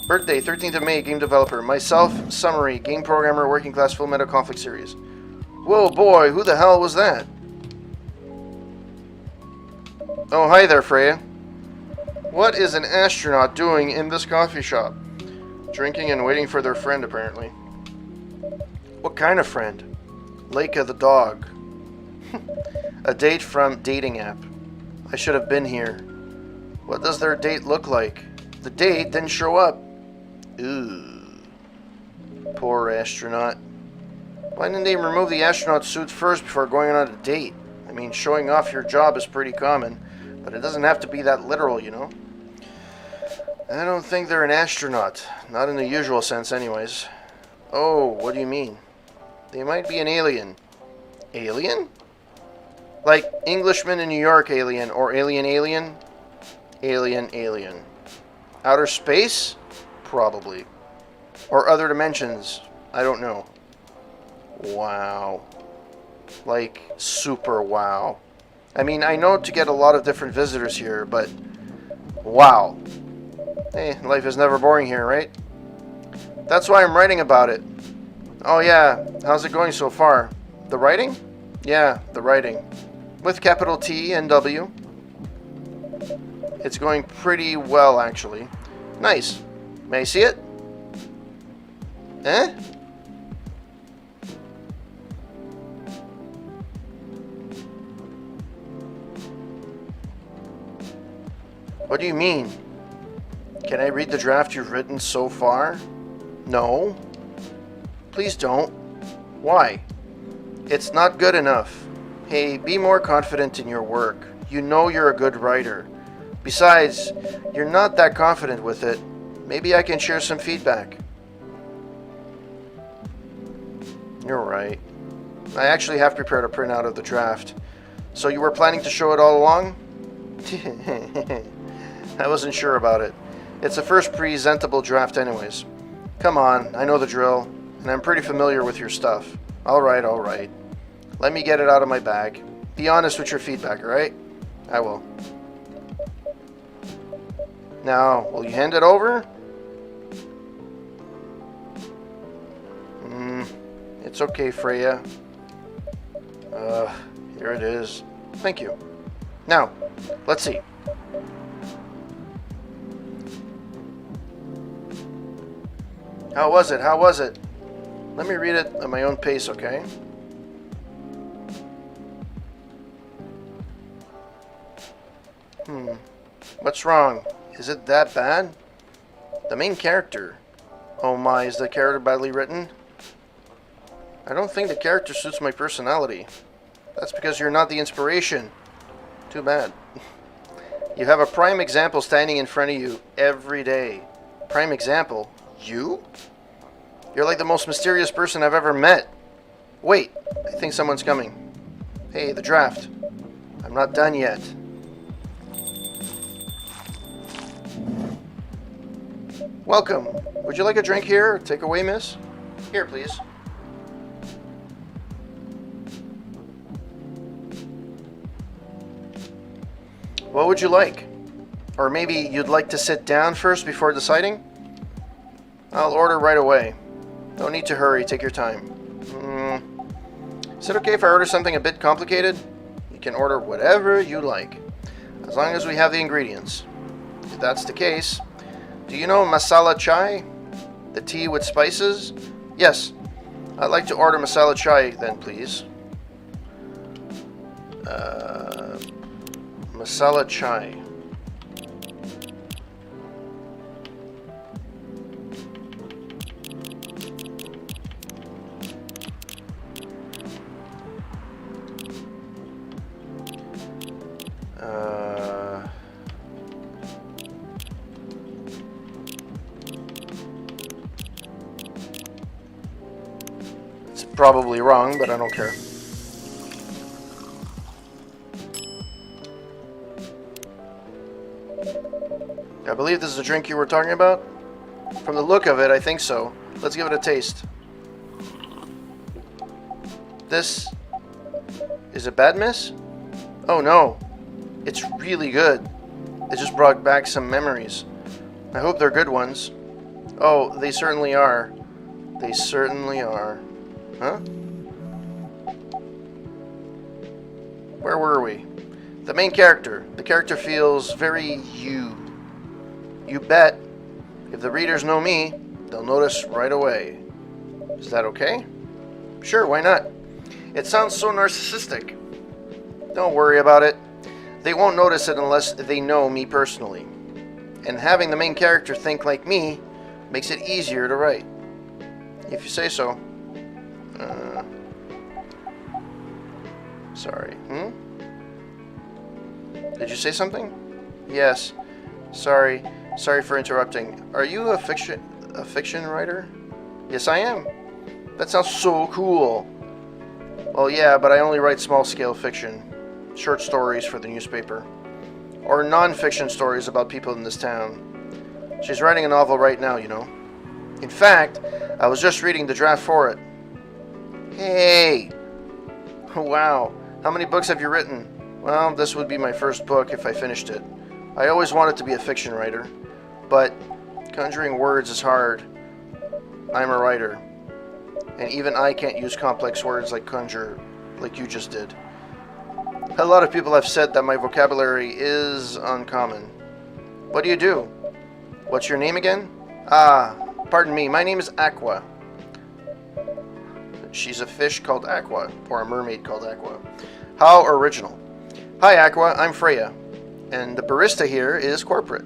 A: Birthday, 13th of May, game developer. Myself, summary, game programmer, working class, Full Metal Conflict series. Whoa boy, who the hell was that? Oh, hi there, Freya. What is an astronaut doing in this coffee shop? Drinking and waiting for their friend, apparently. What kind of friend? Leica the dog. A date from dating app. I should have been here. What does their date look like? The date didn't show up. Ooh. Poor astronaut. Why didn't they remove the astronaut suit first before going on a date? I mean, showing off your job is pretty common, but it doesn't have to be that literal, you know? I don't think they're an astronaut. Not in the usual sense, anyways. Oh, what do you mean? They might be an alien. Alien? Like Englishman in New York alien, or alien alien? Alien alien. Outer space? Probably. Or other dimensions. I don't know. Wow. Like, super wow. I mean, I know to get a lot of different visitors here, but wow. Hey, life is never boring here, right? That's why I'm writing about it. Oh yeah, how's it going so far? The writing? Yeah, the writing. With capital T and W. It's going pretty well, actually. Nice. May I see it? Eh? What do you mean? Can I read the draft you've written so far? No. Please don't. Why? It's not good enough. Hey, be more confident in your work. You know you're a good writer. Besides, you're not that confident with it. Maybe I can share some feedback. You're right. I actually have prepared a printout of the draft. So you were planning to show it all along? I wasn't sure about it. It's the first presentable draft anyways. Come on, I know the drill, and I'm pretty familiar with your stuff. Alright, alright. Let me get it out of my bag. Be honest with your feedback, alright? I will. Now, will you hand it over? It's okay, Freya. Here it is. Thank you. Now, let's see. How was it? How was it? Let me read it at my own pace, okay? What's wrong? Is it that bad? The main character. Oh my, is the character badly written? I don't think the character suits my personality. That's because you're not the inspiration. Too bad. You have a prime example standing in front of you every day. Prime example? You? You're like the most mysterious person I've ever met. Wait, I think someone's coming. Hey, the draft. I'm not done yet. Welcome. Would you like a drink here? Take away, miss? Here, please. What would you like? Or maybe you'd like to sit down first before deciding? I'll order right away. No need to hurry, take your time. Is it okay if I order something a bit complicated? You can order whatever you like, as long as we have the ingredients. If that's the case, do you know masala chai? The tea with spices? Yes, I'd like to order masala chai then, please. Masala chai. It's probably wrong, but I don't care. I believe this is the drink you were talking about? From the look of it, I think so. Let's give it a taste. This is a bad miss? Oh no, it's really good. It just brought back some memories. I hope they're good ones. Oh, they certainly are. They certainly are. Huh? Where were we? The main character. The character feels very you. You bet. If the readers know me, they'll notice right away. Is that okay? Sure, why not? It sounds so narcissistic. Don't worry about it. They won't notice it unless they know me personally. And having the main character think like me makes it easier to write. If you say so. Sorry. Did you say something? Yes. Sorry for interrupting. Are you a fiction writer? Yes, I am. That sounds so cool. Well, yeah, but I only write small-scale fiction. Short stories for the newspaper. Or non-fiction stories about people in this town. She's writing a novel right now, you know. In fact, I was just reading the draft for it. Hey! Wow, how many books have you written? Well, this would be my first book if I finished it. I always wanted to be a fiction writer. but conjuring words is hard. I'm a writer, and even I can't use complex words like conjure, like you just did. A lot of people have said that my vocabulary is uncommon. What do you do? What's your name again? Ah, pardon me, my name is Aqua. She's a fish called Aqua, or a mermaid called Aqua. How original. Hi Aqua, I'm Freya, and the barista here is Corporate.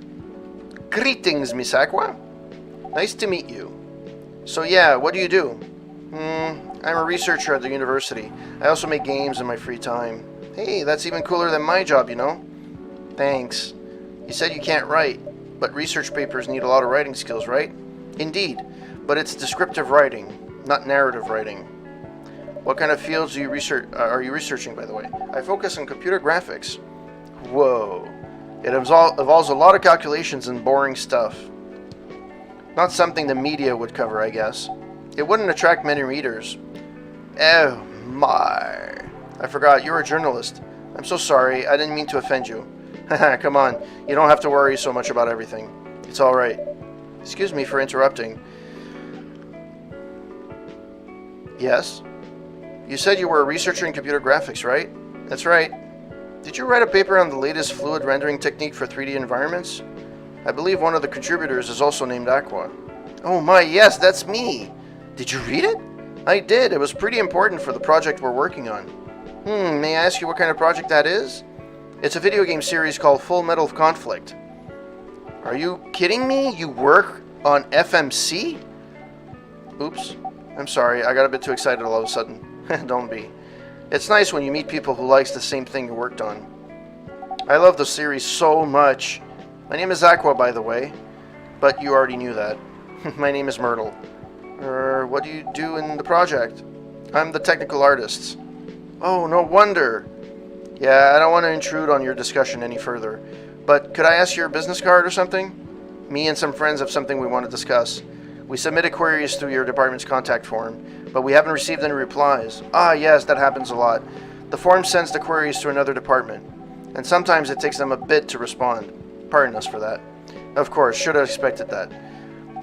A: Greetings, Miss Aqua. Nice to meet you. So yeah, what do you do? I'm a researcher at the university. I also make games in my free time. Hey, that's even cooler than my job, you know? Thanks. You said you can't write, but research papers need a lot of writing skills, right? Indeed, but it's descriptive writing, not narrative writing. What kind of fields do you are you researching, by the way? I focus on computer graphics. Whoa. It involves a lot of calculations and boring stuff. Not something the media would cover, I guess. It wouldn't attract many readers. Oh my. I forgot, you're a journalist. I'm so sorry, I didn't mean to offend you. Haha, come on, you don't have to worry so much about everything. It's alright. Excuse me for interrupting. Yes? You said you were a researcher in computer graphics, right? That's right. Did you write a paper on the latest fluid rendering technique for 3D environments? I believe one of the contributors is also named Aqua. Oh my, yes, that's me! Did you read it? I did, it was pretty important for the project we're working on. May I ask you what kind of project that is? It's a video game series called Full Metal Conflict. Are you kidding me? You work on FMC? Oops. I'm sorry, I got a bit too excited all of a sudden. Don't be. It's nice when you meet people who likes the same thing you worked on. I love the series so much. My name is Aqua, by the way, but you already knew that. My name is Myrtle. What do you do in the project? I'm the technical artist. Oh, no wonder. Yeah, I don't want to intrude on your discussion any further, but could I ask your business card or something? Me and some friends have something we want to discuss. We submitted queries through your department's contact form, but we haven't received any replies. Ah, yes, that happens a lot. The form sends the queries to another department, and sometimes it takes them a bit to respond. Pardon us for that. Of course, should have expected that.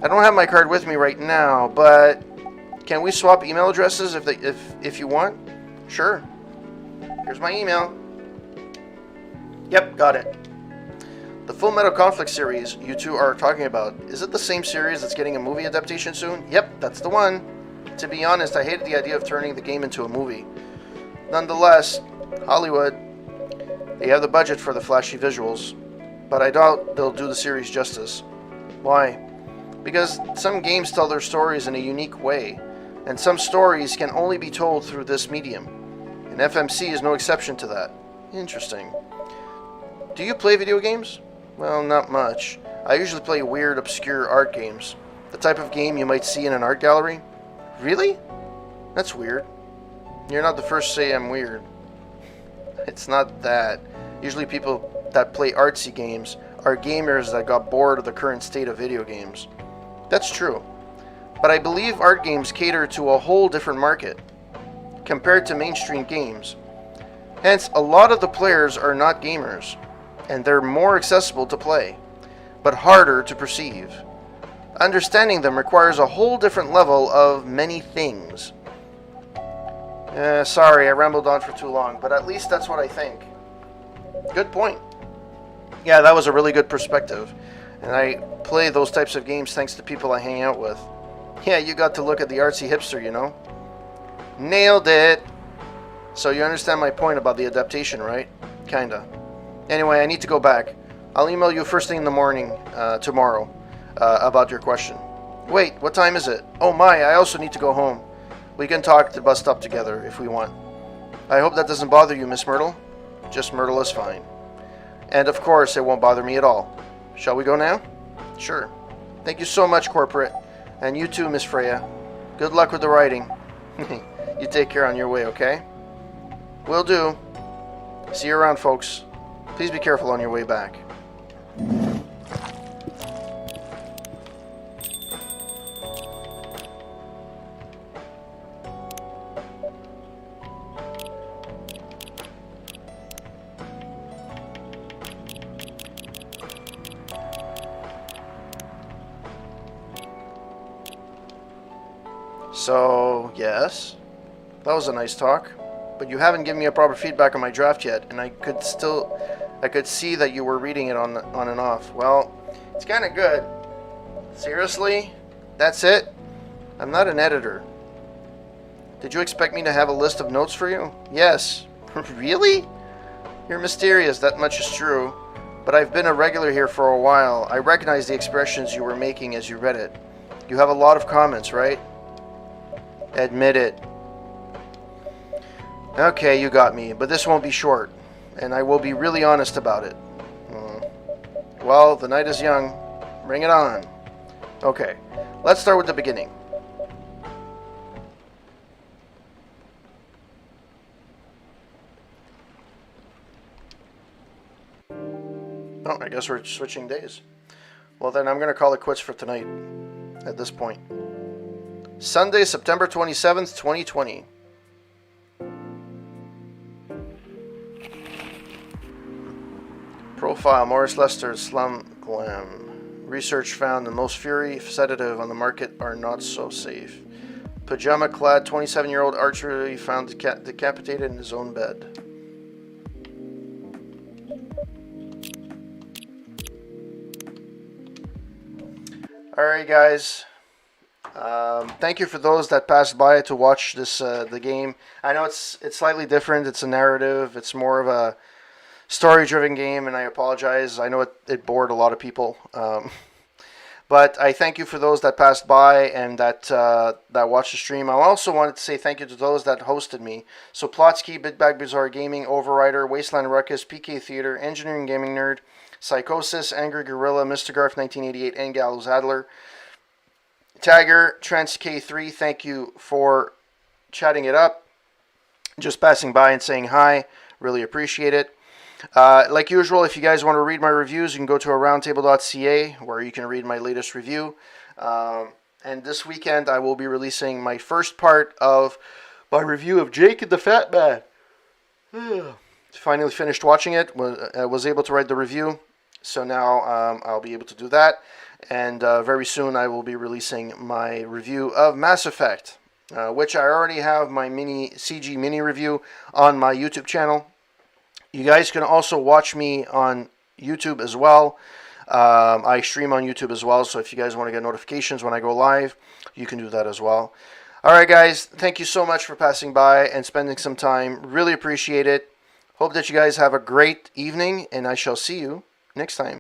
A: I don't have my card with me right now, but can we swap email addresses if you want? Sure. Here's my email. Yep, got it. The Full Metal Conflict series you two are talking about, is it the same series that's getting a movie adaptation soon? Yep, that's the one. To be honest, I hated the idea of turning the game into a movie. Nonetheless, Hollywood, they have the budget for the flashy visuals, but I doubt they'll do the series justice. Why? Because some games tell their stories in a unique way, and some stories can only be told through this medium, and FMC is no exception to that. Interesting. Do you play video games? Well, not much. I usually play weird, obscure art games. The type of game you might see in an art gallery. Really? That's weird. You're not the first to say I'm weird. It's not that. Usually people that play artsy games are gamers that got bored of the current state of video games. That's true. But I believe art games cater to a whole different market compared to mainstream games. Hence, a lot of the players are not gamers, and they're more accessible to play, but harder to perceive. Understanding them requires a whole different level of many things. Sorry, I rambled on for too long, but at least that's what I think. Good point. Yeah, that was a really good perspective, and I play those types of games thanks to people I hang out with. Yeah, you got to look at the artsy hipster, you know? Nailed it! So you understand my point about the adaptation, right? Kinda. Anyway, I need to go back. I'll email you first thing in the morning, tomorrow, about your question. Wait, what time is it? Oh my, I also need to go home. We can talk at the bus stop together if we want. I hope that doesn't bother you, Miss Myrtle. Just Myrtle is fine. And of course, it won't bother me at all. Shall we go now? Sure. Thank you so much, Corporate. And you too, Miss Freya. Good luck with the writing. You take care on your way, okay? Will do. See you around, folks. Please be careful on your way back. So, yes, that was a nice talk. But you haven't given me a proper feedback on my draft yet, and I could see that you were reading it on and off. Well, it's kind of good. Seriously? That's it? I'm not an editor. Did you expect me to have a list of notes for you? Yes. Really? You're mysterious, that much is true. But I've been a regular here for a while. I recognize the expressions you were making as you read it. You have a lot of comments, right? Admit it. Okay, you got me, but this won't be short, and I will be really honest about it. Well, the night is young. Bring it on. Okay, let's start with the beginning. Oh, I guess we're switching days. Well, then I'm going to call it quits for tonight, at this point. Sunday, September 27th, 2020. Profile, Morris Lester, Slum Glam. Research found the most fury sedative on the market are not so safe. Pajama-clad 27-year-old archer found decapitated in his own bed. Alright guys, thank you for those that passed by to watch this the game. I know it's slightly different, it's a narrative, it's more of a story-driven game, and I apologize. I know it bored a lot of people. But I thank you for those that passed by and that watched the stream. I also wanted to say thank you to those that hosted me. So Plotsky, Bitbag Bizarre Gaming, Overrider, Wasteland Ruckus, PK Theater, Engineering Gaming Nerd, Psychosis, Angry Gorilla, Mr. Garf 1988, and Gallows Adler. Tagger, Trans K3, thank you for chatting it up. Just passing by and saying hi. Really appreciate it. Like usual, if you guys want to read my reviews, you can go to aroundtable.ca where you can read my latest review. And this weekend, I will be releasing my first part of my review of Jake and the Fat Man. Finally finished watching it. Was able to write the review. So now I'll be able to do that. And very soon I will be releasing my review of Mass Effect, which I already have my CG mini review on my YouTube channel. You guys can also watch me on YouTube as well. I stream on YouTube as well, so if you guys want to get notifications when I go live, you can do that as well. Alright guys, thank you so much for passing by and spending some time. Really appreciate it. Hope that you guys have a great evening, and I shall see you next time.